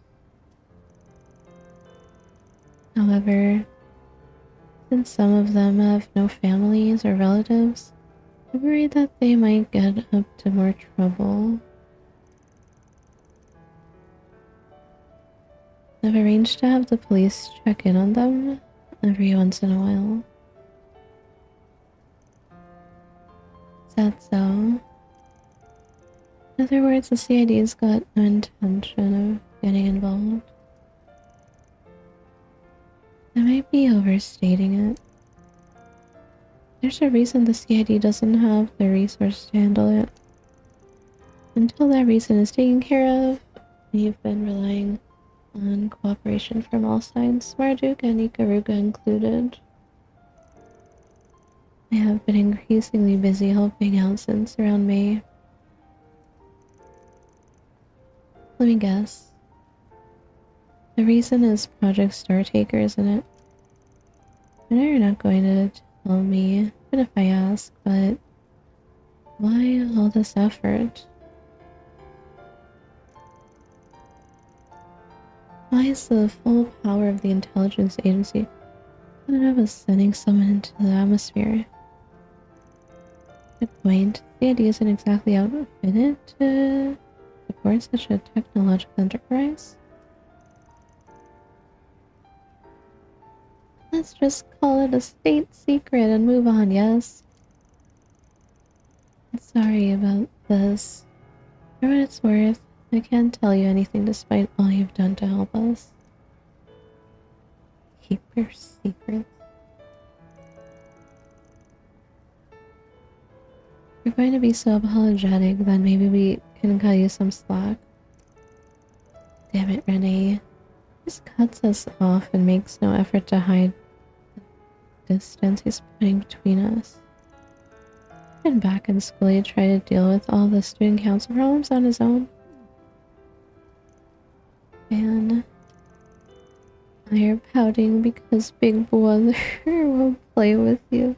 [SPEAKER 1] However, since some of them have no families or relatives, I'm worried that they might get up to more trouble. I've arranged to have the police check in on them every once in a while. Is that so? In other words, the CID's got no intention of getting involved. I might be overstating it. There's a reason the CID doesn't have the resource to handle it. Until that reason is taken care of, we've been relying on cooperation from all sides, Marduk and Ikaruga included. I have been increasingly busy helping out since around May. Let me guess. The reason is Project Startaker, isn't it? I know you're not going to tell me, even if I ask, but why all this effort? Why is the full power of the intelligence agency instead of us sending someone into the atmosphere? Good point. The idea isn't exactly outfitted to support such a technological enterprise. Let's just call it a state secret and move on, yes? I'm sorry about this. For what it's worth, I can't tell you anything despite all you've done to help us. Keep your secrets. If you're going to be so apologetic, then maybe we can cut you some slack. Damn it, Renee. Just cuts us off and makes no effort to hide the distance he's putting between us. And back in school, he tried to deal with all the student council problems on his own. And now you're pouting because Big Brother won't play with you.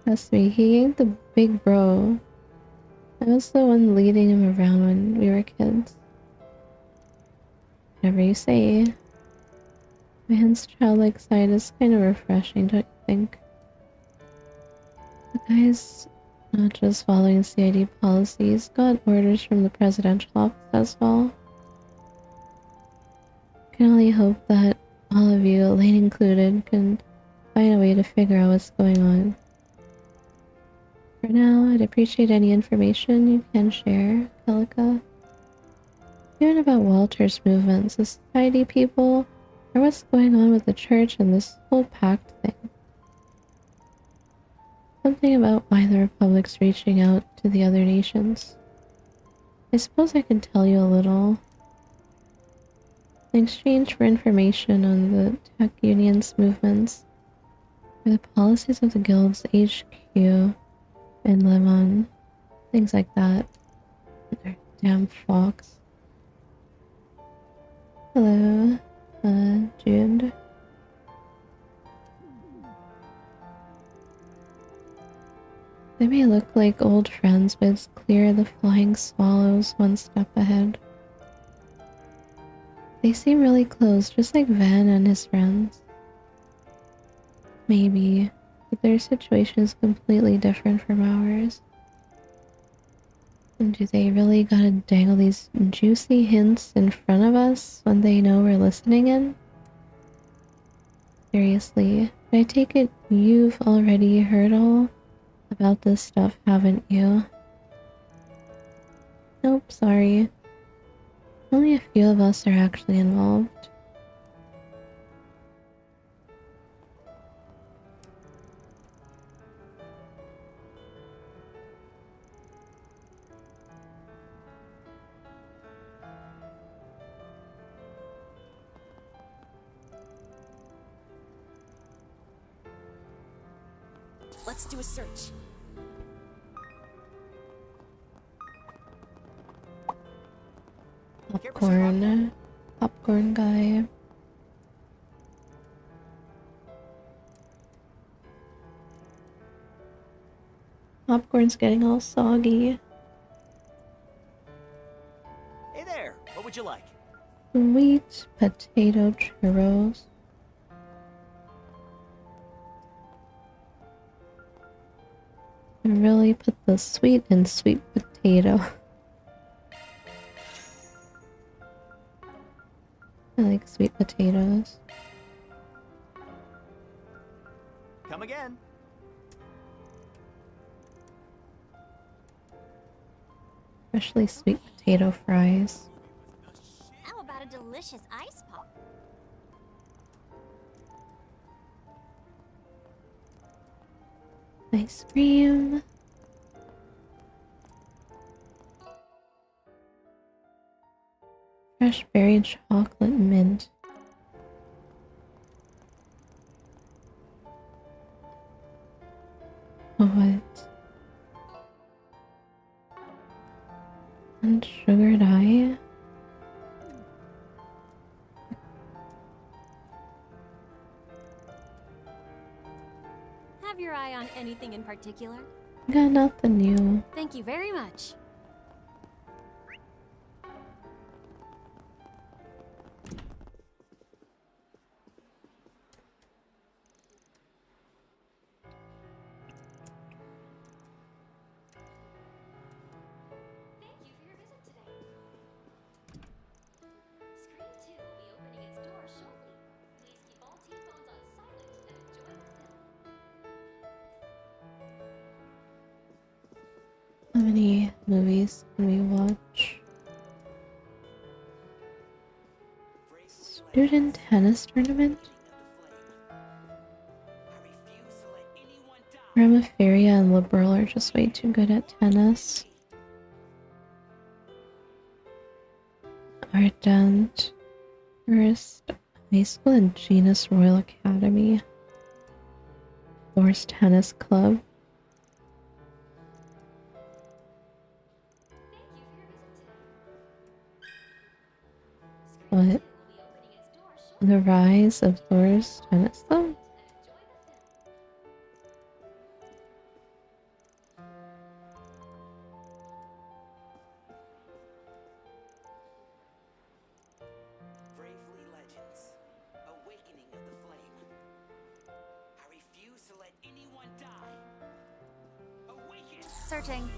[SPEAKER 1] Trust me, he ain't the big bro. I was the one leading him around when we were kids. Whatever you say. Man's childlike side is kind of refreshing, don't you think? The guy's not just following CID policies, got orders from the presidential office as well. I can only hope that all of you, Elaine included, can find a way to figure out what's going on. For now, I'd appreciate any information you can share, Kelika. Even about Walter's movements, the society people, or what's going on with the church and this whole pact thing. Something about why the Republic's reaching out to the other nations. I suppose I can tell you a little. In exchange for information on the tech union's movements, or the policies of the guild's HQ in Lemon, things like that. Or Damn fox. Hello, Jude. They may look like old friends, but it's clear the flying swallows one step ahead. They seem really close, just like Van and his friends. Maybe, but their situation is completely different from ours. And do they really gotta dangle these juicy hints in front of us when they know we're listening in? Seriously, I take it you've already heard all about this stuff, haven't you? Nope, sorry. Only a few of us are actually involved.
[SPEAKER 9] Let's do a search.
[SPEAKER 1] Popcorn guy. Popcorn's getting all soggy.
[SPEAKER 17] Hey there, what would you like?
[SPEAKER 1] Sweet potato churros. Really put the sweet in sweet potato. I like sweet potatoes.
[SPEAKER 17] Come again.
[SPEAKER 1] Especially sweet potato fries.
[SPEAKER 3] How about a delicious ice pop?
[SPEAKER 1] Ice cream. Fresh berry chocolate mint. What? And sugar dye?
[SPEAKER 20] Have your eye on anything in particular?
[SPEAKER 1] Got nothing new.
[SPEAKER 20] Thank you very much.
[SPEAKER 1] How many movies can we watch? Student tennis tournament? Ramiferia and Liberal are just way too good at tennis. Ardent. First High School and Genus Royal Academy. Force Tennis Club. What? The Rise of Thor's Tennis Club?
[SPEAKER 7] Bravely Legends. Awakening of the Flame. I refuse to let anyone die. Awaken!
[SPEAKER 10] Searching.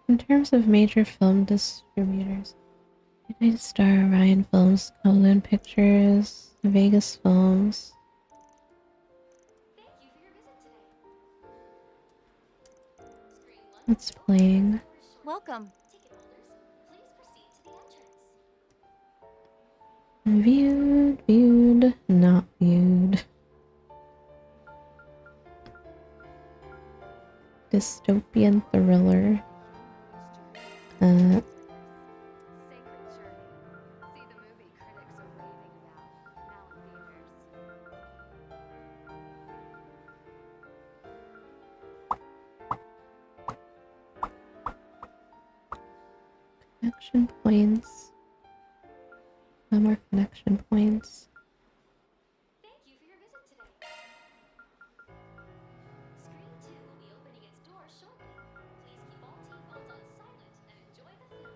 [SPEAKER 1] In terms of major film distributors, United Star, Orion Films, Golden Pictures, Vegas Films. It's playing.
[SPEAKER 10] Welcome.
[SPEAKER 1] Viewed, not viewed. Dystopian thriller. connection points. No more connection points.
[SPEAKER 4] Thank you for your visit today. Screen 2 will be opening its doors shortly. Please keep all T-phones on silent and enjoy the film.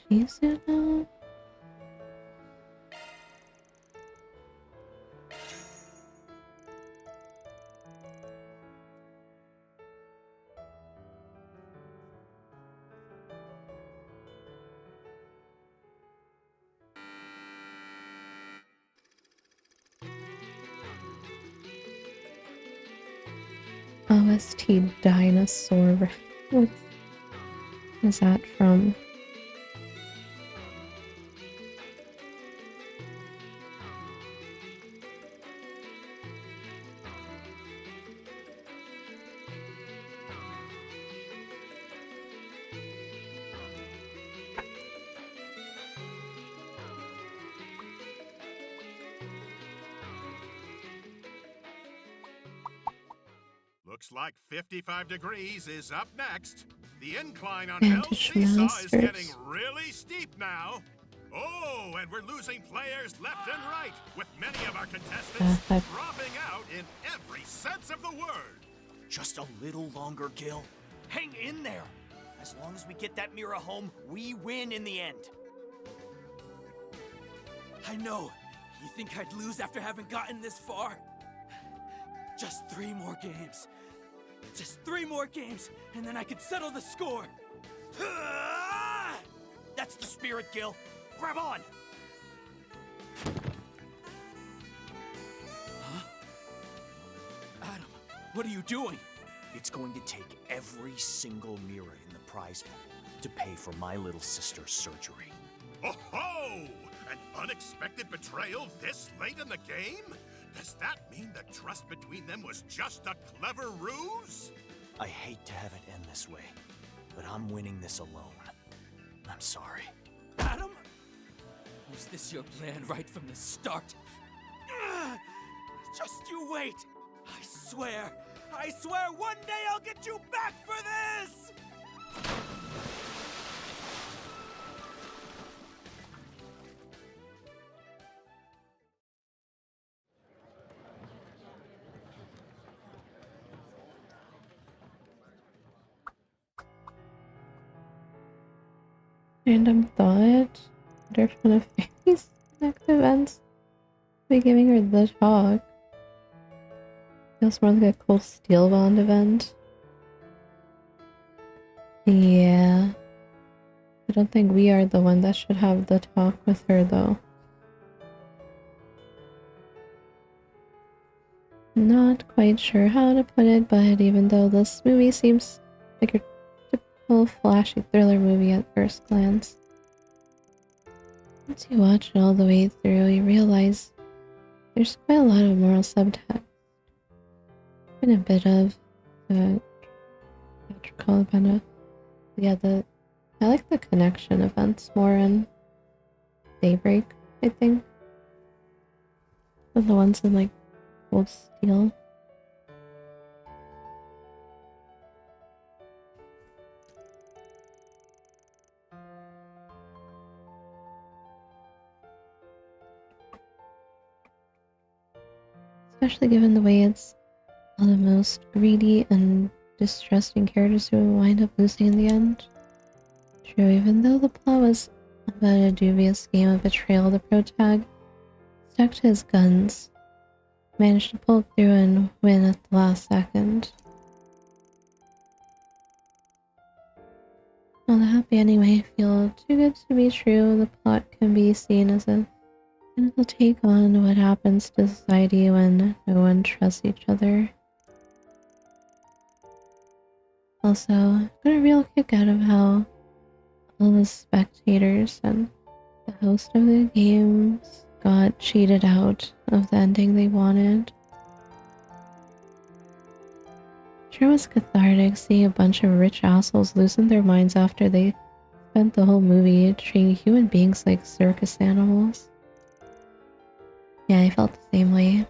[SPEAKER 1] Jeez, now. OST Dinosaur. What is that from?
[SPEAKER 18] Looks like 55 degrees is up next. The incline on
[SPEAKER 1] Vantage
[SPEAKER 18] Hell's Seesaw is
[SPEAKER 1] Masters.
[SPEAKER 18] getting really steep now. Oh, and we're losing players left and right, with many of our contestants dropping out in every sense of the word.
[SPEAKER 17] Just a little longer, Gil. Hang in there. As long as we get that mirror home, we win in the end.
[SPEAKER 19] I know. You think I'd lose after having gotten this far? Just 3 more games. Just 3 more games, and then I could settle the score.
[SPEAKER 17] That's the spirit, Gil. Grab on.
[SPEAKER 19] Huh? Adam, what are you doing?
[SPEAKER 17] It's going to take every single mirror in the prize pool to pay for my little sister's surgery.
[SPEAKER 18] Oh-ho! An unexpected betrayal this late in the game? Does that mean the trust between them was just a clever ruse?
[SPEAKER 17] I hate to have it end this way, but I'm winning this alone. I'm sorry.
[SPEAKER 19] Adam? Was this your plan right from the start? Just you wait! I swear one day I'll get you back for this!
[SPEAKER 1] Random thought. Wonder if one of Fairy's next events will be giving her the talk. Feels more like a cool Steel Bond event. Yeah. I don't think we are the one that should have the talk with her though. Not quite sure how to put it, but even though this movie seems like a typical flashy thriller movie at first glance, once you watch it all the way through, you realize there's quite a lot of moral subtext. And a bit of theatrical kind of, yeah, I like the connection events more in Daybreak, I think, than the ones in like Cold Steel. Especially given the way it's all the most greedy and distrusting characters who wind up losing in the end. True, even though the plot was about a dubious game of betrayal, the protag stuck to his guns, managed to pull through and win at the last second. While the happy ending may feel too good to be true, the plot can be seen as a cynical take on what happens to society when no one trusts each other. Also, I got a real kick out of how all the spectators and the host of the games got cheated out of the ending they wanted. Sure was cathartic seeing a bunch of rich assholes losing their minds after they spent the whole movie treating human beings like circus animals. Yeah, I felt the same way.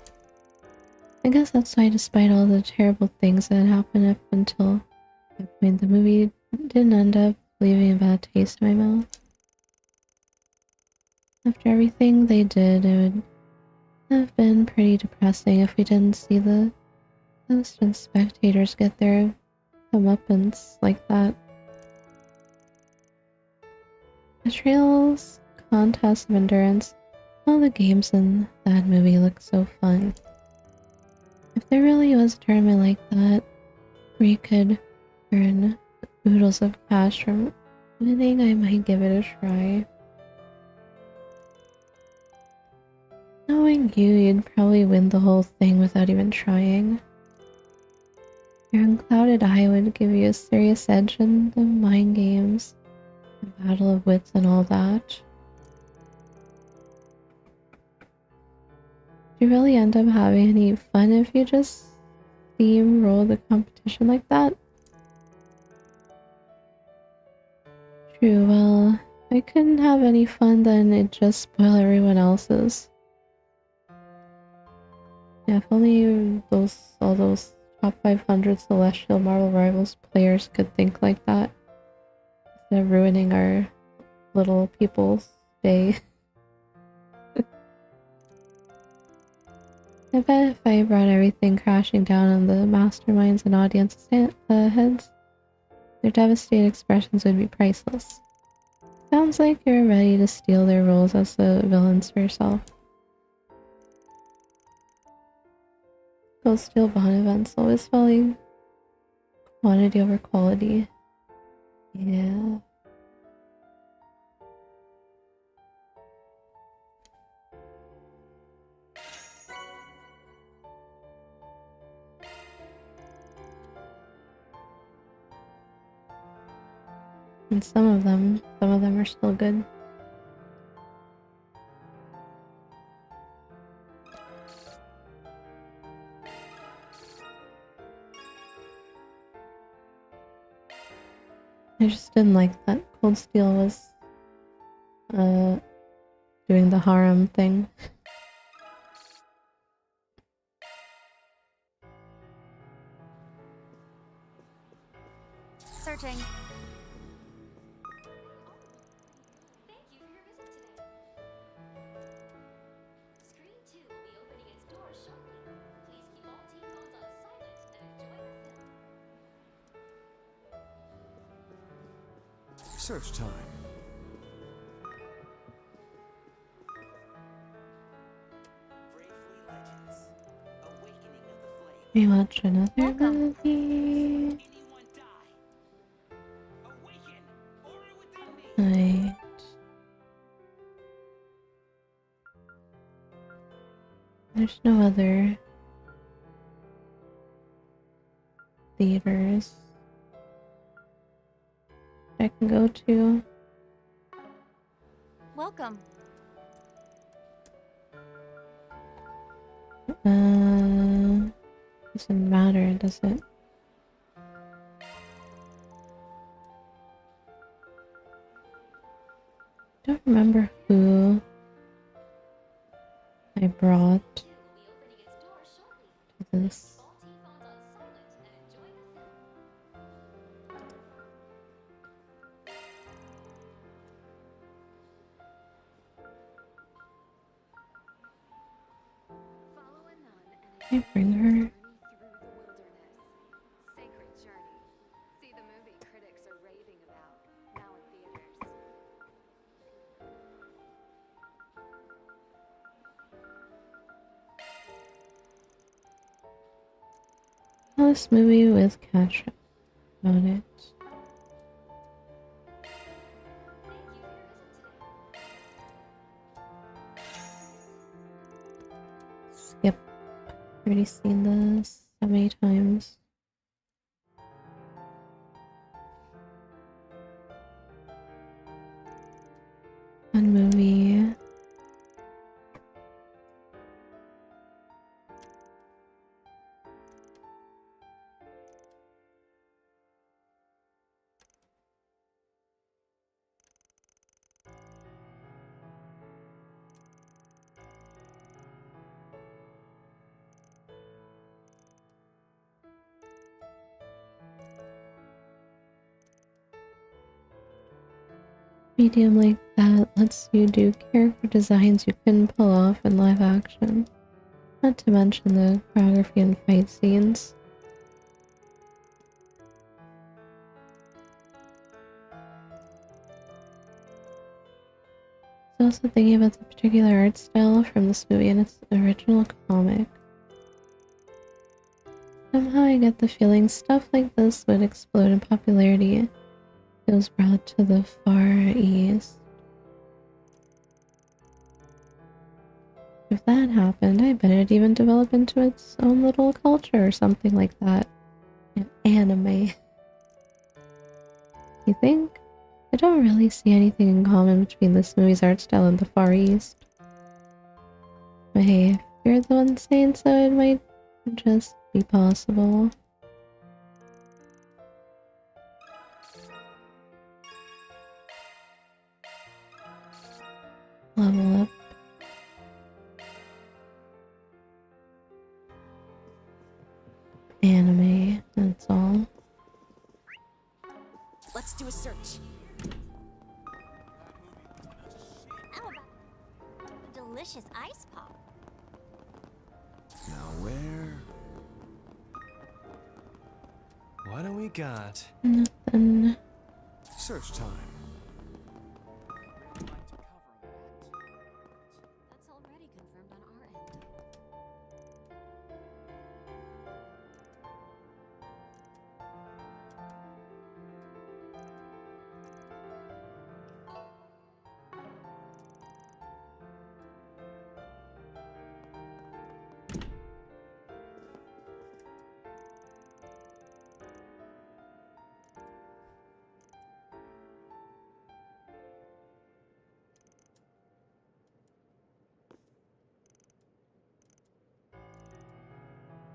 [SPEAKER 1] I guess that's why, despite all the terrible things that happened up until that point, the movie didn't end up leaving a bad taste in my mouth. After everything they did, it would have been pretty depressing if we didn't see the host and spectators get their comeuppance like that. The trails, contests of endurance, all the games in that movie look so fun. If there really was a tournament like that, where you could earn oodles of cash from winning, I might give it a try. Knowing you, you'd probably win the whole thing without even trying. Your unclouded eye would give you a serious edge in the mind games, the battle of wits and all that. Do you really end up having any fun if you just steamroll the competition like that? True, well, if I couldn't have any fun, then it'd just spoil everyone else's. Yeah, if only all those top 500 Celestial Marvel Rivals players could think like that, instead of ruining our little people's day. I bet if I brought everything crashing down on the masterminds and audience heads, their devastated expressions would be priceless. Sounds like you're ready to steal their roles as the villains for yourself. Those Steel Bond events always felt like quantity over quality. Yeah. And some of them are still good. I just didn't like that Cold Steel was doing the harem thing.
[SPEAKER 10] Searching.
[SPEAKER 11] Search time.
[SPEAKER 1] We watch another movie. Right. There's no other theaters I can go to.
[SPEAKER 10] Welcome.
[SPEAKER 1] Doesn't matter, does it? Don't remember who I brought to this. Can I bring her? This movie with ketchup about it. Skip. Already seen this so many times. Fun movie. medium like that lets you do character designs you couldn't pull off in live action. Not to mention the choreography and fight scenes. I was also thinking about the particular art style from this movie and its original comic. Somehow I get the feeling stuff like this would explode in popularity if it was brought to the Far East. If that happened, I bet it'd even develop into its own little culture or something like that. An anime. You think? I don't really see anything in common between this movie's art style and the Far East. But hey, if you're the one saying so, it might just be possible. Level up. Anime, that's all.
[SPEAKER 9] Let's do a search.
[SPEAKER 3] How about a delicious ice pop?
[SPEAKER 11] Now where?
[SPEAKER 16] What do we got?
[SPEAKER 1] Nothing.
[SPEAKER 11] Search time.
[SPEAKER 9] That's already confirmed on our end.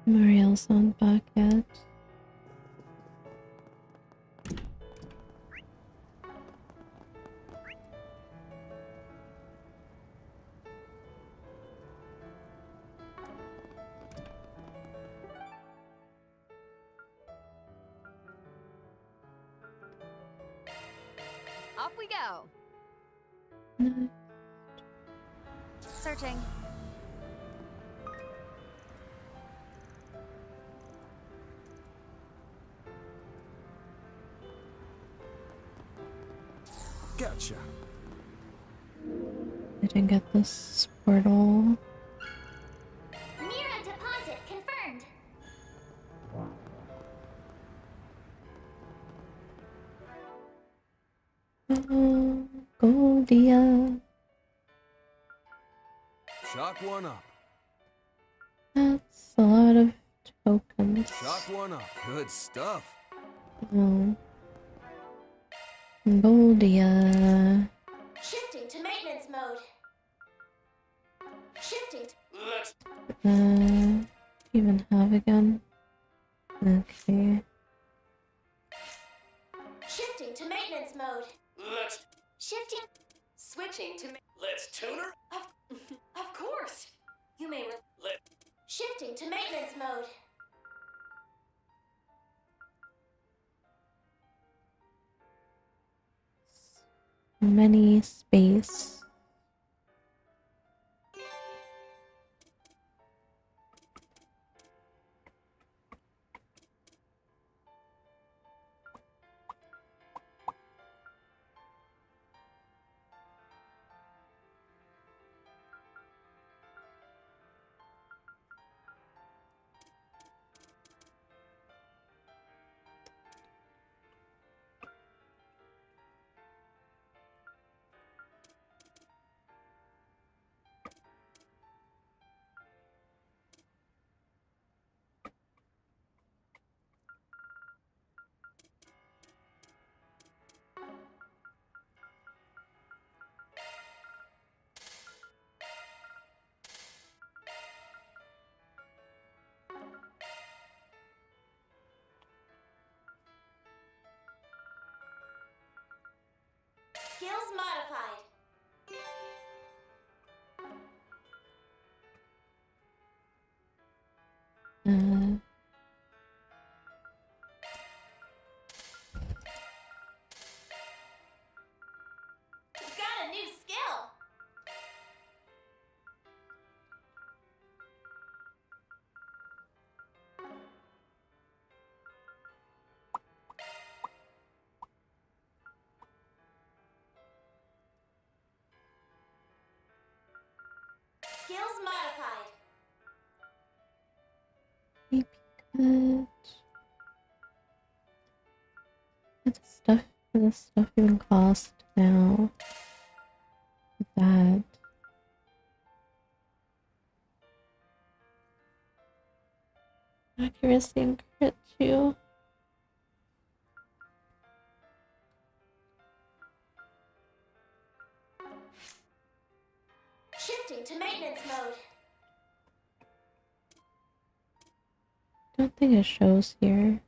[SPEAKER 1] Mariel's on back yet.
[SPEAKER 12] Off we go. Searching.
[SPEAKER 11] Gotcha.
[SPEAKER 1] Didn't get this portal.
[SPEAKER 4] Mira deposit confirmed.
[SPEAKER 1] Oh, Goldia.
[SPEAKER 11] Shock one up.
[SPEAKER 1] That's a lot of tokens.
[SPEAKER 11] Shock one up. Good stuff.
[SPEAKER 1] Oh. Goldia.
[SPEAKER 4] Shifting to maintenance mode. Shifting.
[SPEAKER 7] Let's.
[SPEAKER 1] Even have again? Okay.
[SPEAKER 4] Shifting to maintenance mode.
[SPEAKER 7] Let's.
[SPEAKER 4] Shifting. Switching to.
[SPEAKER 7] Let's tuner.
[SPEAKER 4] Of course. You may.
[SPEAKER 7] Let.
[SPEAKER 4] Shifting to maintenance mode.
[SPEAKER 1] Many space.
[SPEAKER 4] Skills modified. skills modified.
[SPEAKER 1] Good. What does this stuff even cost now? That. Accuracy and crit too.
[SPEAKER 4] Shifting to maintenance mode.
[SPEAKER 1] Don't think it shows here.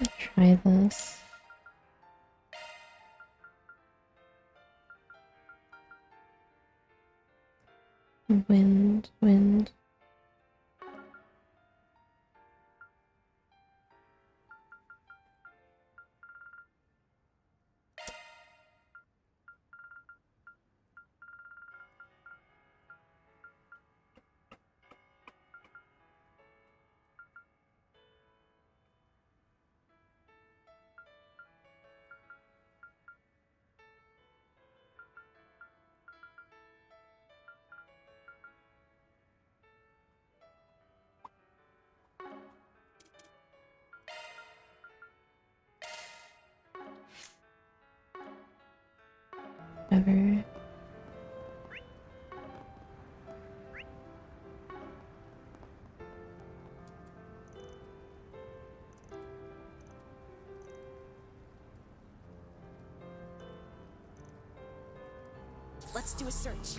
[SPEAKER 1] Let's try this. Wind. Whatever.
[SPEAKER 14] Let's do a search.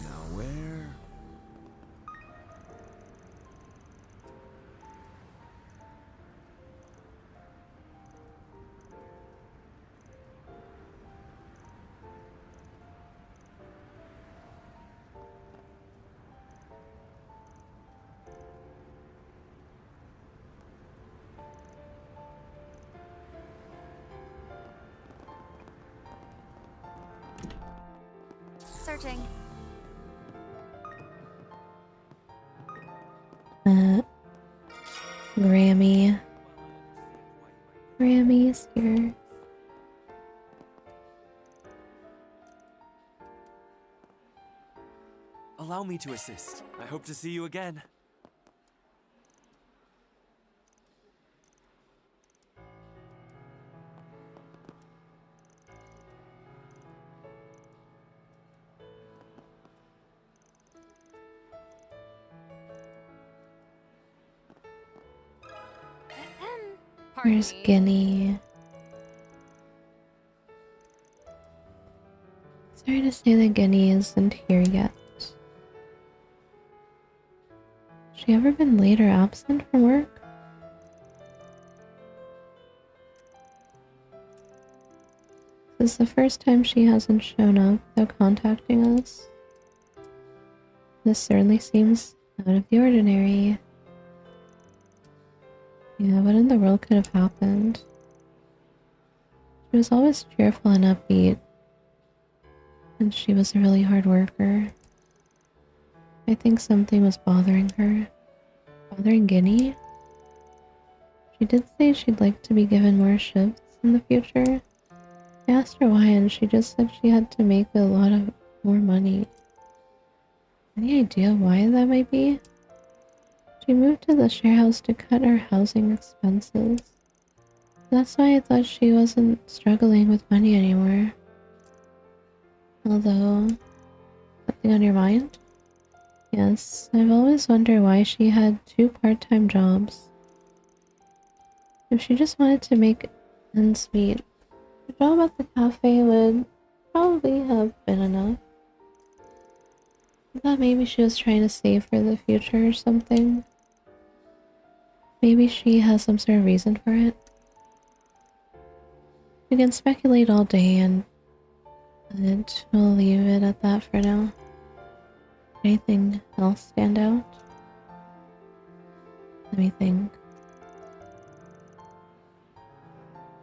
[SPEAKER 11] Now where?
[SPEAKER 10] Searching.
[SPEAKER 1] Grammy's here.
[SPEAKER 16] Allow me to assist. I hope to see you again.
[SPEAKER 1] Where's Guinea? Sorry to say that Guinea isn't here yet. She ever been late or absent from work? This is the first time she hasn't shown up without contacting us. This certainly seems out of the ordinary. Yeah, what in the world could have happened? She was always cheerful and upbeat, and she was a really hard worker. I think something was bothering her. Bothering Guinea? She did say she'd like to be given more shifts in the future. I asked her why, and she just said she had to make a lot of more money. Any idea why that might be? She moved to the share house to cut her housing expenses. That's why I thought she wasn't struggling with money anymore. Although, something on your mind? Yes, I've always wondered why she had 2 part-time jobs. If she just wanted to make ends meet, a job at the cafe would probably have been enough. I thought maybe she was trying to save for the future or something. Maybe she has some sort of reason for it. We can speculate all day and we'll leave it at that for now. Anything else stand out? Let me think.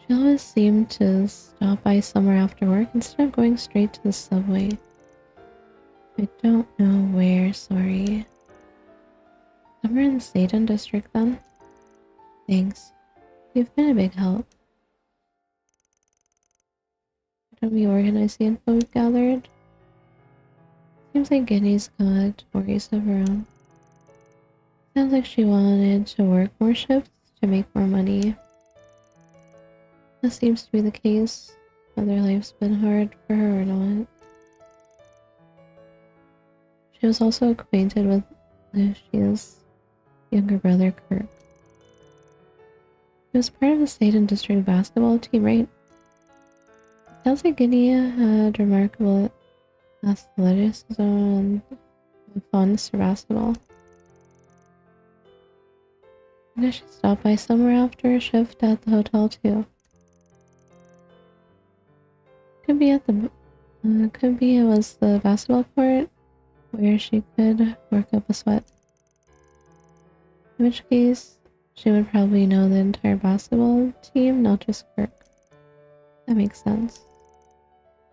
[SPEAKER 1] She always seemed to stop by somewhere after work instead of going straight to the subway. I don't know where, sorry. Somewhere in the Satan district then? Thanks. You've been a big help. Don't we organize the info we've gathered? Seems like Guinea's got worries of her own. Sounds like she wanted to work more shifts to make more money. This seems to be the case, whether life's been hard for her or not. She was also acquainted with Lucia's younger brother, Kirk. He was part of the Satan District basketball team, right? Sounds like Guinea had remarkable athleticism and fondness for basketball. I guess she stopped by somewhere after a shift at the hotel too. Could be it was the basketball court where she could work up a sweat. In which case, she would probably know the entire basketball team, not just Kirk. That makes sense.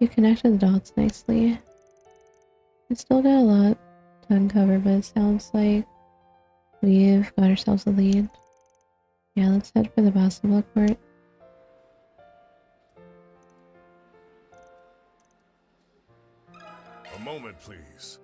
[SPEAKER 1] You connected the dots nicely. We still got a lot to uncover, but it sounds like we've got ourselves a lead. Yeah, let's head for the basketball court.
[SPEAKER 6] A moment, please.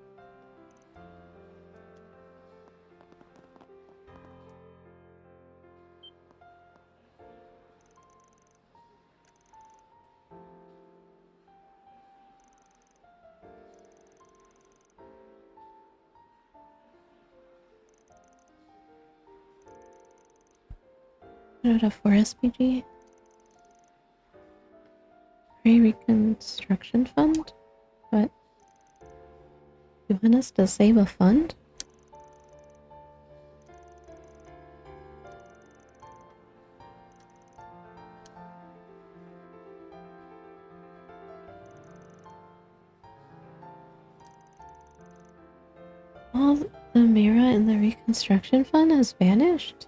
[SPEAKER 1] Not a 4 SPG? Free Reconstruction Fund? What? You want us to save a fund? All the Mira in the Reconstruction Fund has vanished?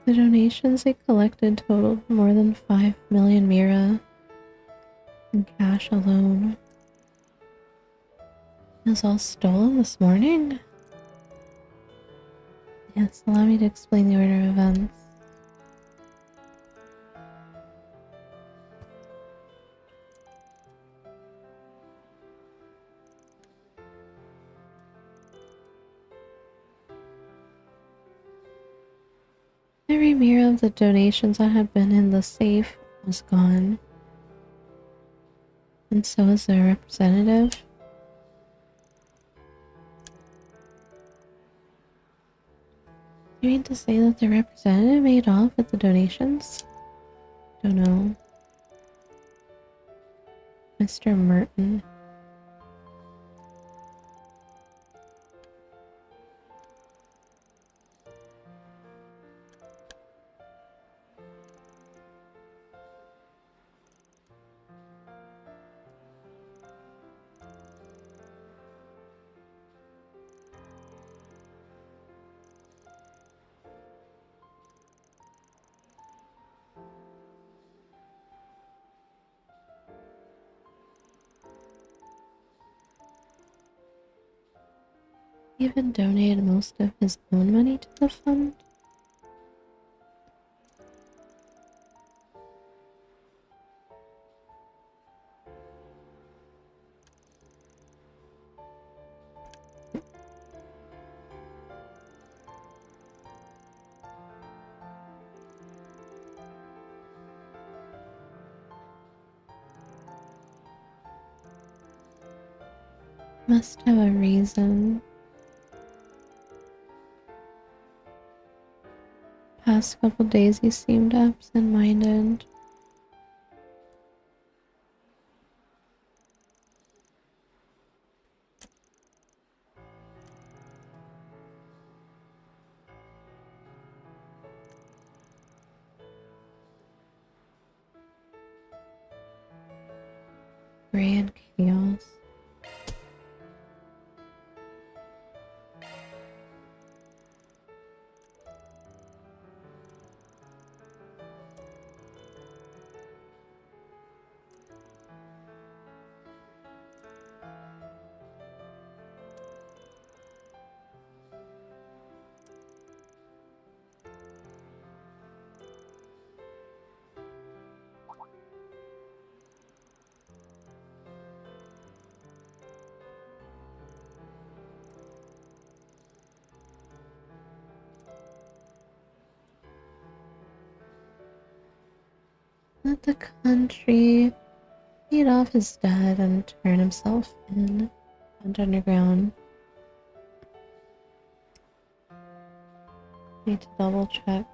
[SPEAKER 1] The donations they collected totaled more than 5 million Mira in cash alone. It was all stolen this morning? Yes, allow me to explain the order of events. Every mirror of the donations that had been in the safe was gone. And so is the representative. You mean to say that the representative made off with the donations? Don't know. Mr. Merton. He even donated most of his own money to the fund. Must have a reason. Past couple days he seemed absent-minded. Grand chaos. Let the country feed off his debt and turn himself in and underground. Need to double check.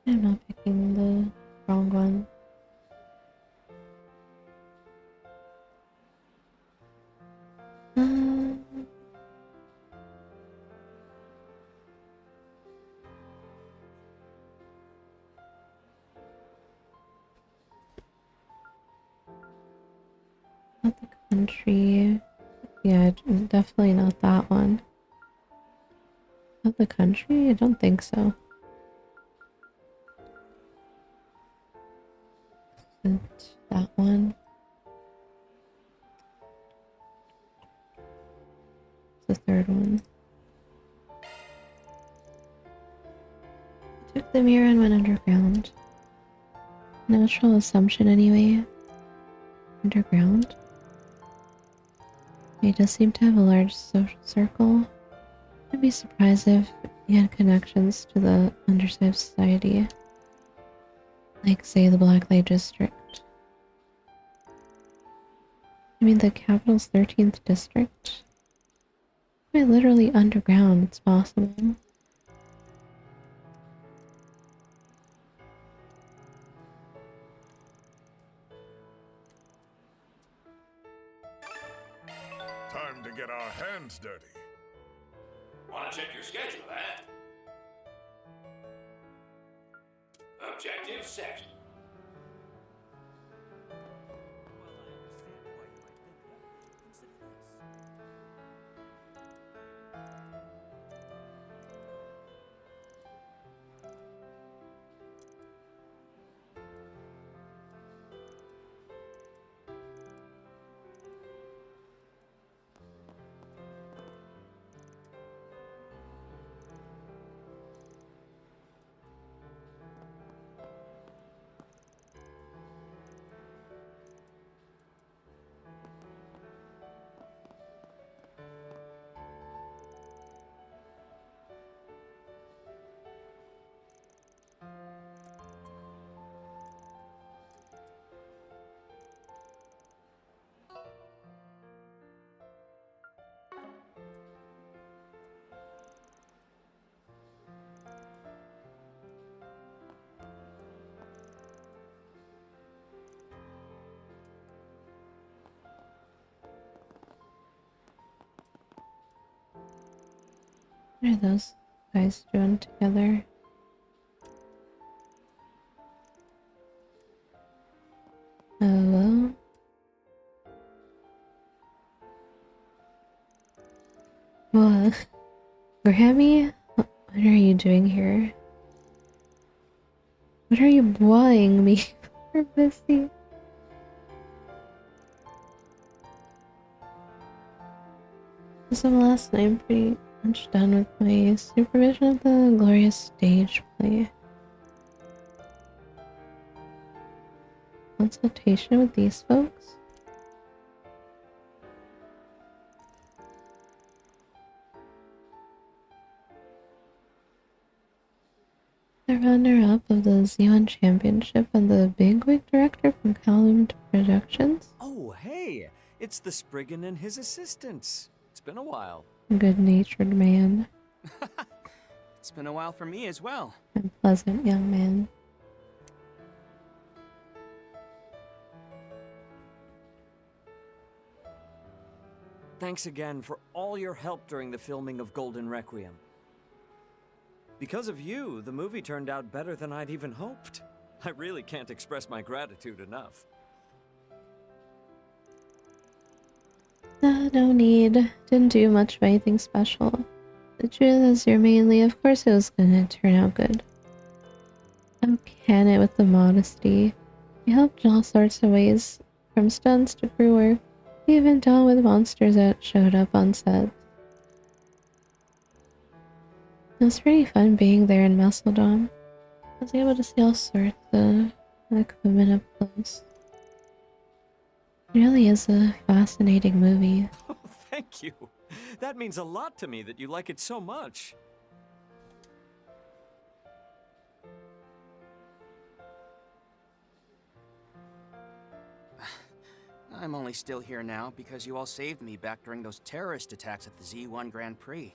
[SPEAKER 1] I'm not picking the wrong one. Not the country. Yeah, definitely not that one. Not the country? I don't think so. It's that one. It's the third one. I took the mirror and went underground. Natural assumption anyway. Underground? He does seem to have a large social circle. I'd be surprised if he had connections to the underside of society. Like, say, the Blacklight District. I mean, the capital's 13th district? Quite literally underground, it's possible.
[SPEAKER 6] Time to get our hands dirty.
[SPEAKER 7] Wanna check your schedule, huh? Objective set.
[SPEAKER 1] What are those guys doing together? Hello? What? Grammy? What are you doing here? What are you boying me for, Missy? As of last night, I'm pretty much done with my supervision of the glorious stage play. Consultation with these folks? The runner-up of the Xeon Championship and the bigwig director from Calum Productions?
[SPEAKER 17] Oh, hey! It's the Spriggan and his assistants. It's been a while.
[SPEAKER 1] Good-natured man.
[SPEAKER 17] It's been a while for me as well.
[SPEAKER 1] A pleasant young man.
[SPEAKER 17] Thanks again for all your help during the filming of Golden Requiem. Because of you, the movie turned out better than I'd even hoped. I really can't express my gratitude enough.
[SPEAKER 1] No need. Didn't do much of anything special. The truth is, you're mainly, of course it was gonna turn out good. How can it with the modesty? You helped in all sorts of ways, from stunts to crew work, even dealt with monsters that showed up on set. It was pretty fun being there in Messeldom. I was able to see all sorts of equipment up close. It really is a fascinating movie.
[SPEAKER 17] Oh, thank you. That means a lot to me that you like it so much.
[SPEAKER 21] I'm only still here now because you all saved me back during those terrorist attacks at the Z1 Grand Prix.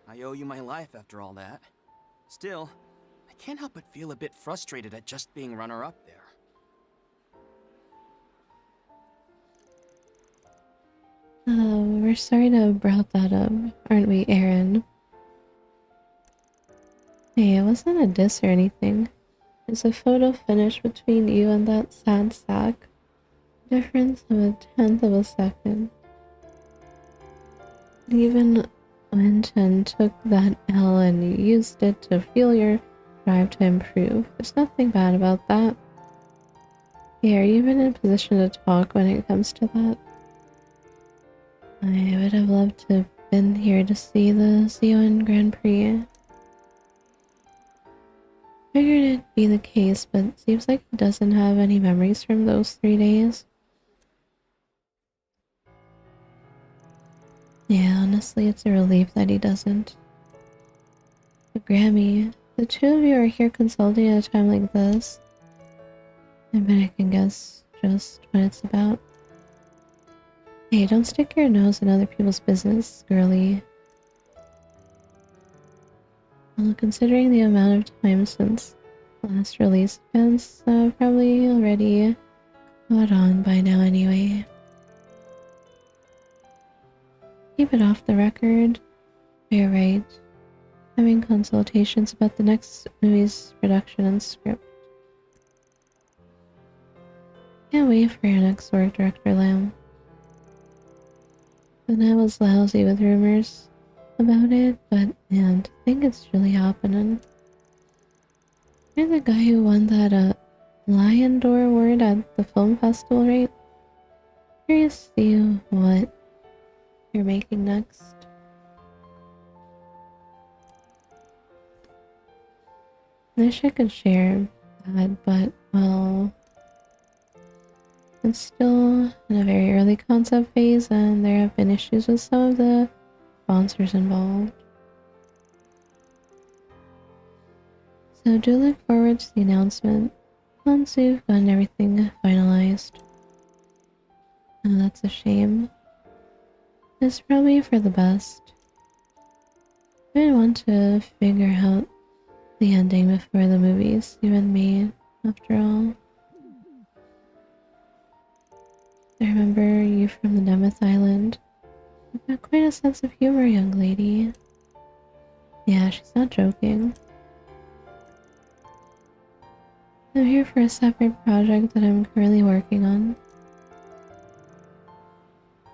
[SPEAKER 21] I owe you my life after all that. Still, I can't help but feel a bit frustrated at just being runner-up there.
[SPEAKER 1] We're sorry to have brought that up, aren't we, Aaron? Hey, it wasn't a diss or anything. It's a photo finish between you and that sad sack. Difference of 1/10 of a second. You even went and took that L and used it to fuel your drive to improve. There's nothing bad about that. Yeah, are you even in a position to talk when it comes to that? I would have loved to have been here to see the Z1 Grand Prix. Figured it'd be the case, but it seems like he doesn't have any memories from those 3 days. Yeah, honestly, it's a relief that he doesn't. But Grammy, the two of you are here consulting at a time like this. I bet I can guess just what it's about. Hey, don't stick your nose in other people's business, girly. Well, considering the amount of time since last release, fans probably already caught on by now anyway. Keep it off the record. You're right. Having consultations about the next movie's production and script. Can't wait for your next work, Director Lamb. And I was lousy with rumors about it, but man, I think it's really happening. You're the guy who won that Lion Door award at the film festival, right? Curious to see what you're making next. Wish I could share that, but well, it's still in a very early concept phase and there have been issues with some of the sponsors involved. So do look forward to the announcement once we've gotten everything finalized. Oh, that's a shame. It's probably for the best. I didn't want to figure out the ending before the movie's even made, after all. I remember you from the Nemeth Island. You've got quite a sense of humor, young lady. Yeah, she's not joking. I'm here for a separate project that I'm currently working on.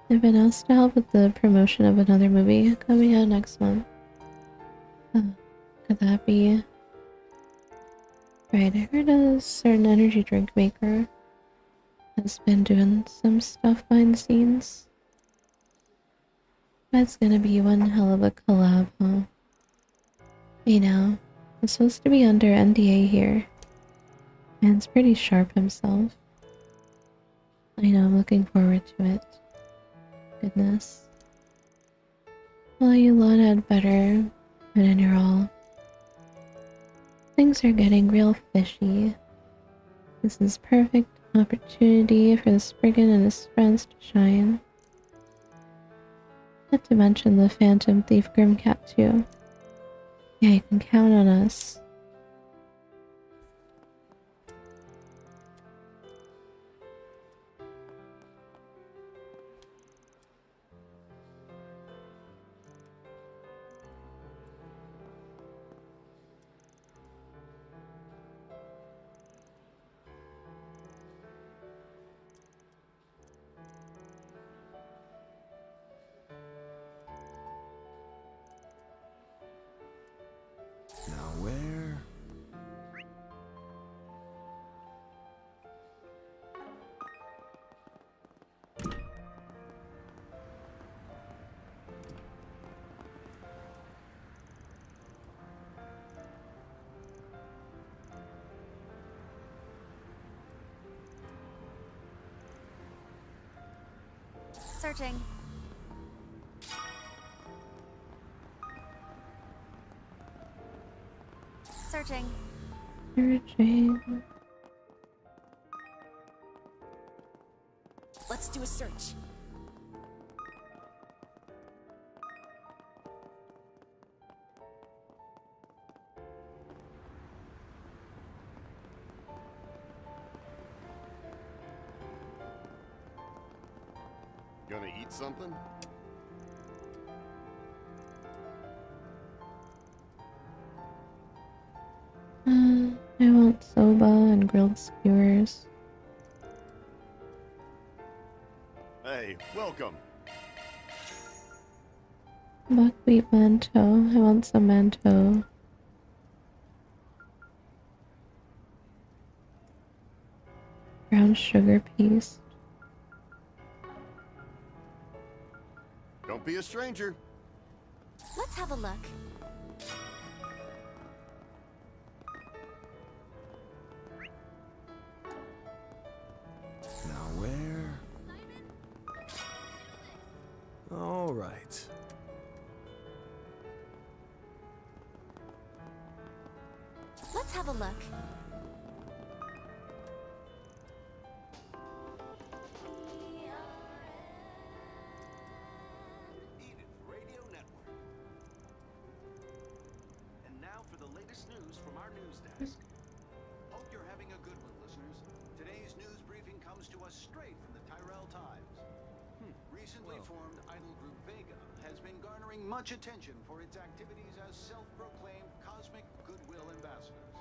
[SPEAKER 1] I've been asked to help with the promotion of another movie coming out next month. Oh, could that be? Right, I heard a certain energy drink maker has been doing some stuff behind the scenes. That's gonna be one hell of a collab, huh? You know, I'm supposed to be under NDA here. Man's pretty sharp himself. I know, I'm looking forward to it. Goodness. Well, you lot had better put in your all. Things are getting real fishy. This is perfect opportunity for the Spriggan and his friends to shine. Not to mention the Phantom Thief Grimcat too. Yeah, you can count on us.
[SPEAKER 11] Now where?
[SPEAKER 10] Searching. Searching.
[SPEAKER 1] Searching.
[SPEAKER 9] Let's do a search.
[SPEAKER 5] Gonna eat something?
[SPEAKER 1] I want soba and grilled skewers.
[SPEAKER 5] Hey, welcome.
[SPEAKER 1] Buckwheat manto. I want some manto. Brown sugar paste.
[SPEAKER 5] Don't be a stranger.
[SPEAKER 10] Let's have a look.
[SPEAKER 11] Now where? All right.
[SPEAKER 10] Let's have a look.
[SPEAKER 18] Radio Network. And now for the latest news from our news desk. Hope you're having a good one, listeners. Today's news briefing comes to us straight from the Tyrell Times. Recently formed idol group Vega has been garnering much attention for its activities as self-proclaimed cosmic goodwill ambassadors.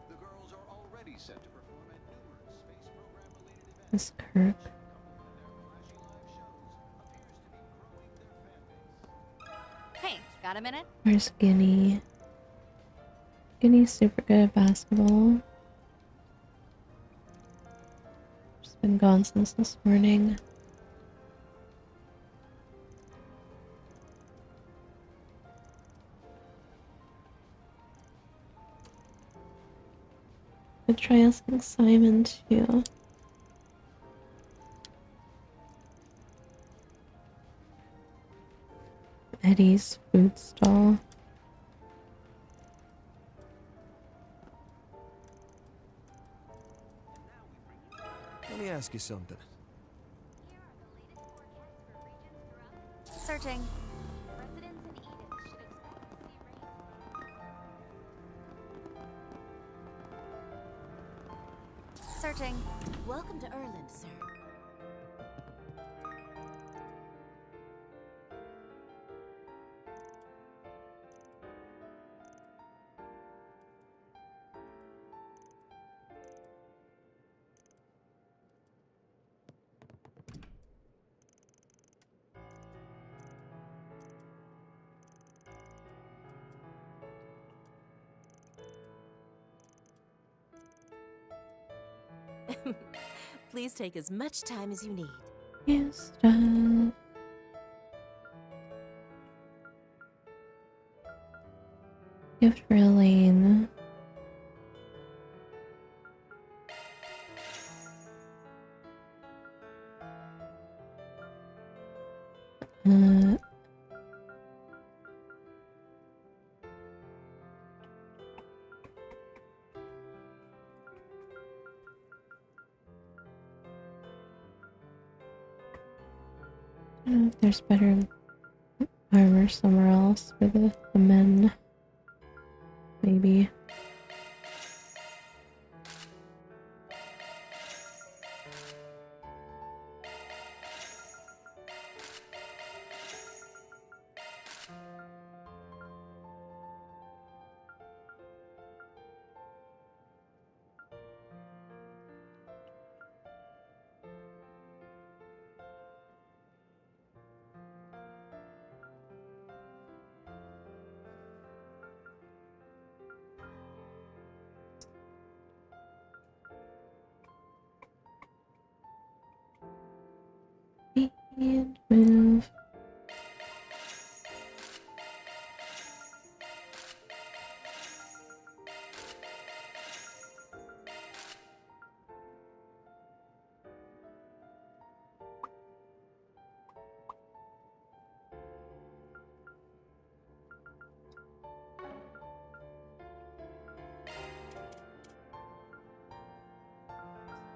[SPEAKER 18] The girls are already set to perform at numerous space program-related events.
[SPEAKER 1] This Kirk.
[SPEAKER 20] Hey, got a minute?
[SPEAKER 1] Where's Guinea? Guinea's super good at basketball. She's been gone since this morning. Could try asking Simon too. Eddie's food stall.
[SPEAKER 11] Let me ask you something.
[SPEAKER 10] Searching. Searching.
[SPEAKER 9] Welcome to Erland, sir. Please take as much time as you need.
[SPEAKER 1] Yes, stuff. Gift for Elaine. I don't know if there's better armor somewhere else for the men. Maybe. And move.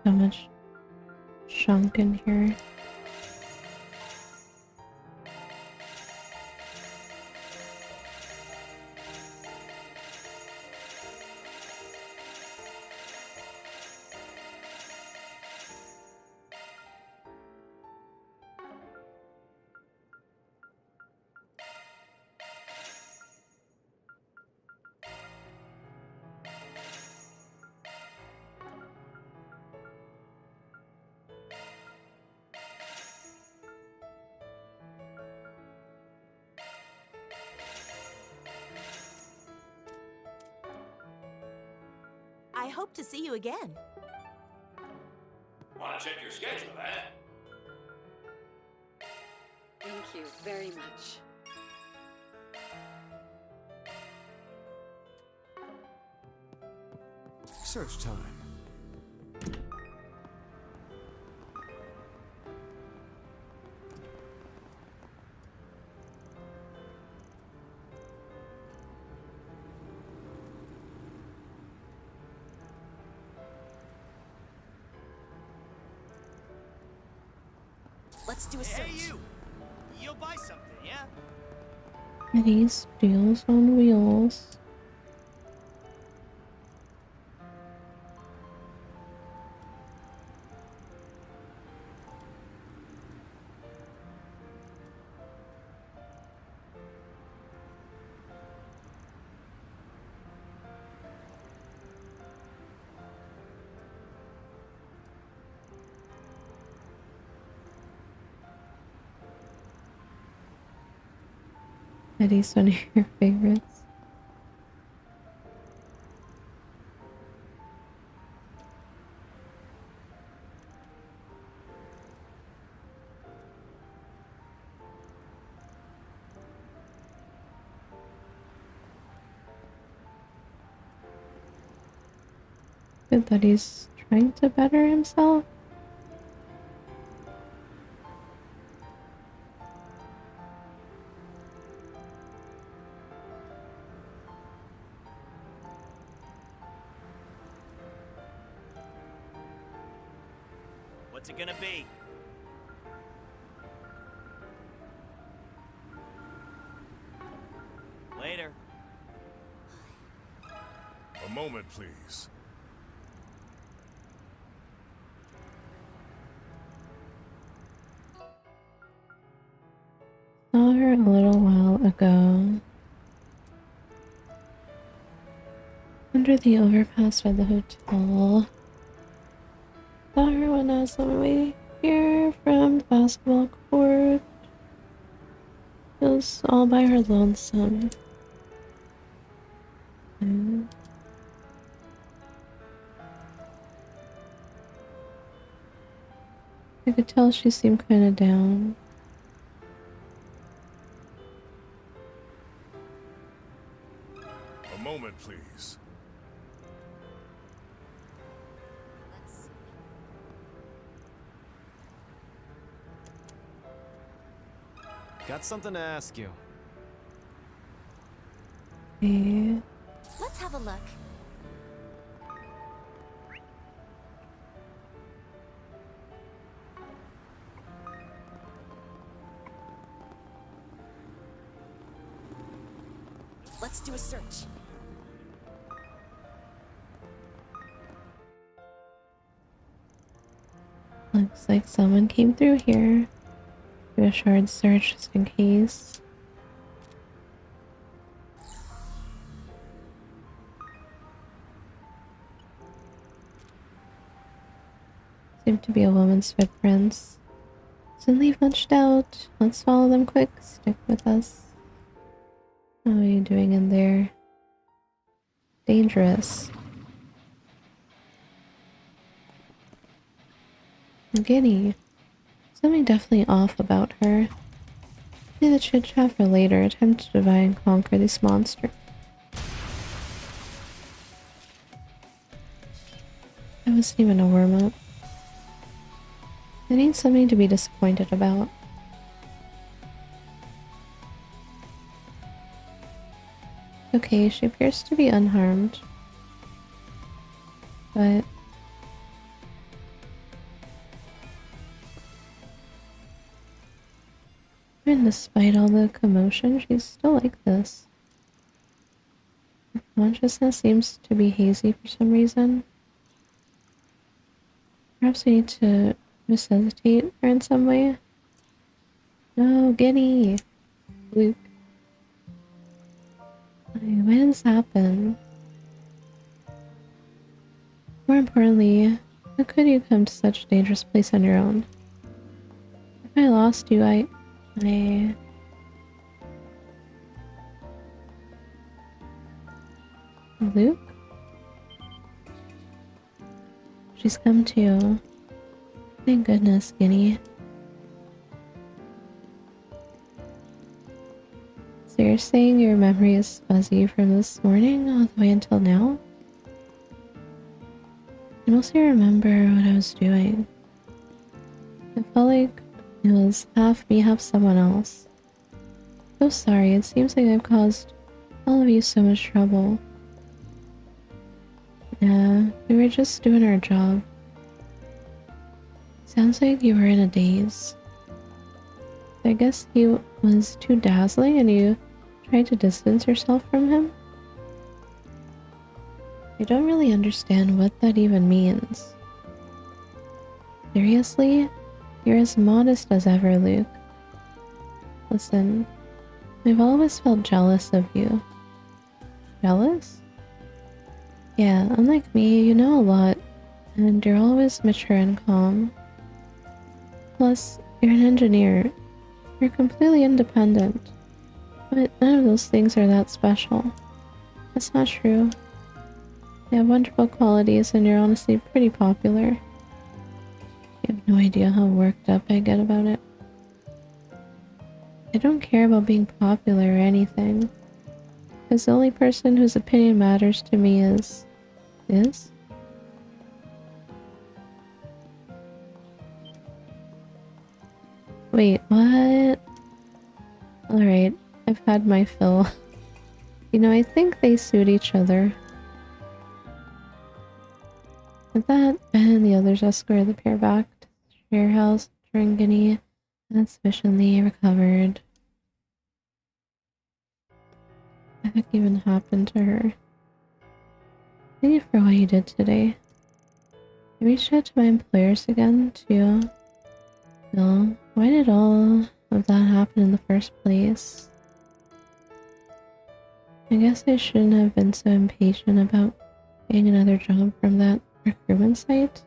[SPEAKER 1] So much junk in here.
[SPEAKER 9] I hope to see you again.
[SPEAKER 7] Wanna check your schedule, eh?
[SPEAKER 2] Thank you very much.
[SPEAKER 11] Search time.
[SPEAKER 9] Let's do a search.
[SPEAKER 22] Hey, you! You'll buy something, yeah?
[SPEAKER 1] Eddie steals on wheels. Eddie's one of your favorites. Good that he's trying to better himself.
[SPEAKER 22] What's it gonna be? Later.
[SPEAKER 6] A moment, please.
[SPEAKER 1] Saw her a little while ago. Under the overpass by the hotel. Saw her when I was on my way here from the basketball court. She was all by her lonesome. I could tell she seemed kind of down.
[SPEAKER 6] A
[SPEAKER 16] Got something to ask you.
[SPEAKER 1] Okay.
[SPEAKER 10] Let's have a look.
[SPEAKER 14] Let's do a search.
[SPEAKER 1] Looks like someone came through here. Do a shard search just in case. Seem to be a woman's footprints. Doesn't leave much doubt. Let's follow them quick. Stick with us. How are you doing in there? Dangerous. Giddy. Something definitely off about her. Leave the chit chat for later. Attempt to divide and conquer these monsters. That wasn't even a warm-up. I need something to be disappointed about. Okay, she appears to be unharmed. But even despite all the commotion, she's still like this. Her consciousness seems to be hazy for some reason. Perhaps we need to resuscitate her in some way. No, Giddy! Luke. Why did this happen? More importantly, how could you come to such a dangerous place on your own? If I lost you, Luke? She's come too. Thank goodness, Guinea. So you're saying your memory is fuzzy from this morning all the way until now? I mostly remember what I was doing. I felt like it was half me, half someone else. So sorry, it seems like I've caused all of you so much trouble. Yeah, we were just doing our job. Sounds like you were in a daze. I guess he was too dazzling and you tried to distance yourself from him? I don't really understand what that even means. Seriously? You're as modest as ever, Luke. Listen, I've always felt jealous of you. Jealous? Yeah, unlike me, you know a lot, and you're always mature and calm. Plus, you're an engineer. You're completely independent. But none of those things are that special. That's not true. You have wonderful qualities and you're honestly pretty popular. You have no idea how worked up I get about it. I don't care about being popular or anything. Because the only person whose opinion matters to me is... Wait, what? Alright, I've had my fill. You know, I think they suit each other. With that, Ben and the others escorted the pair back to the share house during Guinea and sufficiently recovered. What the heck even happened to her? Thank you for what you did today. I reached out to my employers again, too. No, why did all of that happen in the first place? I guess I shouldn't have been so impatient about getting another job from that recruitment site.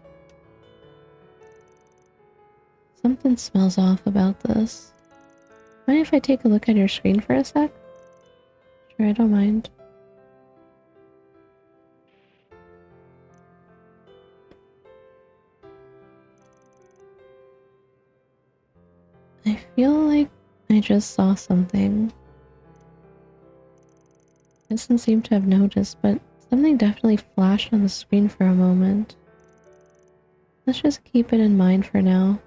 [SPEAKER 1] Something smells off about this. Mind if I take a look at your screen for a sec? Sure, I don't mind. I feel like I just saw something. Doesn't seem to have noticed, but something definitely flashed on the screen for a moment. Let's just keep it in mind for now.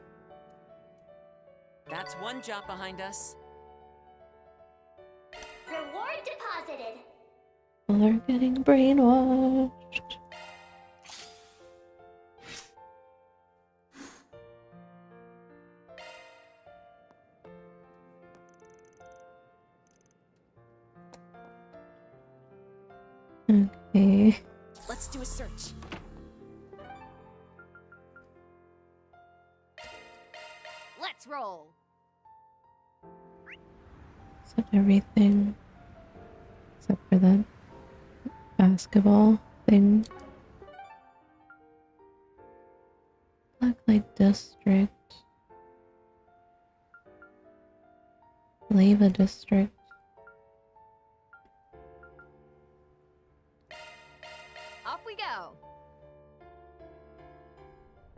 [SPEAKER 14] That's one job behind us.
[SPEAKER 4] deposited.
[SPEAKER 1] People are getting brainwashed. Okay.
[SPEAKER 9] Let's do a search.
[SPEAKER 20] Let's roll.
[SPEAKER 1] Except everything. Except for that basketball thing. Blacklight District. Lava District.
[SPEAKER 20] Off we go.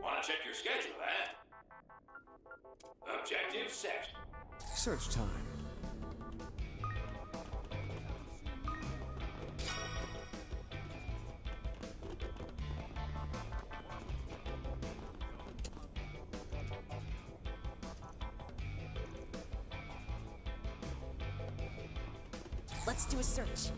[SPEAKER 7] Wanna check your schedule, eh? Objective set.
[SPEAKER 11] Search time.
[SPEAKER 9] Let's do a search.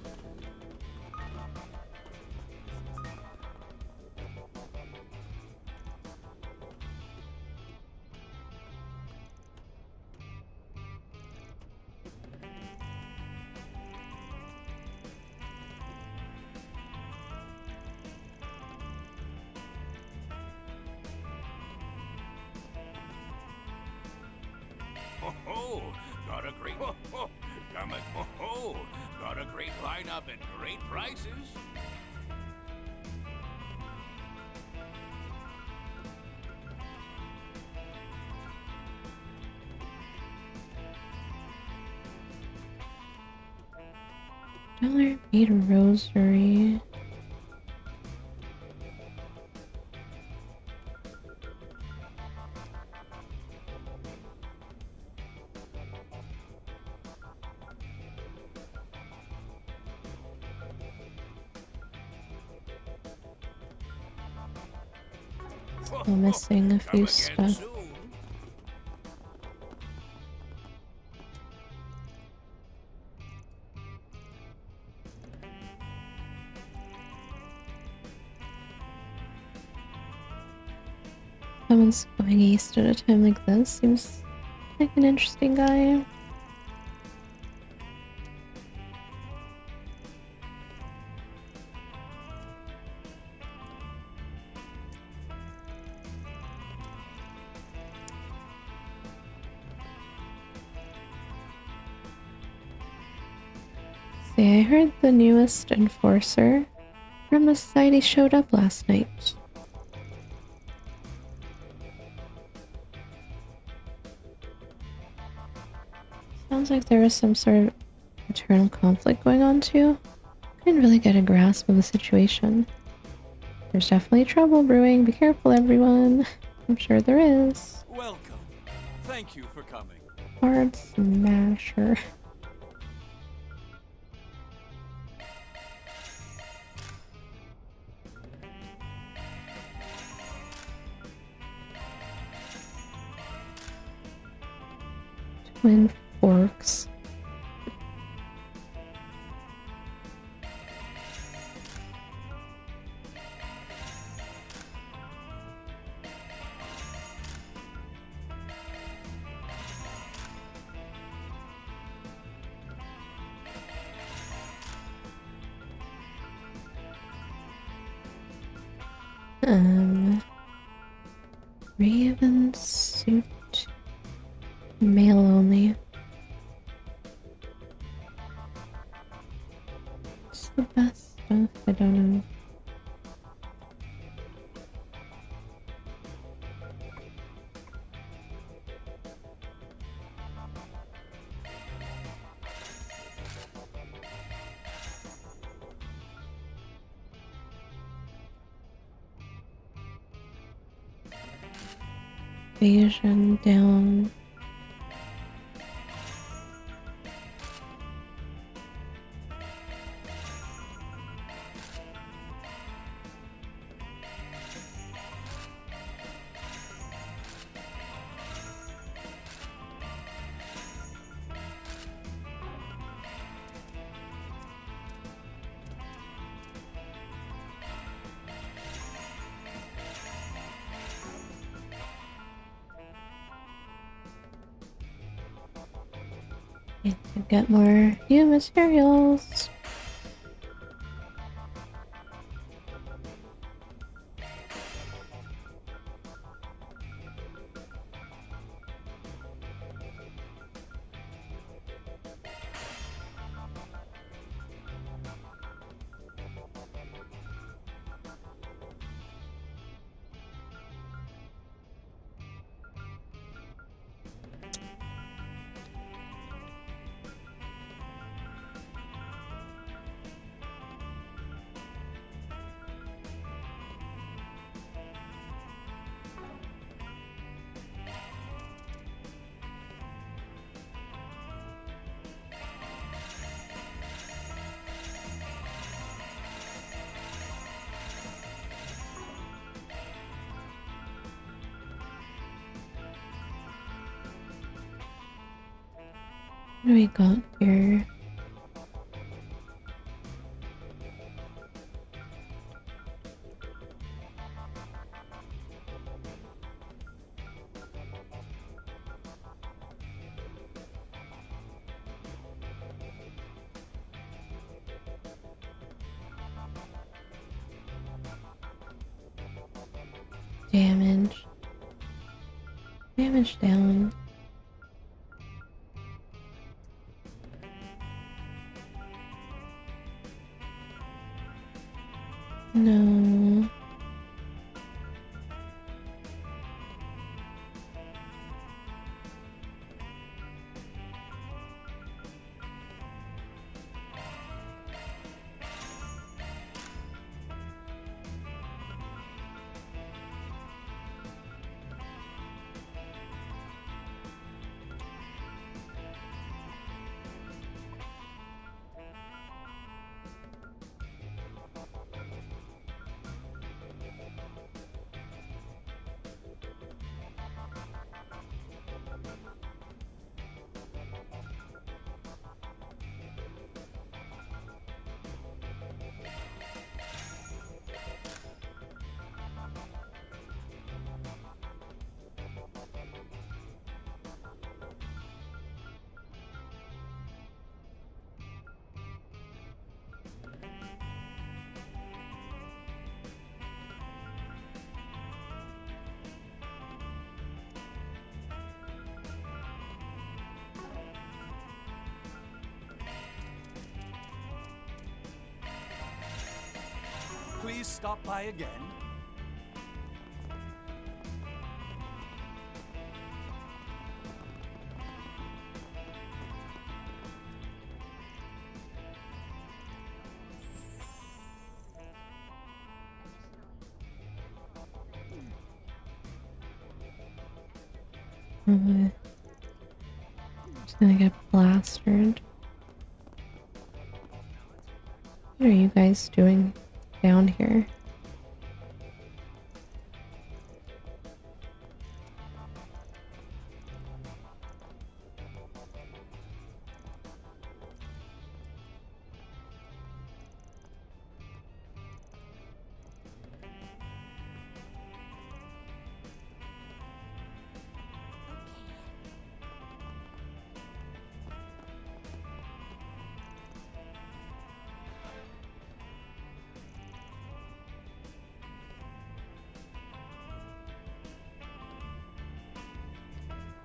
[SPEAKER 8] Ho, got a great coming. Ho, got a great lineup and great prices.
[SPEAKER 1] $1 bead rosary. Still missing a few stuff. Someone's going east at a time like this. Seems like an interesting guy. See, I heard the newest enforcer from the society showed up last night. Sounds like there was some sort of internal conflict going on too. Couldn't really get a grasp of the situation. There's definitely trouble brewing. Be careful, everyone. I'm sure there is.
[SPEAKER 19] Welcome. Thank you for coming.
[SPEAKER 1] Hard smasher. Twin forks. Raven suit. Male only. What's the best stuff? I don't know. Evasion down. Need to get more new materials. What do we got here? Damage. Damage down. No.
[SPEAKER 19] Please stop by again.
[SPEAKER 1] Just gonna get plastered. What are you guys doing down here?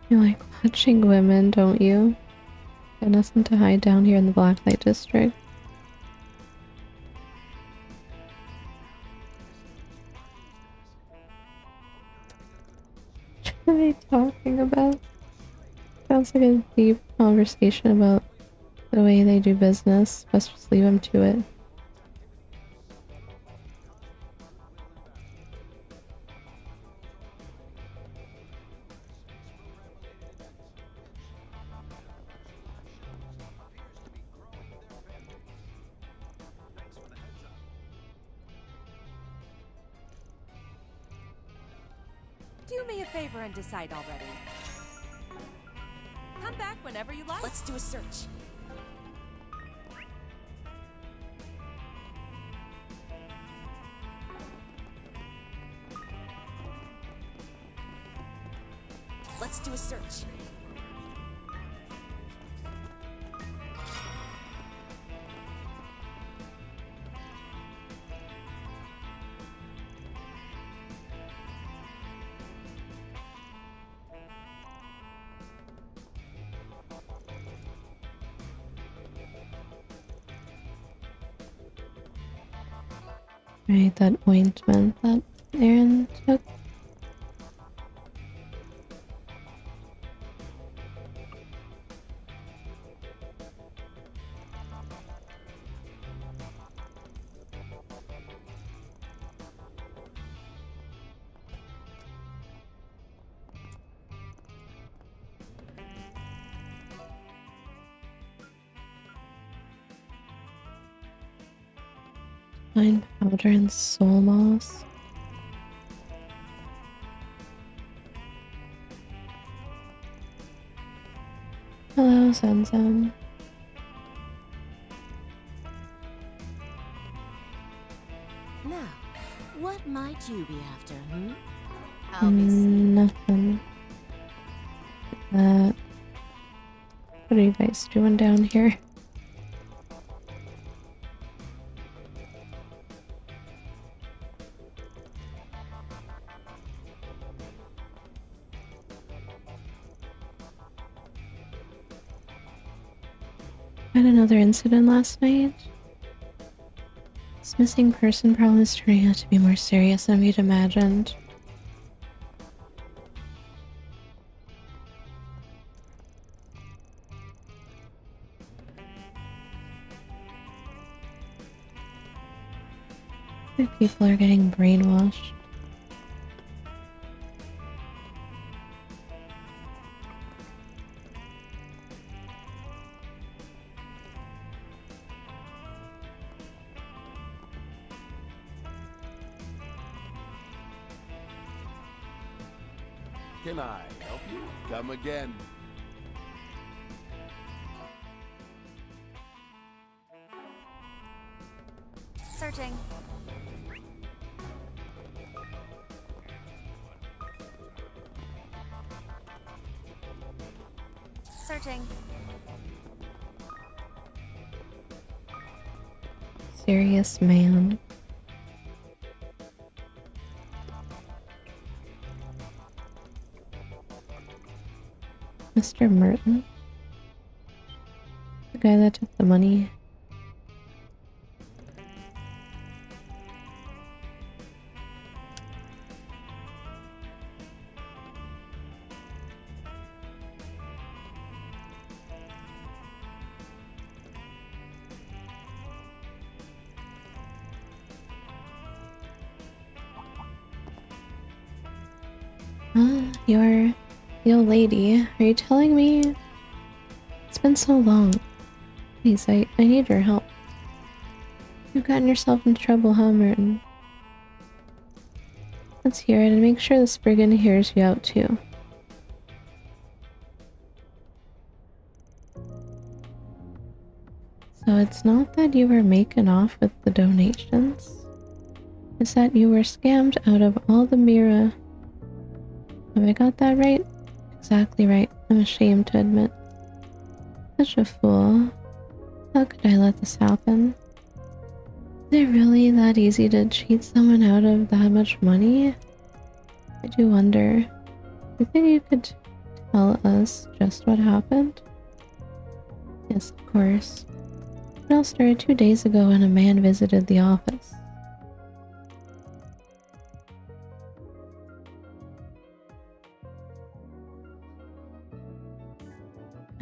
[SPEAKER 1] You like watching women, don't you? Got nothing to hide down here in the Blacklight District. What are they talking about? Sounds like a deep conversation about the way they do business. Let's just leave them to it.
[SPEAKER 9] Do me a favor and decide already. Come back whenever you like.
[SPEAKER 20] Let's do a search. Let's do a search.
[SPEAKER 1] Right, that ointment that Aaron took. Fine powder and soul moss. Hello, Zen.
[SPEAKER 9] Now, what might you be after, hmm?
[SPEAKER 1] Nothing. What are you guys doing down here? Had another incident last night. This missing person problem is turning out to be more serious than we'd imagined. People are getting brainwashed.
[SPEAKER 5] Can I help you? Come again.
[SPEAKER 10] Searching. Searching.
[SPEAKER 1] Serious man. Mr. Merton? The guy that took the money. You're the old lady. Are you telling me? It's been so long. Please, I need your help. You've gotten yourself into trouble, huh, Merton? Let's hear it and make sure this brigand hears you out too. So it's not that you were making off with the donations. It's that you were scammed out of all the Mira. Have I got that right? Exactly right. I'm ashamed to admit. Such a fool. How could I let this happen? Is it really that easy to cheat someone out of that much money? I do wonder. Do you think you could tell us just what happened? Yes, of course. It all started 2 days ago when a man visited the office.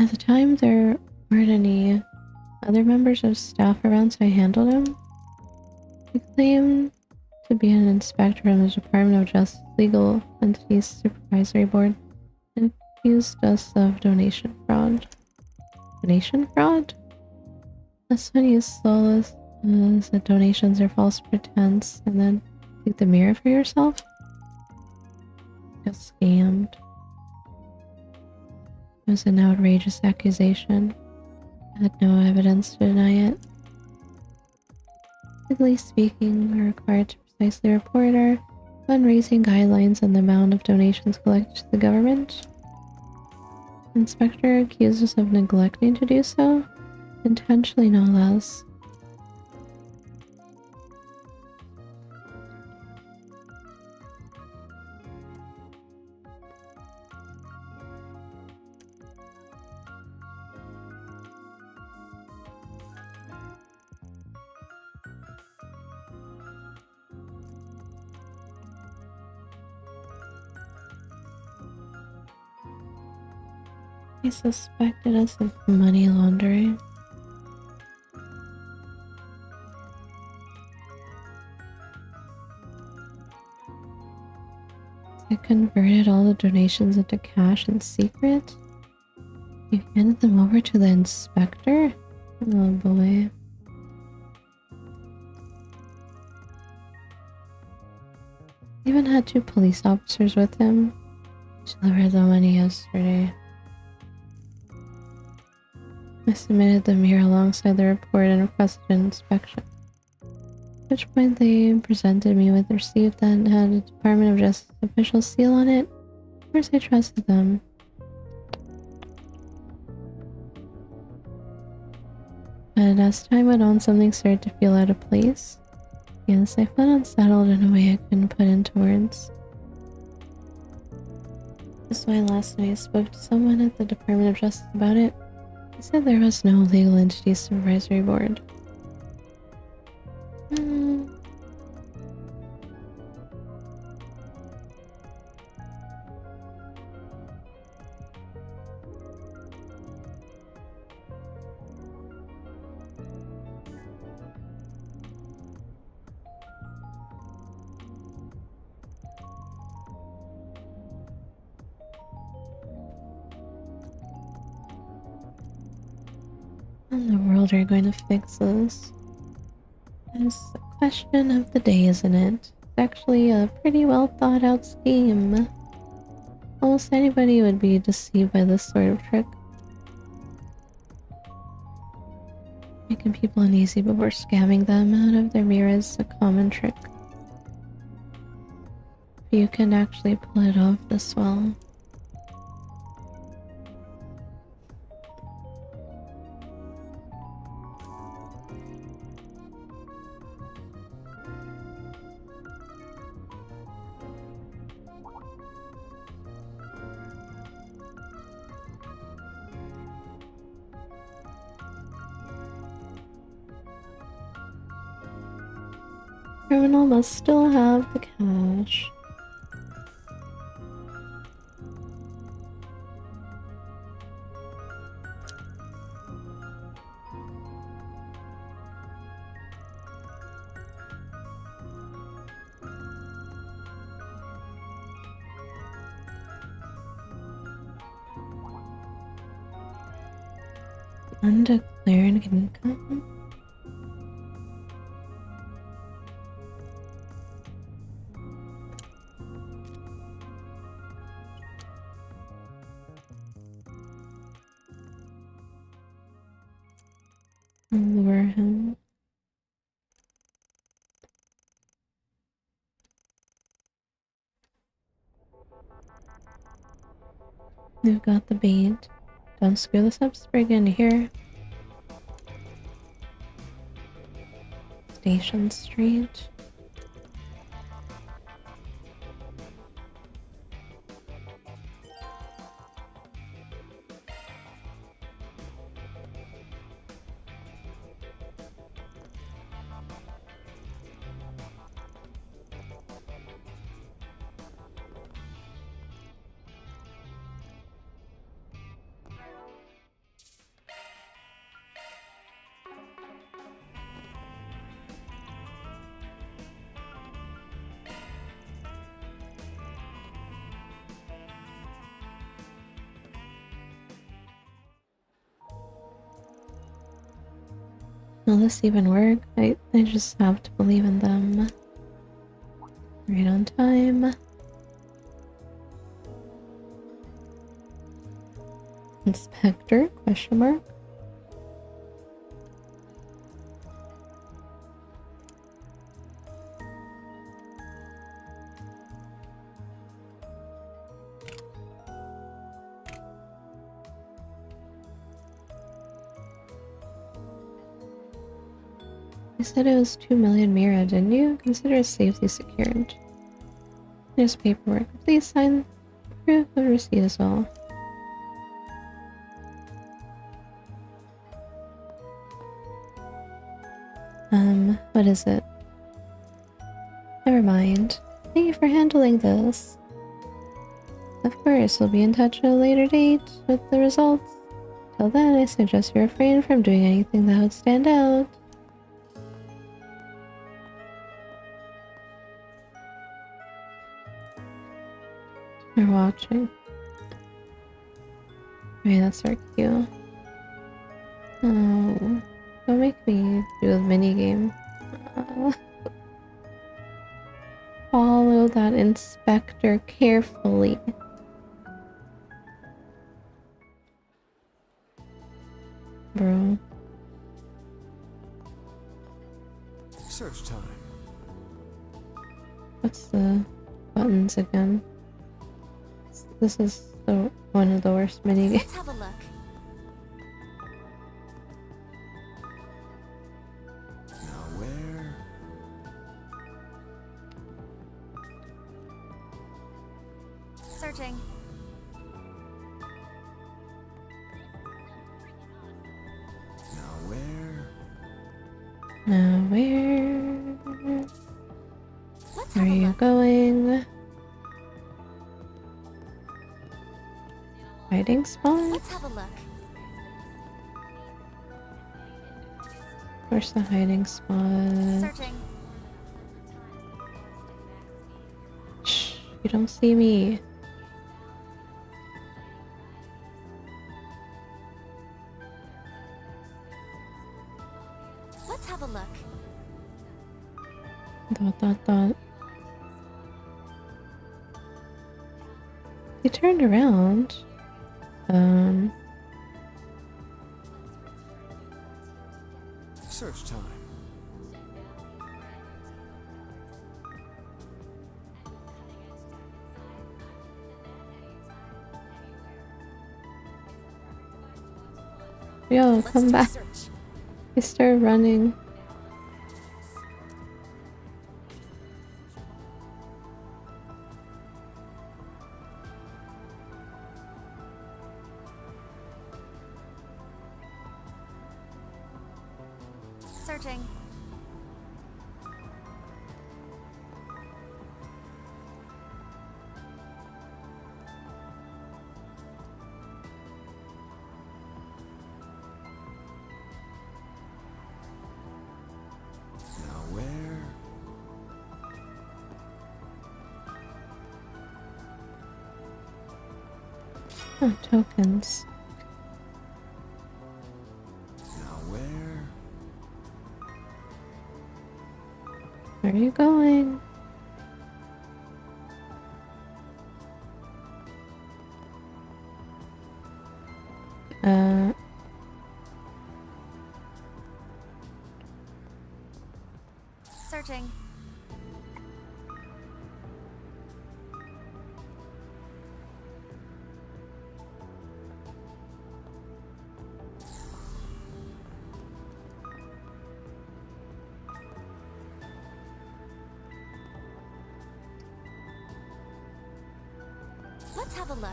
[SPEAKER 1] At the time, there weren't any other members of staff around, so I handled him. He claimed to be an inspector from the Department of Justice Legal Entities Supervisory Board and accused us of donation fraud. Donation fraud? That's when you stole us that donations are false pretense and then take the mirror for yourself? Got scammed. It was an outrageous accusation. I had no evidence to deny it. Legally speaking, we're required to precisely report our fundraising guidelines and the amount of donations collected to the government. The inspector accused us of neglecting to do so, intentionally no less. He suspected us of money laundering. I converted all the donations into cash in secret. You handed them over to the inspector? Oh boy. He even had 2 police officers with him. Delivered the money yesterday. I submitted the mirror alongside the report and requested an inspection. At which point they presented me with a receipt that had a Department of Justice official seal on it. Of course I trusted them. But as time went on, something started to feel out of place. Yes, I felt unsettled in a way I couldn't put into words. That's why last night I spoke to someone at the Department of Justice about it. He said there was no legal entity supervisory board. How in the world are you going to fix this? It's the question of the day, isn't it? It's actually a pretty well thought out scheme. Almost anybody would be deceived by this sort of trick. Making people uneasy before scamming them out of their mirrors is a common trick. But you can actually pull it off this well. Criminal must still have the cash. Undeclared income? Lure him. We've got the bait. Don't screw this up, Spriggan, here. Station Street. Will this even work? I just have to believe in them. Right on time. Inspector? Question mark? You said it was 2 million Mira, didn't you? Consider it safely secured. There's paperwork. Please sign proof of receipt as well. What is it? Never mind. Thank you for handling this. Of course, we'll be in touch at a later date with the results. Till then, I suggest you refrain from doing anything that would stand out. You're watching. Okay, that's our cue. Oh, don't make me do a minigame. Follow that inspector carefully. Bro.
[SPEAKER 11] Search time.
[SPEAKER 1] What's the buttons again? This is one of the worst minigames.
[SPEAKER 3] Let's have a look.
[SPEAKER 11] Now where?
[SPEAKER 3] Searching.
[SPEAKER 11] Now where?
[SPEAKER 1] Now where?
[SPEAKER 3] Let's
[SPEAKER 1] Where are
[SPEAKER 3] have a
[SPEAKER 1] you
[SPEAKER 3] look.
[SPEAKER 1] going? Hiding spot?
[SPEAKER 3] Let's have a look.
[SPEAKER 1] Where's the hiding spot?
[SPEAKER 3] Searching.
[SPEAKER 1] Shh, you don't see me.
[SPEAKER 3] Let's have a look.
[SPEAKER 1] Dot. He turned around.
[SPEAKER 11] Search time.
[SPEAKER 1] Yo, come back.
[SPEAKER 3] Search.
[SPEAKER 1] He started running.
[SPEAKER 3] Searching.
[SPEAKER 11] Now where?
[SPEAKER 1] Oh, tokens.
[SPEAKER 11] Now where?
[SPEAKER 1] Where are you going?
[SPEAKER 3] Searching. Let's have a look.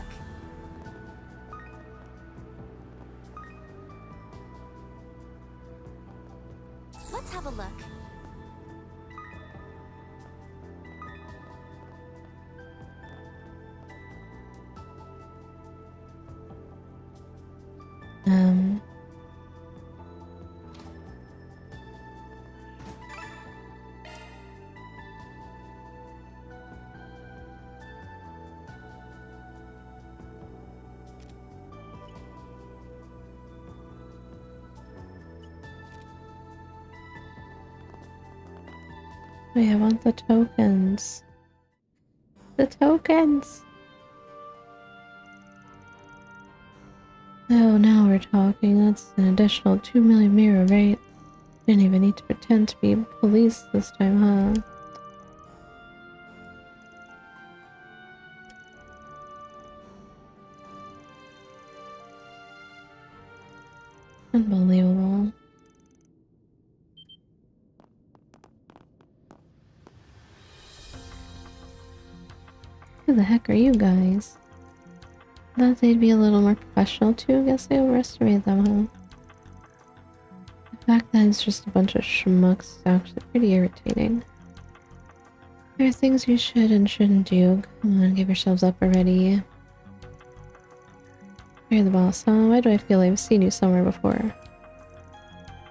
[SPEAKER 3] Let's have a look.
[SPEAKER 1] Wait, I want the tokens. The tokens! Oh, now we're talking. That's an additional 2 million mirror, right? Didn't even need to pretend to be police this time, huh? Unbelievable. Who the heck are you guys? Thought they'd be a little more professional too. Guess they overestimated them, huh? The fact that it's just a bunch of schmucks is actually pretty irritating. There are things you should and shouldn't do. Come on, give yourselves up already. You're the boss, huh? Why do I feel I've seen you somewhere before?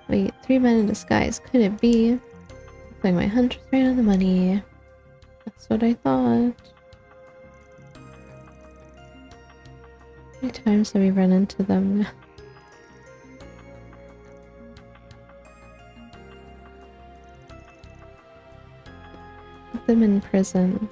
[SPEAKER 1] Wait, 3 men in disguise. Could it be? Looks like my hunch was right on the money. That's what I thought. How many times have we run into them now? Put them in prison.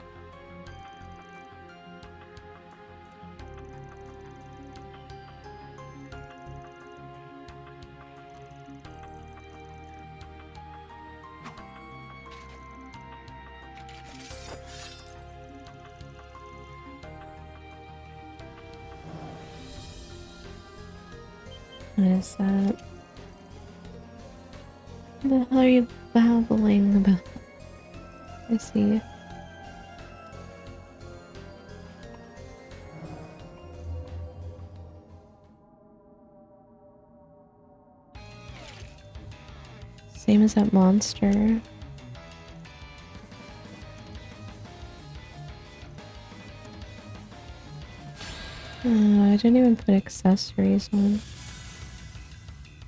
[SPEAKER 1] What is that? What the hell are you babbling about? I see. Same as that monster. Oh, I didn't even put accessories on.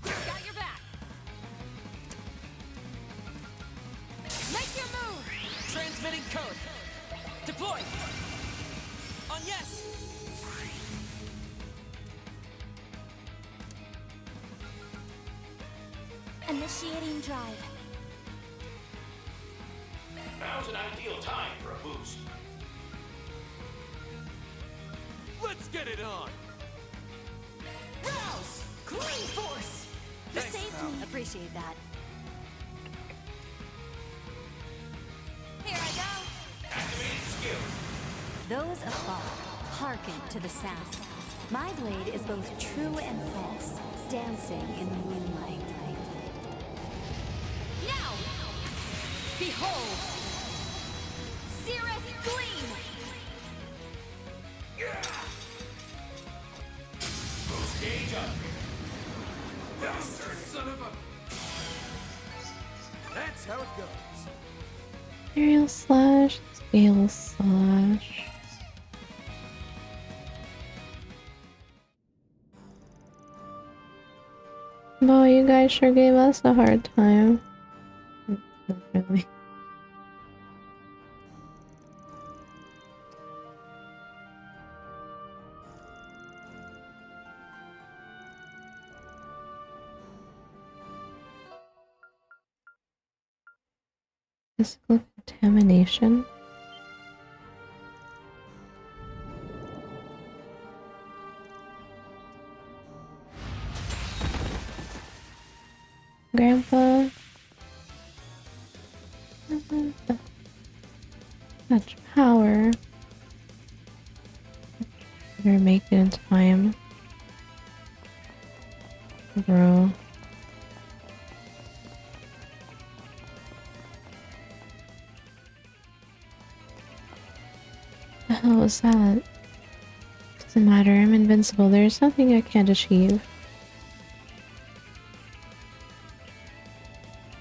[SPEAKER 12] Got your back. Make your move.
[SPEAKER 14] Transmitting code. Deploy. On yes.
[SPEAKER 3] Initiating drive.
[SPEAKER 8] Now's an ideal time for a boost.
[SPEAKER 19] Let's get it on!
[SPEAKER 20] Rouse! Clean force! You
[SPEAKER 19] Thanks,
[SPEAKER 20] saved
[SPEAKER 19] pal.
[SPEAKER 20] me. Appreciate that. Here I go.
[SPEAKER 8] Activating skill.
[SPEAKER 20] Those afar, hearken to the sound. My blade is both true and false, dancing in the moonlight. Now! Behold! Seereth Gleam!
[SPEAKER 8] Boost gauge up.
[SPEAKER 19] Bastard son of a... That's how it goes.
[SPEAKER 1] Aerial slash, scale slash. Boy, you guys sure gave us a hard time. Not really. Physical contamination. Grandpa. Such power. Better make it in time. Bro. The hell was that? Doesn't matter, I'm invincible. There's nothing I can't achieve.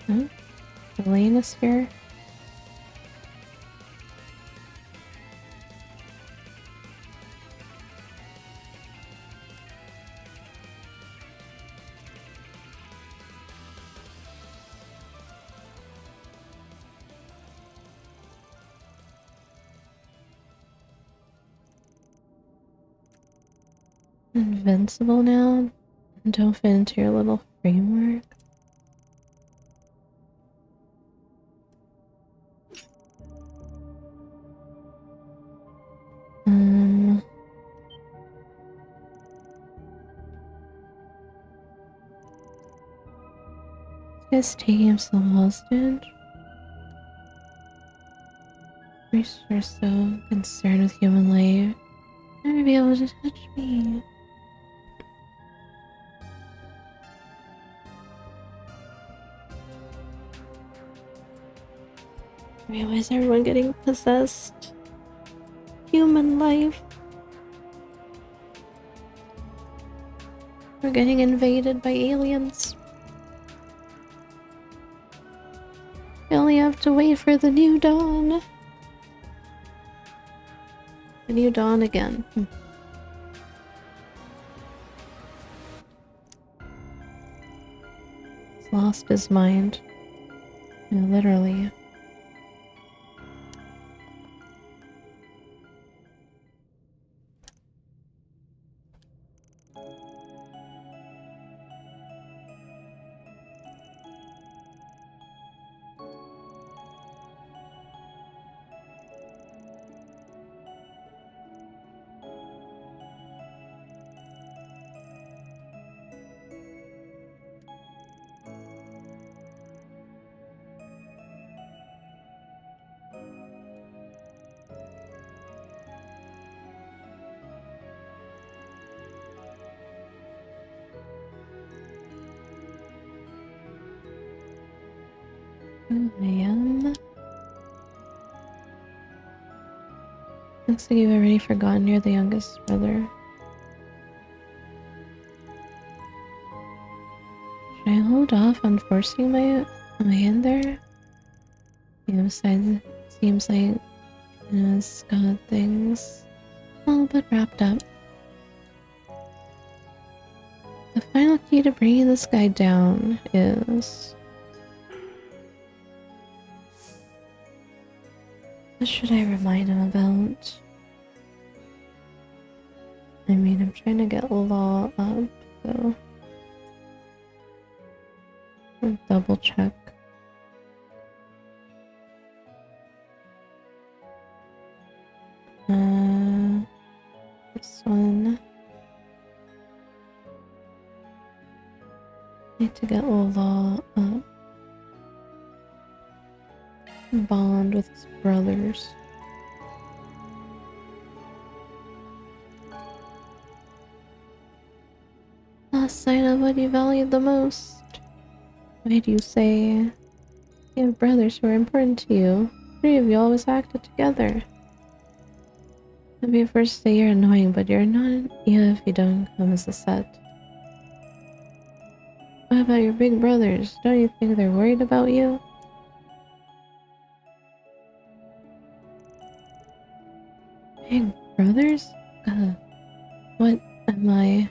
[SPEAKER 1] Huh? Elena sphere? Invincible now? Don't fit into your little framework? This guy's taking himself hostage? We're so concerned with human life. Never be able to touch me. Wait, why is everyone getting possessed? Human life. We're getting invaded by aliens. We only have to wait for the new dawn. The new dawn again. He's lost his mind. Yeah, literally. I am. Looks like you've already forgotten you're the youngest brother. Should I hold off on forcing my hand there? Yeah, besides, it seems like it's got things all but wrapped up. The final key to bringing this guy down is... What should I remind him about? I mean, I'm trying to get Law up, so... I'll double check. This one. Need to get Law up. Bond with his brothers. Last sight of what you valued the most. Why do you say you have brothers who are important to you? Three of you always acted together. Maybe at first say you're annoying, but you're not even if you don't come as a set. What about your big brothers? Don't you think they're worried about you? Big brothers? What am I?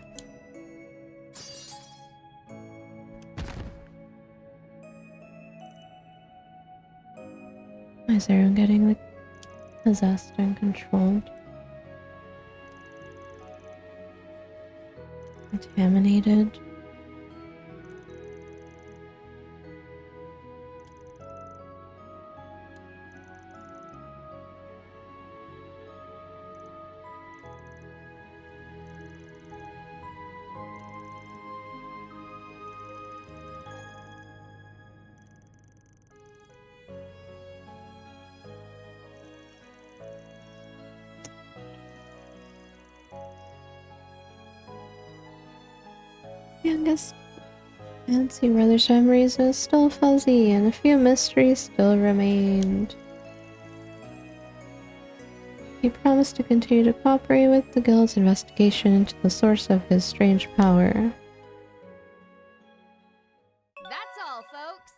[SPEAKER 1] Why is everyone getting like possessed and controlled? Contaminated? Youngest fancy brother's memories was still fuzzy, and a few mysteries still remained. He promised to continue to cooperate with the guild's investigation into the source of his strange power.
[SPEAKER 10] That's all, folks.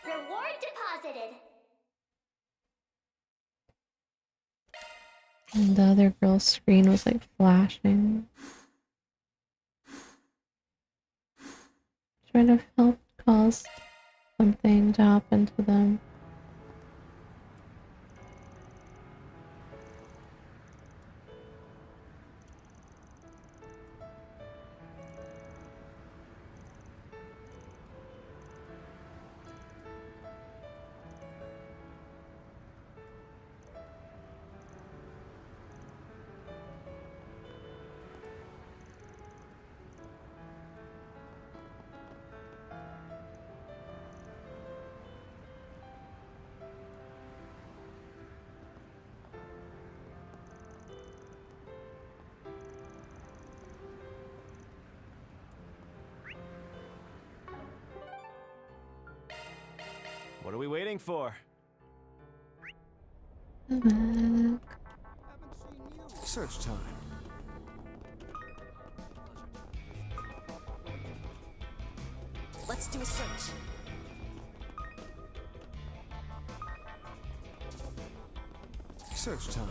[SPEAKER 4] Reward deposited.
[SPEAKER 1] And the other girl's screen was like flashing. Trying to help cause something to happen to them.
[SPEAKER 16] What are we waiting for?
[SPEAKER 11] Search time.
[SPEAKER 14] Let's do a search.
[SPEAKER 11] Search time.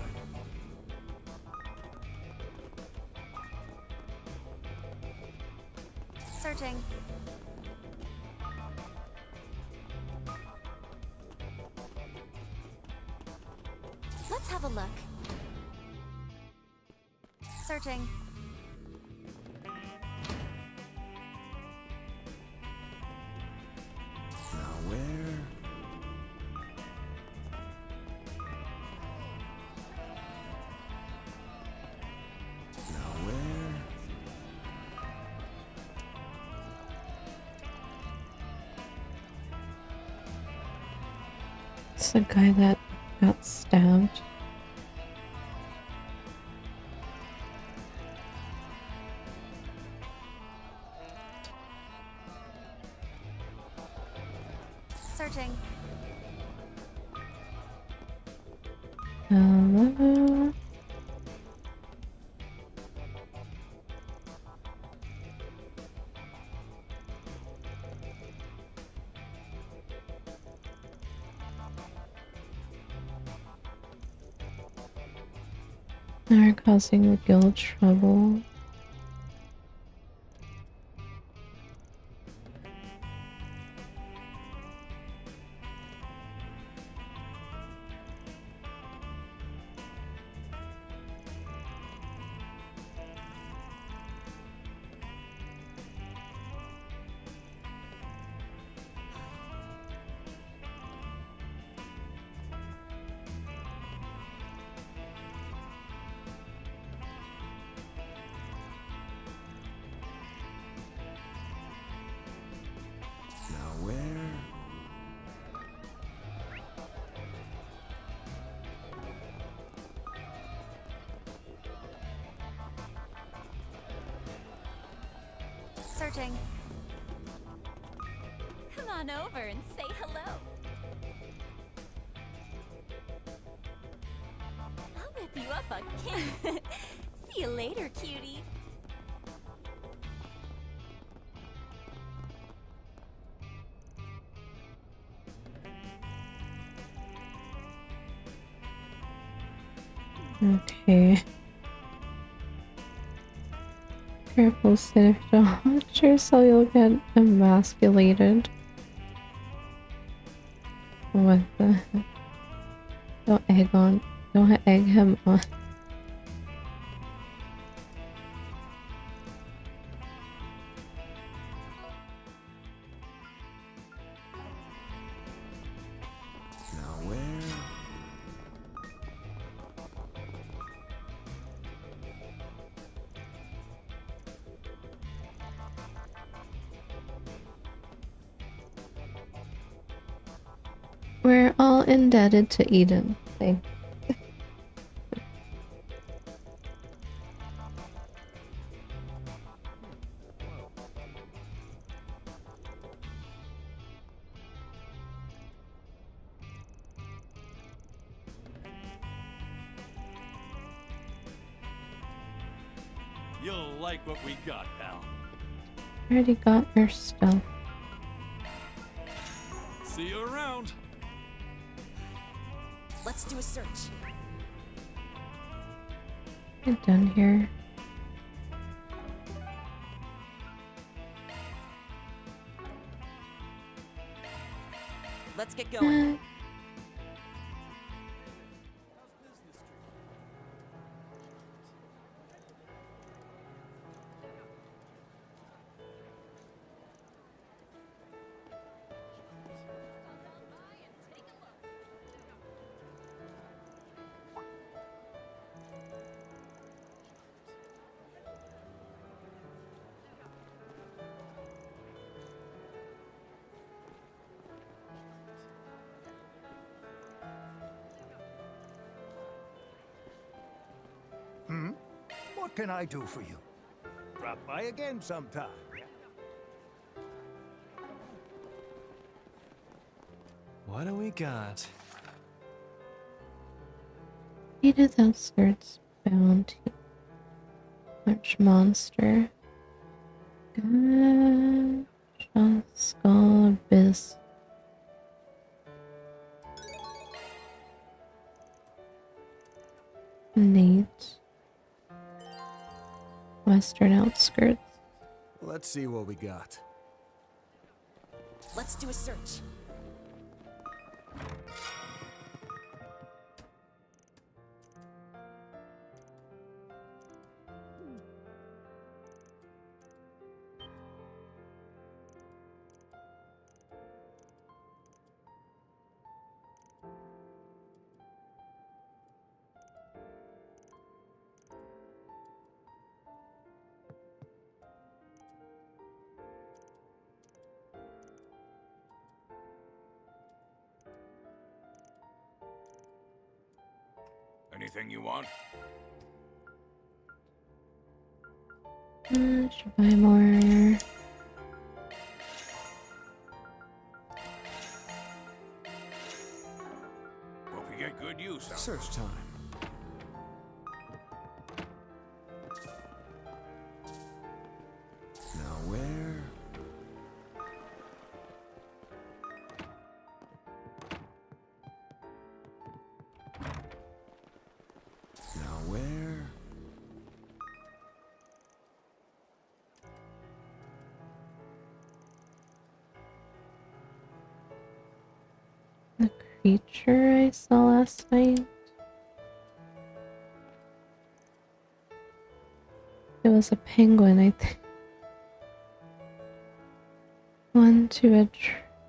[SPEAKER 10] Searching.
[SPEAKER 20] Searching.
[SPEAKER 11] Now where? Now where?
[SPEAKER 1] It's the guy that got stabbed.
[SPEAKER 20] Searching.
[SPEAKER 1] Hello? They're causing the guild trouble.
[SPEAKER 11] Now where?
[SPEAKER 20] Searching.
[SPEAKER 13] Come on over and say hello. I'll whip you up a kiss. See you later, cutie.
[SPEAKER 1] Okay. Careful, Sid. If you don't watch yourself, you'll get emasculated. What the heck? Don't egg him on.
[SPEAKER 11] Now where?
[SPEAKER 1] We're all indebted to Eden. Thanks.
[SPEAKER 19] You'll like what we got, pal.
[SPEAKER 1] Already got your stuff.
[SPEAKER 19] See you around.
[SPEAKER 14] Let's do a search.
[SPEAKER 1] Get done here.
[SPEAKER 14] Let's get going.
[SPEAKER 15] What can I do for you? Drop by again sometime.
[SPEAKER 16] What do we got?
[SPEAKER 1] Edith Outskirts Bounty. Much monster. Gotcha. Skull Abyss. Nate. Western Outskirts.
[SPEAKER 11] Let's see what we got.
[SPEAKER 14] Let's do a search.
[SPEAKER 8] Anything you want?
[SPEAKER 1] Should buy more.
[SPEAKER 8] Hope you get good use out of
[SPEAKER 11] Search time. Now where? Now where?
[SPEAKER 1] The creature I saw last night. It was a penguin, I think. One too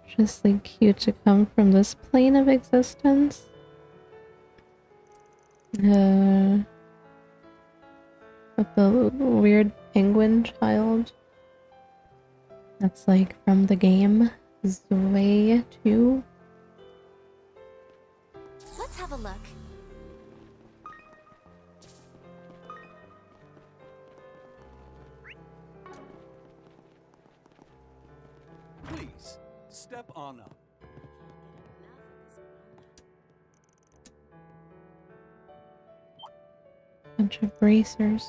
[SPEAKER 1] atrociously cute to come from this plane of existence. With the weird penguin child. That's like from the game Zway 2.
[SPEAKER 20] Let's have a look.
[SPEAKER 15] Please, step on up.
[SPEAKER 1] Bunch of bracers.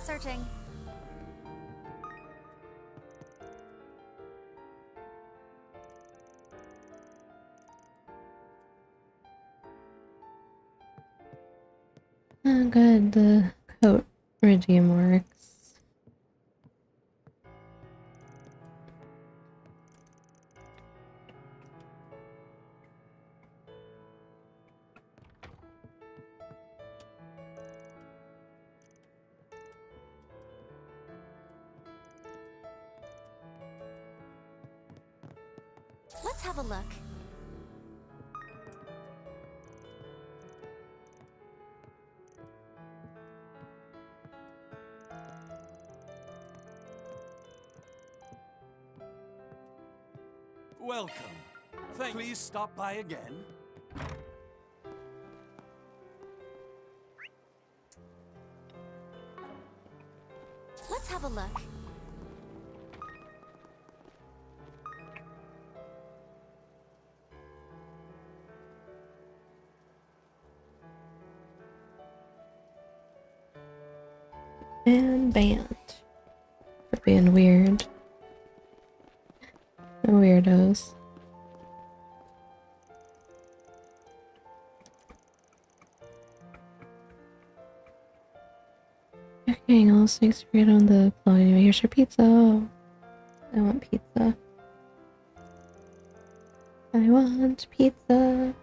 [SPEAKER 20] Searching.
[SPEAKER 1] Oh, good. The coat redeem works.
[SPEAKER 20] Let's have a look.
[SPEAKER 15] Welcome. Please stop by again.
[SPEAKER 20] Let's have a look.
[SPEAKER 1] And banned. For being weird. The weirdos. Okay, all 6 great on the floor. Anyway, here's your pizza. I want pizza. I want pizza.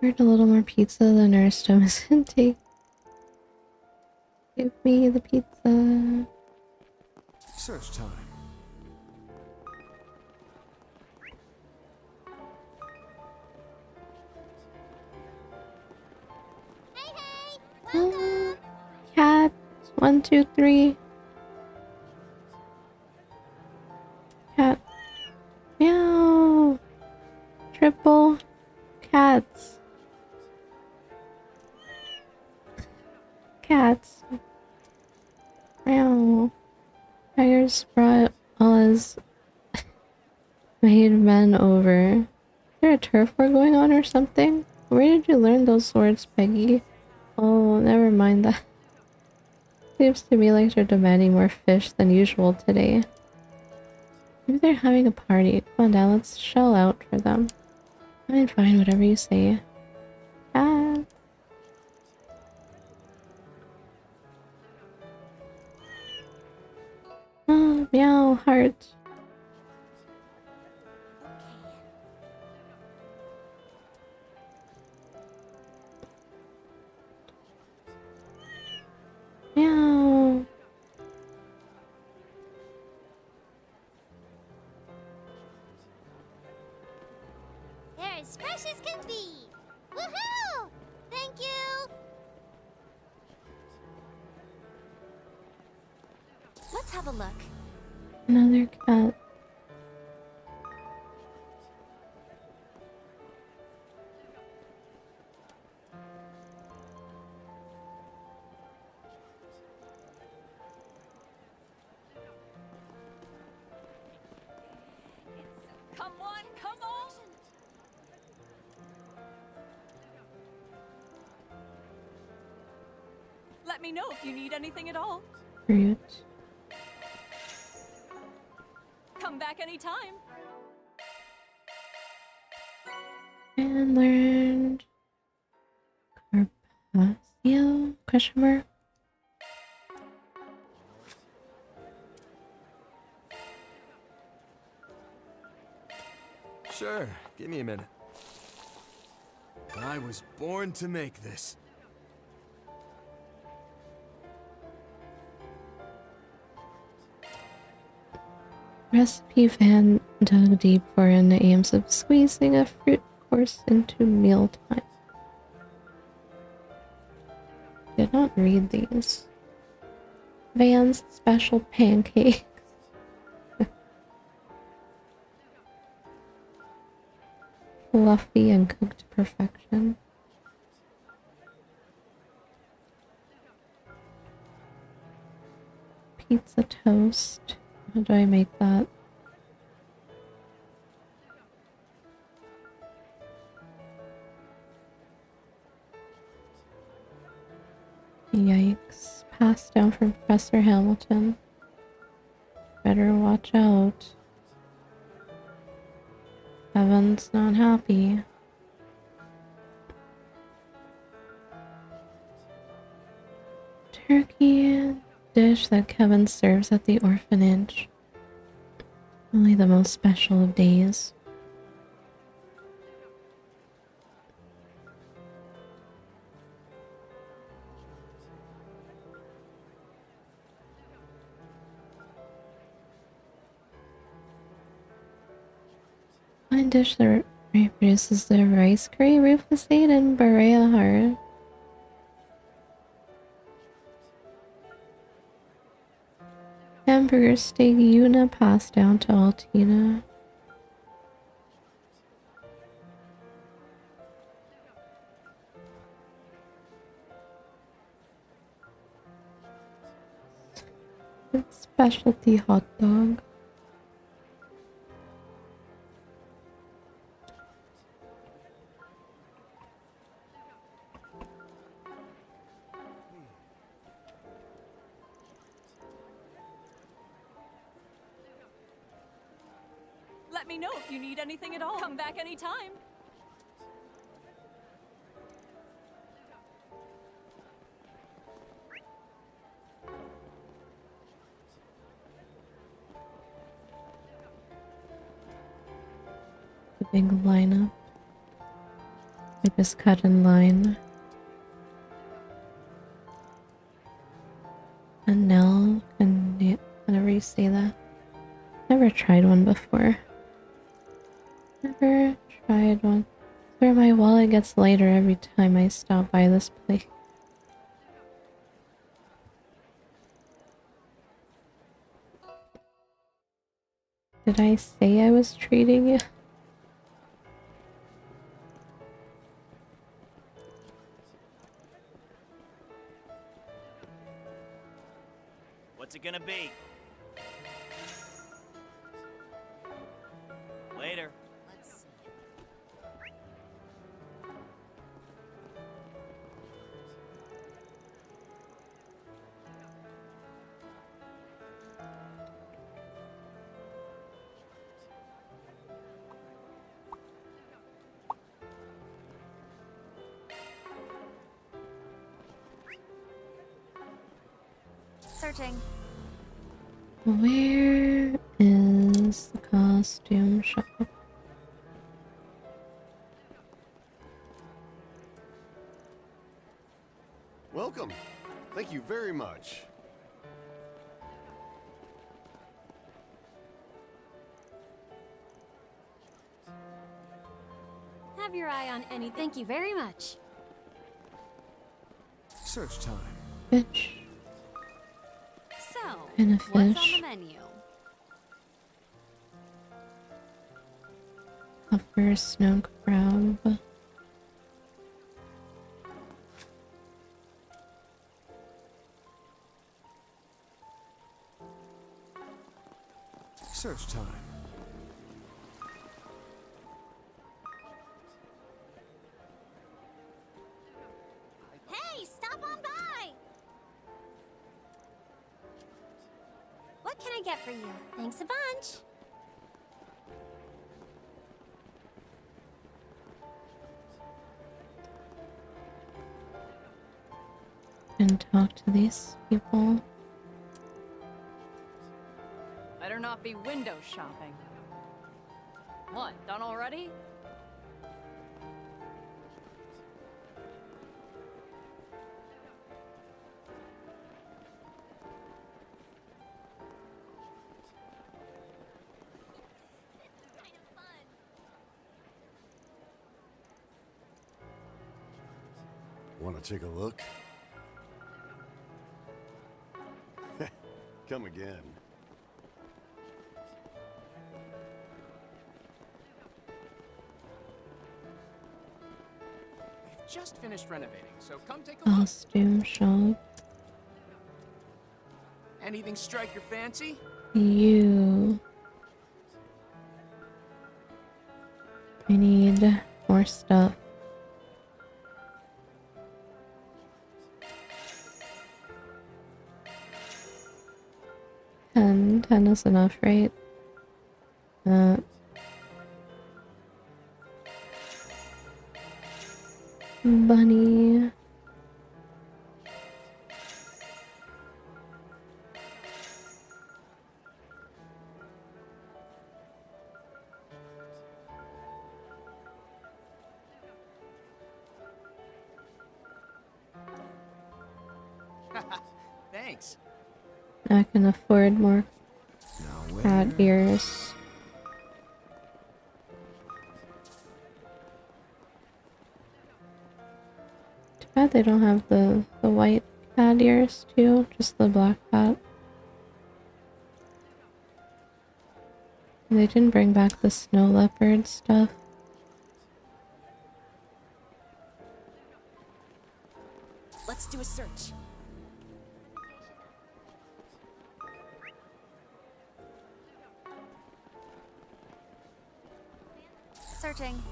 [SPEAKER 1] Ordered a little more pizza than our stomachs can take. Give me the pizza.
[SPEAKER 11] Search time.
[SPEAKER 1] Cat. 1, 2, 3. Cat. Meow. cats. Meow. Tigers brought all his made men over. Is there a turf war going on or something? Where did you learn those swords, Peggy? Oh, never mind that. Seems to me like they're demanding more fish than usual today. Maybe they're having a party. Come on down, let's shell out for them. Fine, fine, whatever you say. Ah. Oh, meow, heart. Meow.
[SPEAKER 4] They're as fresh as can be. Woohoo! Thank you.
[SPEAKER 20] Let's have a look.
[SPEAKER 1] Another cat.
[SPEAKER 13] Come on, come on! Let me know if you need anything at all.
[SPEAKER 1] Fruit.
[SPEAKER 13] Come back anytime.
[SPEAKER 1] And learned Carpaccio? Question mark?
[SPEAKER 11] Sure, give me a minute. I was born to make this.
[SPEAKER 1] Recipe fan dug deep for in the aims of squeezing a fruit course into mealtime. Did not read these. Van's special pancakes. Fluffy and cooked to perfection. Pizza toast. How do I make that? Yikes. Passed down from Professor Hamilton. Better watch out. Kevin's not happy. Turkey dish that Kevin serves at the orphanage. Only the most special of days. One dish that reproduces the rice curry, rufus aid, and Berea heart. Hamburger steak Yuna passed down to Altina. Specialty hot dog.
[SPEAKER 13] Let me know if you need anything at all. Come back anytime.
[SPEAKER 1] The big lineup. I just cut in line. And now, and whenever you say that. Never tried one before. Never tried one. Where my wallet gets lighter every time I stop by this place. Did I say I was treating you?
[SPEAKER 22] What's it gonna be? Later.
[SPEAKER 9] Let's see.
[SPEAKER 20] Searching.
[SPEAKER 1] Where is the costume shop?
[SPEAKER 5] Welcome. Thank you very much.
[SPEAKER 13] Have your eye on anything.
[SPEAKER 9] Thank you very much.
[SPEAKER 11] Search time.
[SPEAKER 1] Bitch.
[SPEAKER 20] So,
[SPEAKER 1] And a
[SPEAKER 20] what's on
[SPEAKER 1] fish.
[SPEAKER 20] the menu?
[SPEAKER 1] A first snow crab.
[SPEAKER 11] Search time.
[SPEAKER 10] Hey, stop on by! What can I get for you? Thanks a bunch.
[SPEAKER 1] And talk to these people.
[SPEAKER 17] Better not be window shopping. What, done already?
[SPEAKER 5] Want to take a look? Come again.
[SPEAKER 21] We've just finished renovating, so come take a look.
[SPEAKER 1] Costume shop.
[SPEAKER 21] Anything strike your fancy?
[SPEAKER 1] You. I need more stuff. 10 is enough, right? Bunny.
[SPEAKER 21] Thanks.
[SPEAKER 1] I can afford more cat ears. Too bad they don't have the white cat ears too, just the black cat. They didn't bring back the snow leopard stuff.
[SPEAKER 14] Let's do a search.
[SPEAKER 20] Searching.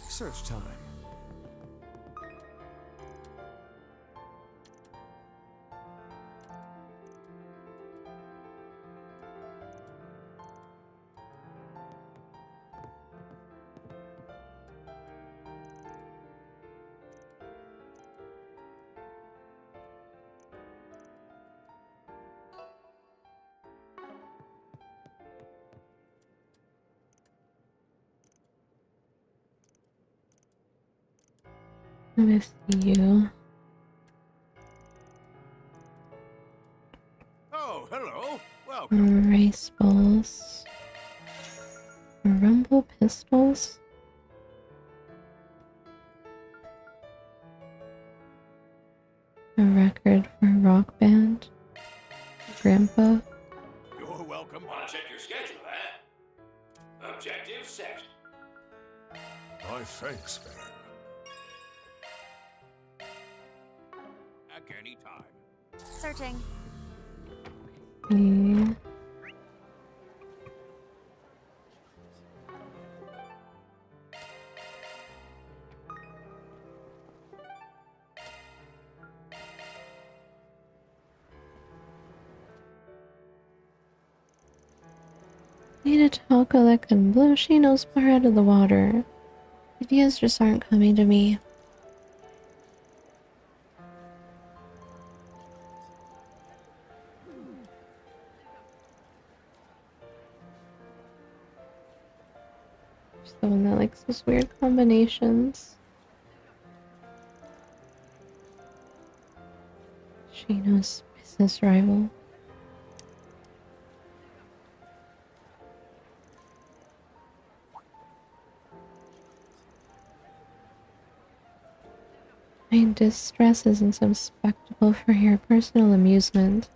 [SPEAKER 11] Search time.
[SPEAKER 1] With you.
[SPEAKER 8] Oh, hello. Welcome.
[SPEAKER 1] Rice balls. Rumble pistols. A record for rock band. Grandpa.
[SPEAKER 8] You're welcome.
[SPEAKER 22] Want to check your schedule, huh? Objective set.
[SPEAKER 6] My thanks, man.
[SPEAKER 8] back anytime.
[SPEAKER 10] Searching.
[SPEAKER 1] Okay. Need a taco that can blow Shino's bar out of the water. Ideas just aren't coming to me. She's the one that likes those weird combinations. Shino's business rival. My distress isn't some spectacle for your personal amusement.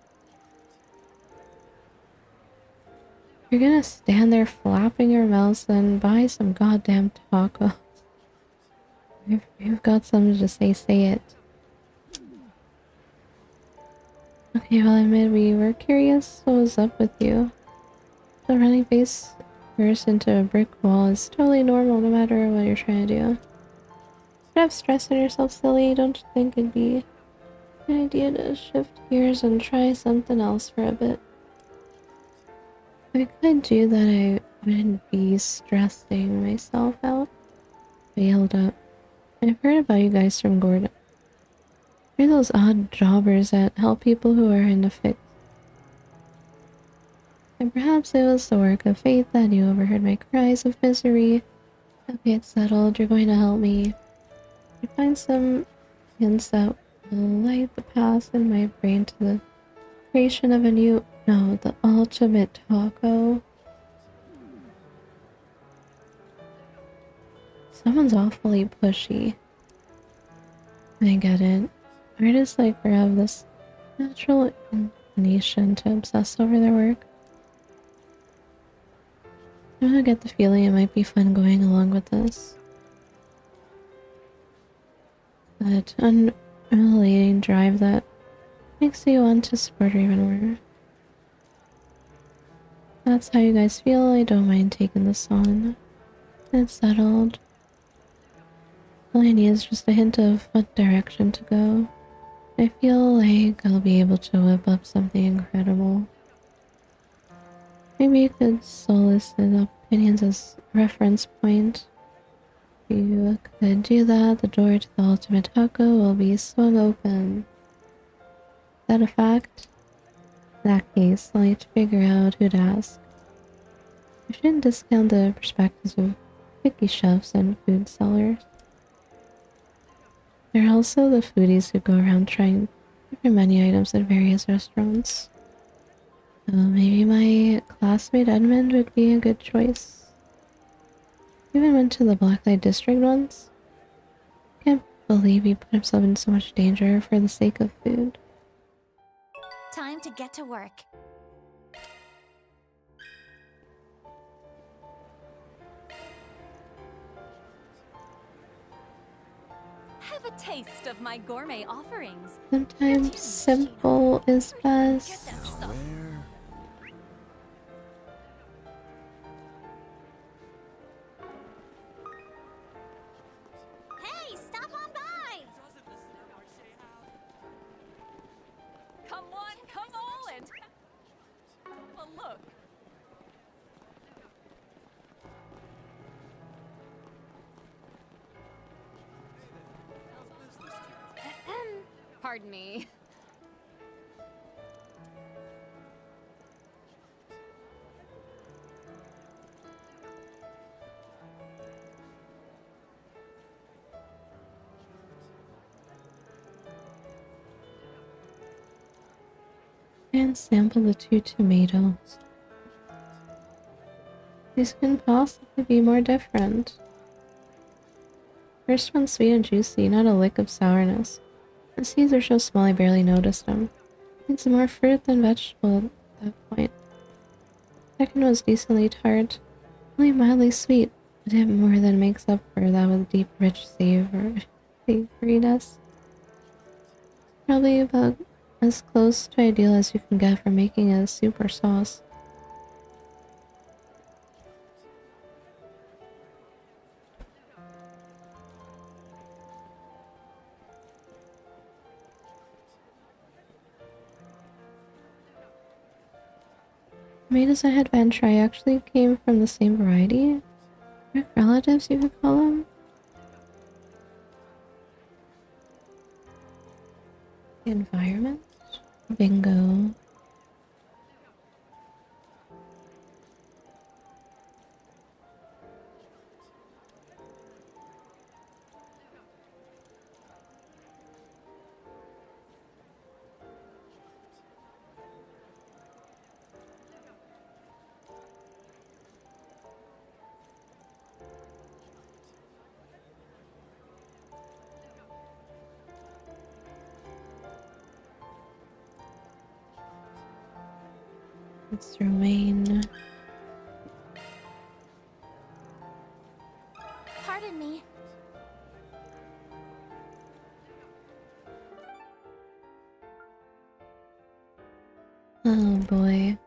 [SPEAKER 1] You're gonna stand there flapping your mouth and buy some goddamn tacos. If you've got something to say, say it. Okay, well, I admit we were curious what was up with you. The running face first into a brick wall is totally normal no matter what you're trying to do. Instead of stressing yourself silly, don't you think it'd be a good idea to shift gears and try something else for a bit? If I could do that, I wouldn't be stressing myself out. I yelled up. I've heard about you guys from Gordon. You're those odd jobbers that help people who are in a fix. And perhaps it was the work of fate that you overheard my cries of misery. Okay, it's settled. You're going to help me. You find some hints that will light the path in my brain to the creation of a new, no, the ultimate taco. Someone's awfully pushy. I get it. Artists like her have this natural inclination to obsess over their work. I don't get the feeling it might be fun going along with this. That unrelating drive that makes you want to support her even more. That's how you guys feel. I don't mind taking this on. It's settled. All I need is just a hint of what direction to go. I feel like I'll be able to whip up something incredible. Maybe you could solicit opinions as reference point. If you could do that, the door to the ultimate taco will be swung open. Is that a fact? In that case, I'll need to figure out who to ask. We shouldn't discount the perspectives of picky chefs and food sellers. There are also the foodies who go around trying different menu items at various restaurants. Maybe my classmate Edmund would be a good choice. Even went to the Blacklight District once. Can't believe he put himself in so much danger for the sake of food.
[SPEAKER 10] Time to get to work.
[SPEAKER 13] Have a taste of my gourmet offerings.
[SPEAKER 1] Sometimes simple is best.
[SPEAKER 10] Hey, stop on by!
[SPEAKER 13] Come on, come all and have a look.
[SPEAKER 12] Pardon me.
[SPEAKER 1] And sample the 2 tomatoes. These can possibly be more different. First one's sweet and juicy, not a lick of sourness. The seeds are so small I barely noticed them. It's more fruit than vegetable at that point. Second was decently tart, only mildly sweet, but it more than makes up for that with deep, rich savoriness. Probably about as close to ideal as you can get for making a super sauce. Made as a headband try actually came from the same variety. Relatives, you could call them. The environment. Bingo. It's Romaine.
[SPEAKER 10] Pardon me.
[SPEAKER 1] Oh boy.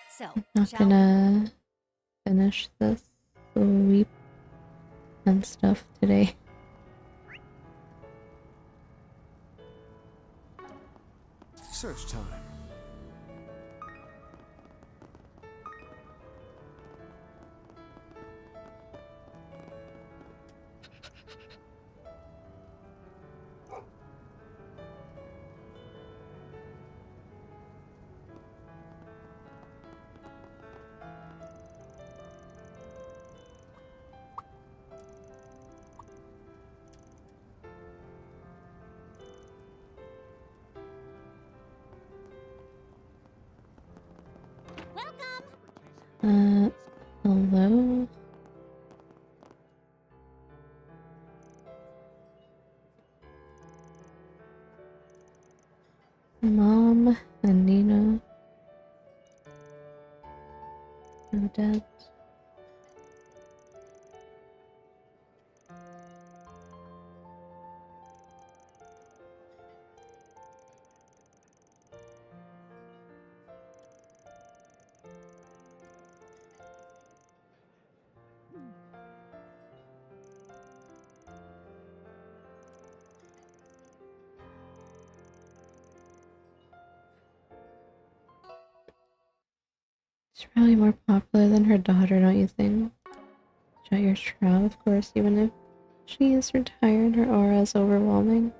[SPEAKER 20] So,
[SPEAKER 1] Not
[SPEAKER 20] shall we?
[SPEAKER 1] gonna finish this sweep and stuff today.
[SPEAKER 11] Search time.
[SPEAKER 1] Hello? Mom and Nina. Odette. She's probably more popular than her daughter, don't you think? Shut your shroud, of course, even if she is retired, her aura is overwhelming.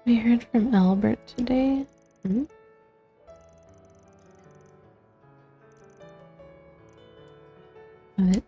[SPEAKER 1] We heard from Albert today. Hmm? What?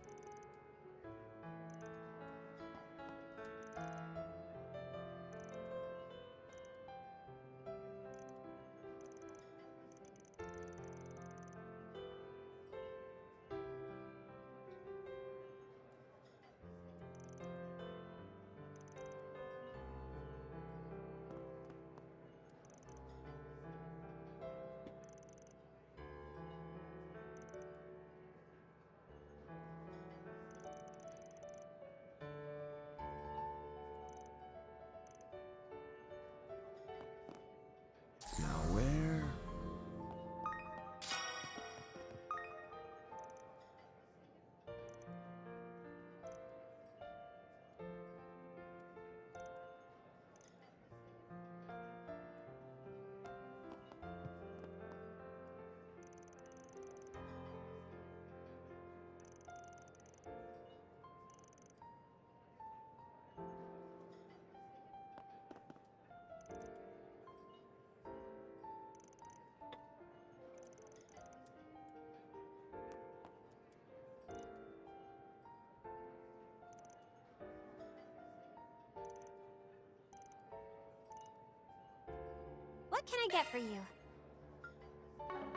[SPEAKER 4] can I get for you?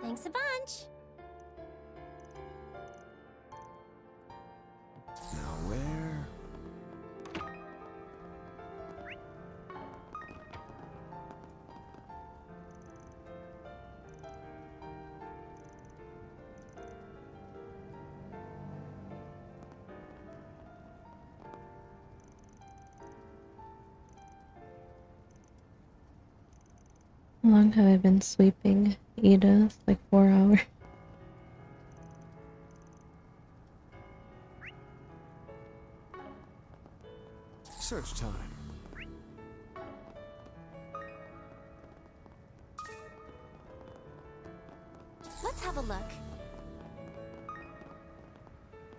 [SPEAKER 4] Thanks a bunch.
[SPEAKER 11] Now where?
[SPEAKER 1] How long have I been sleeping, Edith? Like 4 hours.
[SPEAKER 11] Search time.
[SPEAKER 4] Let's have a look.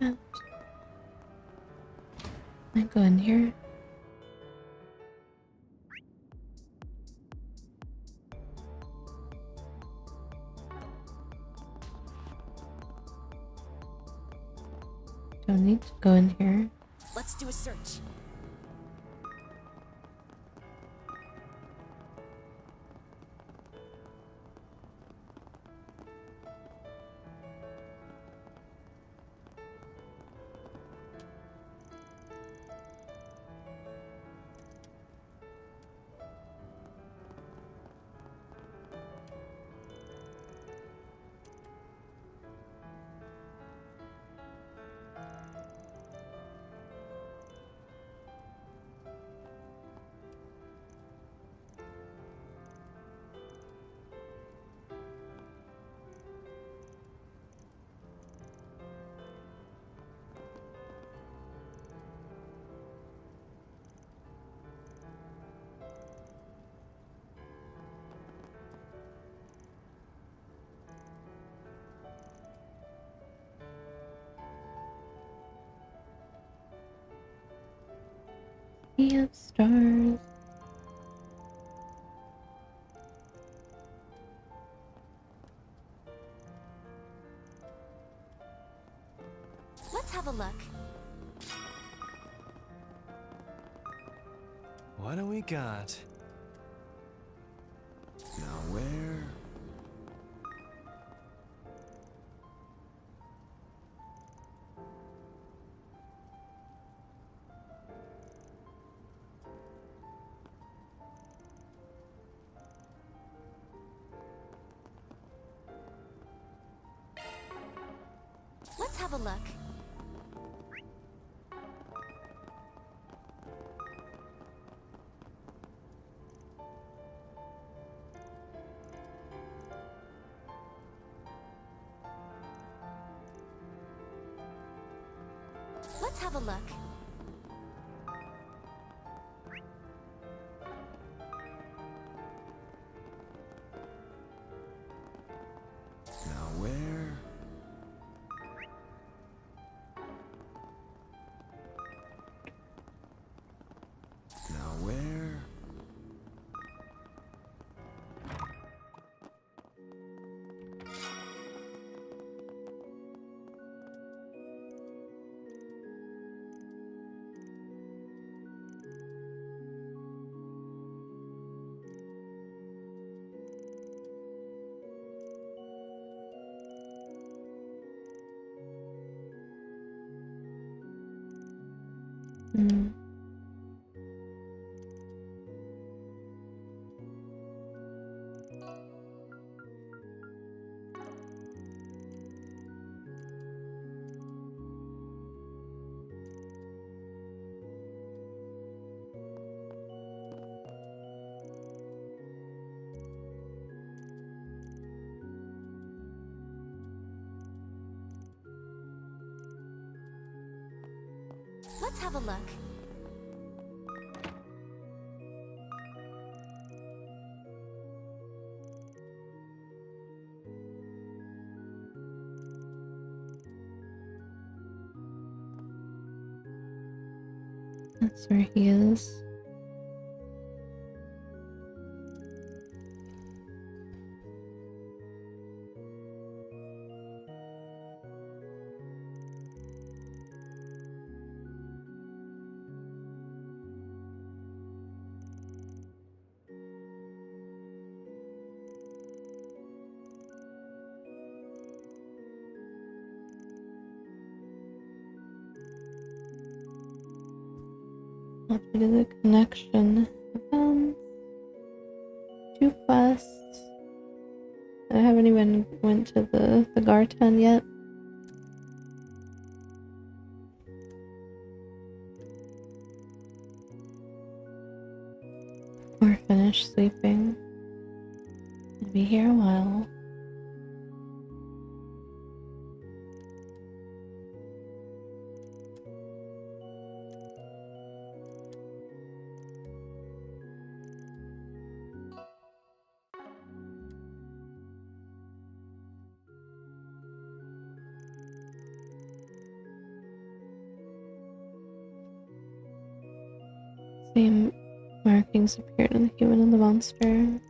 [SPEAKER 1] Can I go in here? Don't need to go in here.
[SPEAKER 14] Let's do a search.
[SPEAKER 1] Sea of stars.
[SPEAKER 4] Let's have a look.
[SPEAKER 16] What do we got?
[SPEAKER 11] Now where?
[SPEAKER 4] Let's have a look. Let's have a look.
[SPEAKER 11] Now where? Now where?
[SPEAKER 1] Mm.
[SPEAKER 4] Let's have a look.
[SPEAKER 1] That's where he is. Have to do the connection events. 2 quests. I haven't even went to the Garten yet. Or finish sleeping. I'll be here a while. Same markings appeared in the human and the monster.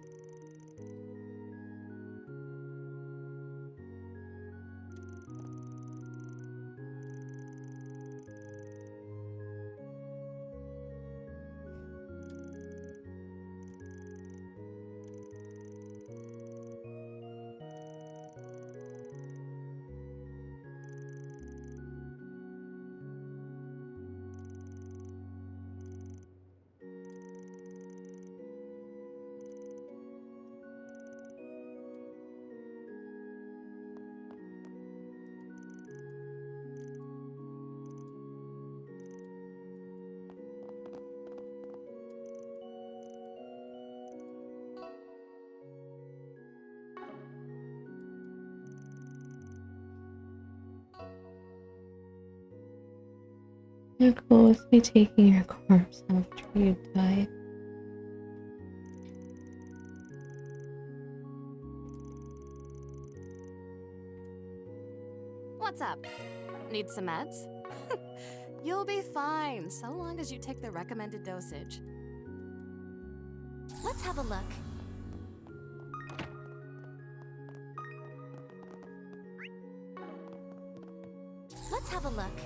[SPEAKER 1] You're cool with me taking your corpse after you die.
[SPEAKER 9] What's up? Need some meds? You'll be fine, so long as you take the recommended dosage.
[SPEAKER 20] Let's have a look. Let's have a look.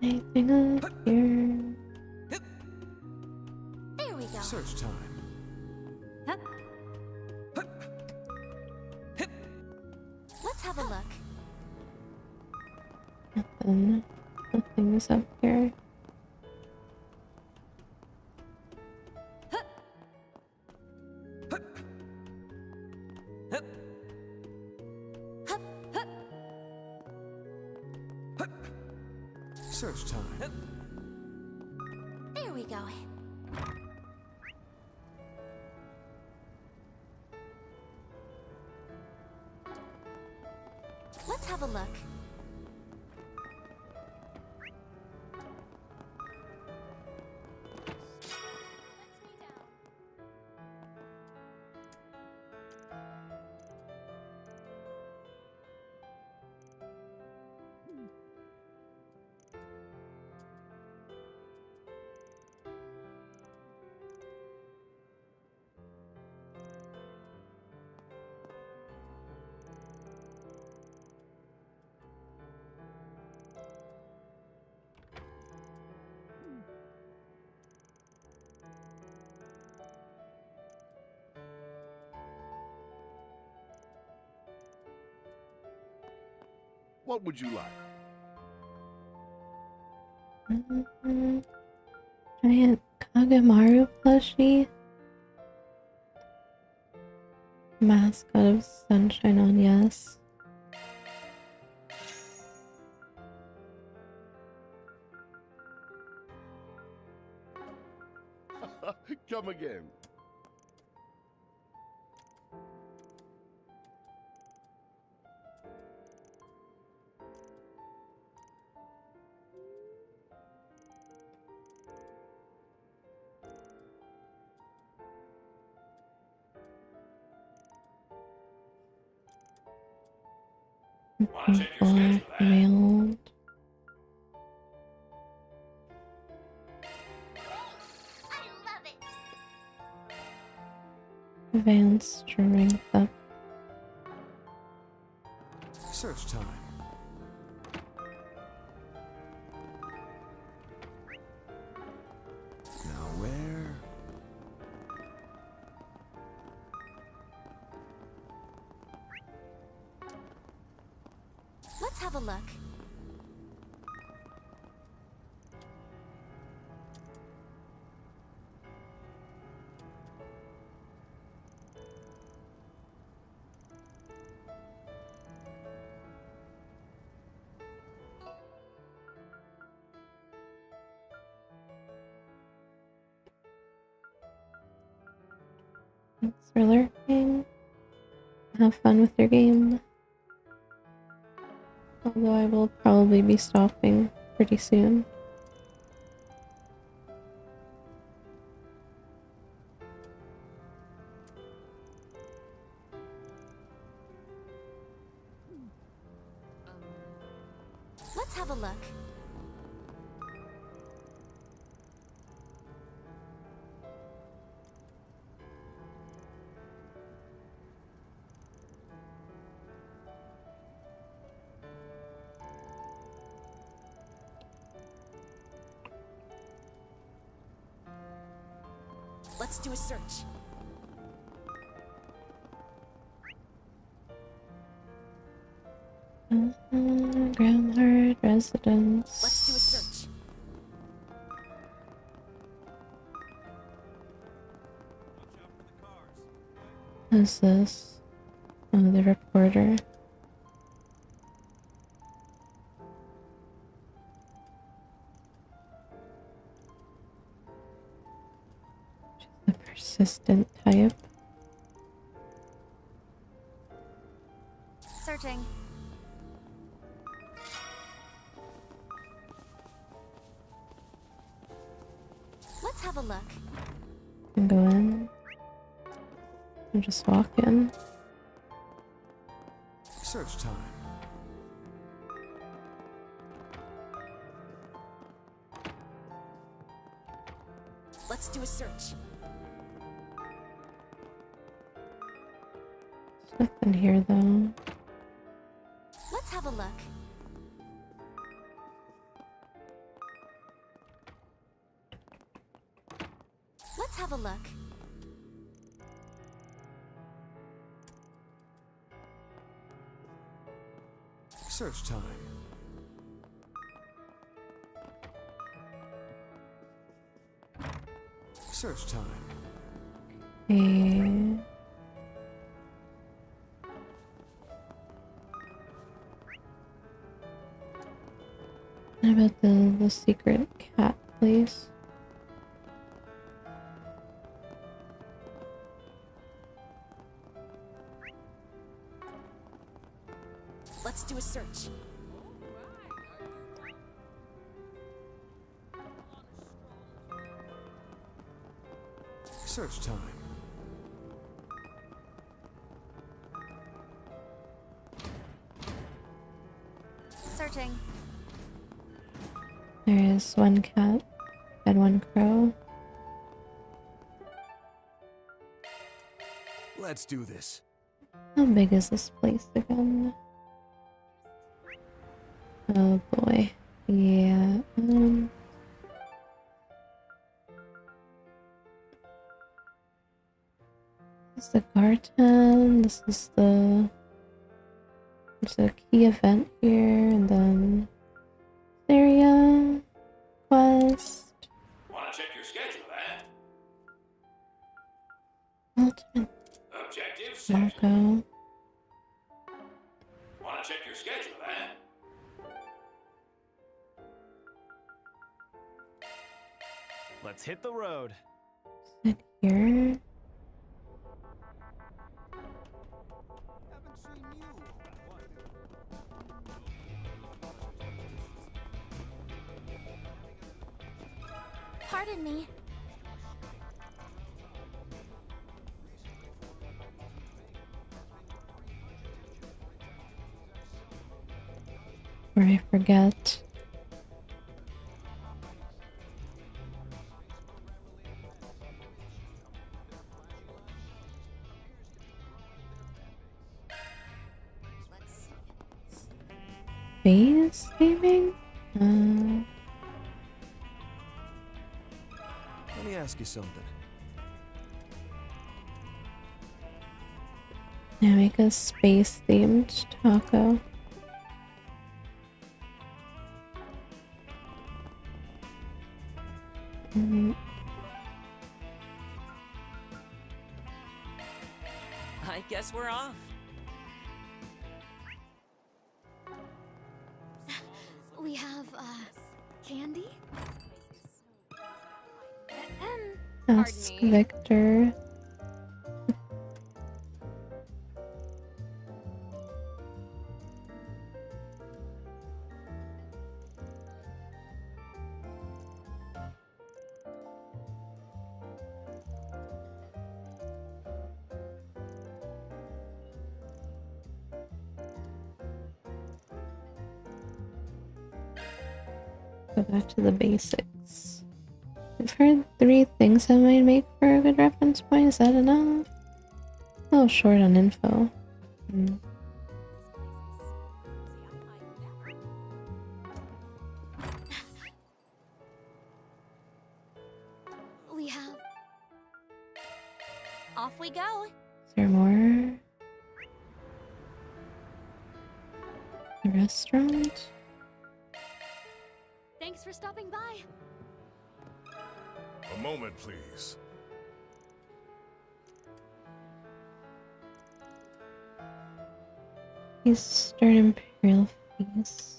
[SPEAKER 1] Anything up here?
[SPEAKER 20] There we go.
[SPEAKER 11] Search time.
[SPEAKER 20] Let's have a look.
[SPEAKER 1] Nothing's up here.
[SPEAKER 11] Search time.
[SPEAKER 20] There we go. Let's have a look.
[SPEAKER 5] What would you like?
[SPEAKER 1] Giant Kagemaru plushie. Mascot of Sunshine on Yes.
[SPEAKER 5] Come again.
[SPEAKER 22] Wanna check your schedule,
[SPEAKER 1] Mailed. Advanced strength up.
[SPEAKER 11] Search time. Now where?
[SPEAKER 20] Let's have a look.
[SPEAKER 1] Thanks for lurking. Have fun with your game. Although I will probably be stopping pretty soon.
[SPEAKER 20] Let's have a look.
[SPEAKER 14] Let's do a search.
[SPEAKER 1] Gramhard residence.
[SPEAKER 14] Let's do a search.
[SPEAKER 1] Who's this? Oh, the reporter. She's a persistent type.
[SPEAKER 20] Searching. Let's have a look.
[SPEAKER 1] And go in. And just walk in.
[SPEAKER 11] Search time.
[SPEAKER 14] Let's do a search.
[SPEAKER 1] There's nothing here though.
[SPEAKER 20] Let's have a look. Let's have a look.
[SPEAKER 11] Search time. Search time.
[SPEAKER 1] Okay. What about the secret cat place?
[SPEAKER 14] Let's do a search.
[SPEAKER 11] Search time.
[SPEAKER 20] Searching.
[SPEAKER 1] There is one cat and one crow.
[SPEAKER 11] Let's do this.
[SPEAKER 1] How big is this place again? Oh boy. Yeah. This is the garden. This is the. There's a key event here, and then area quest.
[SPEAKER 8] Wanna check your schedule, eh?
[SPEAKER 1] Ultimate
[SPEAKER 8] Objective set.
[SPEAKER 1] Marco.
[SPEAKER 8] Wanna check your schedule, eh?
[SPEAKER 16] Let's hit the road.
[SPEAKER 1] Sit here.
[SPEAKER 10] Pardon me.
[SPEAKER 1] Or I forget. Space gaming?
[SPEAKER 11] Let me ask you something.
[SPEAKER 1] Yeah, make a space themed taco.
[SPEAKER 14] I guess we're off.
[SPEAKER 20] We have, candy?
[SPEAKER 1] Ask Victor. Go back to the basics. I've heard 3 things that might make for a good reference point. Is that enough? A little short on info.
[SPEAKER 20] We have...
[SPEAKER 10] Off we go.
[SPEAKER 1] Is there more? The restaurant?
[SPEAKER 20] Thanks for stopping by.
[SPEAKER 6] A moment, please.
[SPEAKER 1] Eastern Imperial Feast.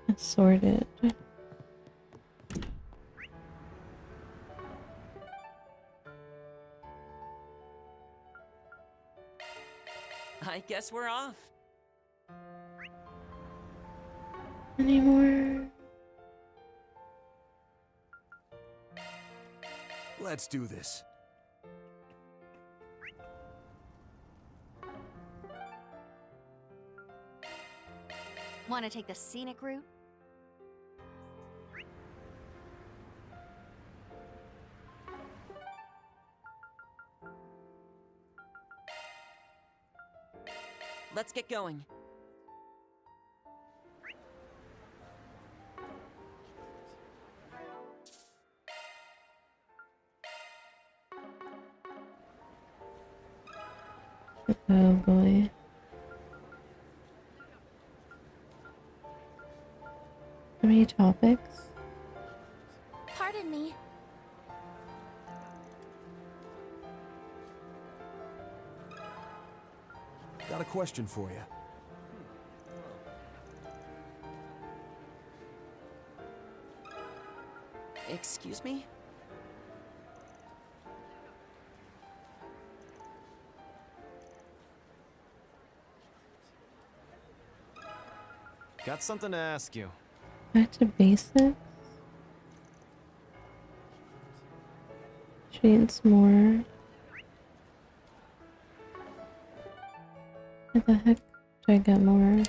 [SPEAKER 1] Assorted.
[SPEAKER 14] I guess we're off.
[SPEAKER 1] Any more?
[SPEAKER 11] Let's do this.
[SPEAKER 20] Want to take the scenic route?
[SPEAKER 14] Let's get going.
[SPEAKER 1] Oh boy. How many topics?
[SPEAKER 10] Pardon me.
[SPEAKER 11] Got a question for you.
[SPEAKER 14] Excuse me?
[SPEAKER 16] Got something to ask you.
[SPEAKER 1] Back to basics? She needs more. Where the heck do I get more?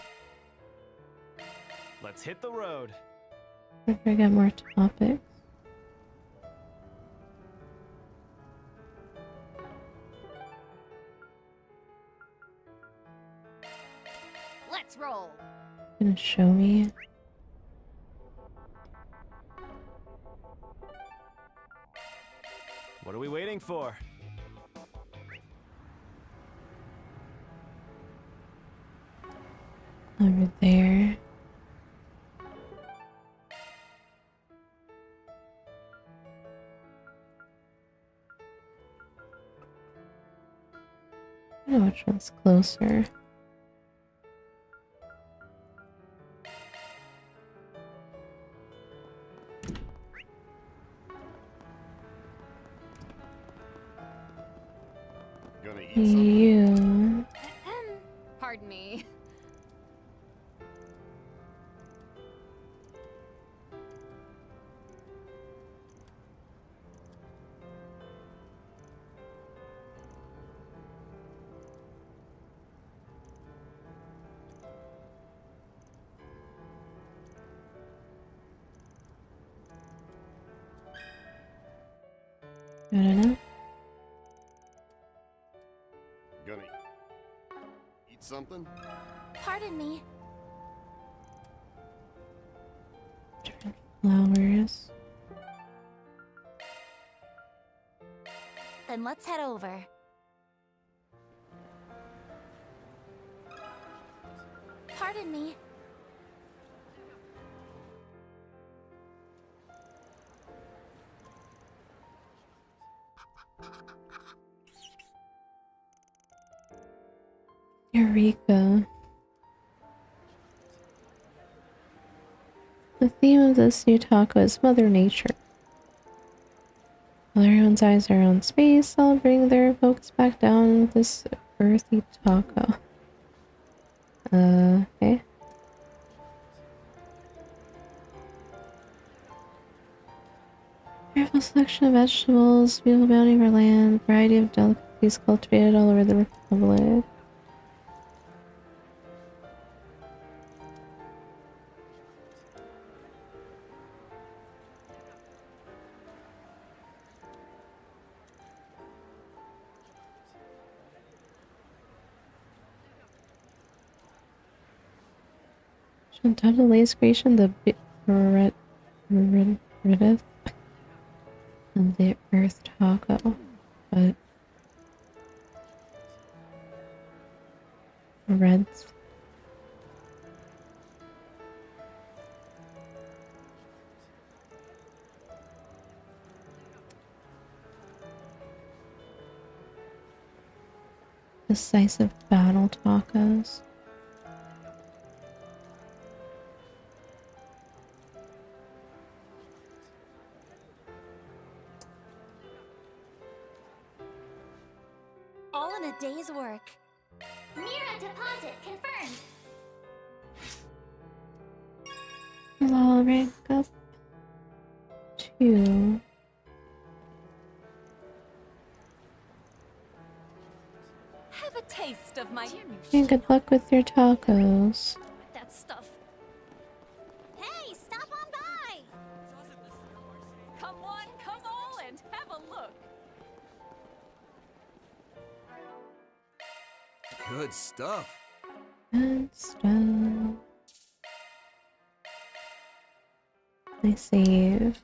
[SPEAKER 16] Let's hit the road.
[SPEAKER 1] Where do I get more topics?
[SPEAKER 20] Let's roll.
[SPEAKER 1] Gonna show me?
[SPEAKER 16] What are we waiting for?
[SPEAKER 1] Over there. I don't know which one's closer.
[SPEAKER 5] Gonna eat something?
[SPEAKER 1] You.
[SPEAKER 12] Pardon me.
[SPEAKER 1] Good enough?
[SPEAKER 5] Gonna eat something?
[SPEAKER 10] Pardon me.
[SPEAKER 1] flowers.
[SPEAKER 10] Then let's head over. Pardon me.
[SPEAKER 1] Eureka. The theme of this new taco is Mother Nature. While everyone's eyes are on space, I'll bring their focus back down with this earthy taco. Okay. Careful selection of vegetables, beautiful bounty of our land, variety of delicacies cultivated all over the Republic. On top of the latest creation, the Ridith of the Earth Taco, but Reds. Decisive battle tacos.
[SPEAKER 10] All in a day's work.
[SPEAKER 4] Mira deposit confirmed.
[SPEAKER 1] I'll rank up 2.
[SPEAKER 13] Have a taste of my
[SPEAKER 1] And good luck with your tacos.
[SPEAKER 10] That stuff. Hey, stop on by!
[SPEAKER 13] Come on, come all, and have a look.
[SPEAKER 11] Good stuff.
[SPEAKER 1] Good stuff. I save.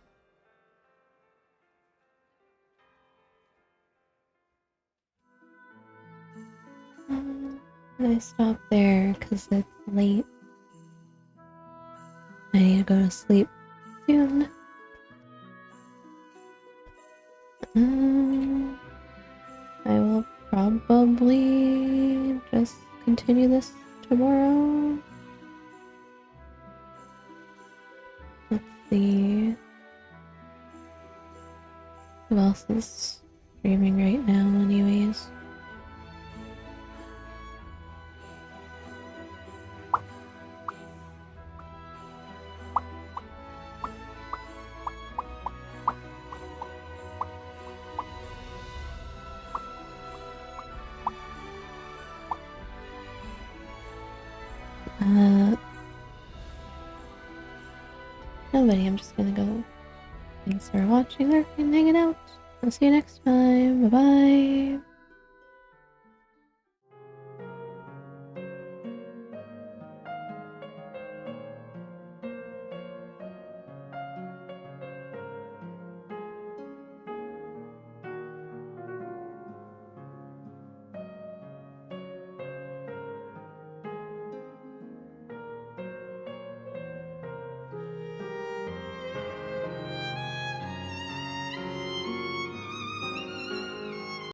[SPEAKER 1] I stop there because it's late. I need to go to sleep soon. I will probably just continue this tomorrow. Let's see. Who else is streaming right now anyways? Nobody, I'm just gonna go. Thanks for watching or hanging out. I'll see you next time. Bye bye.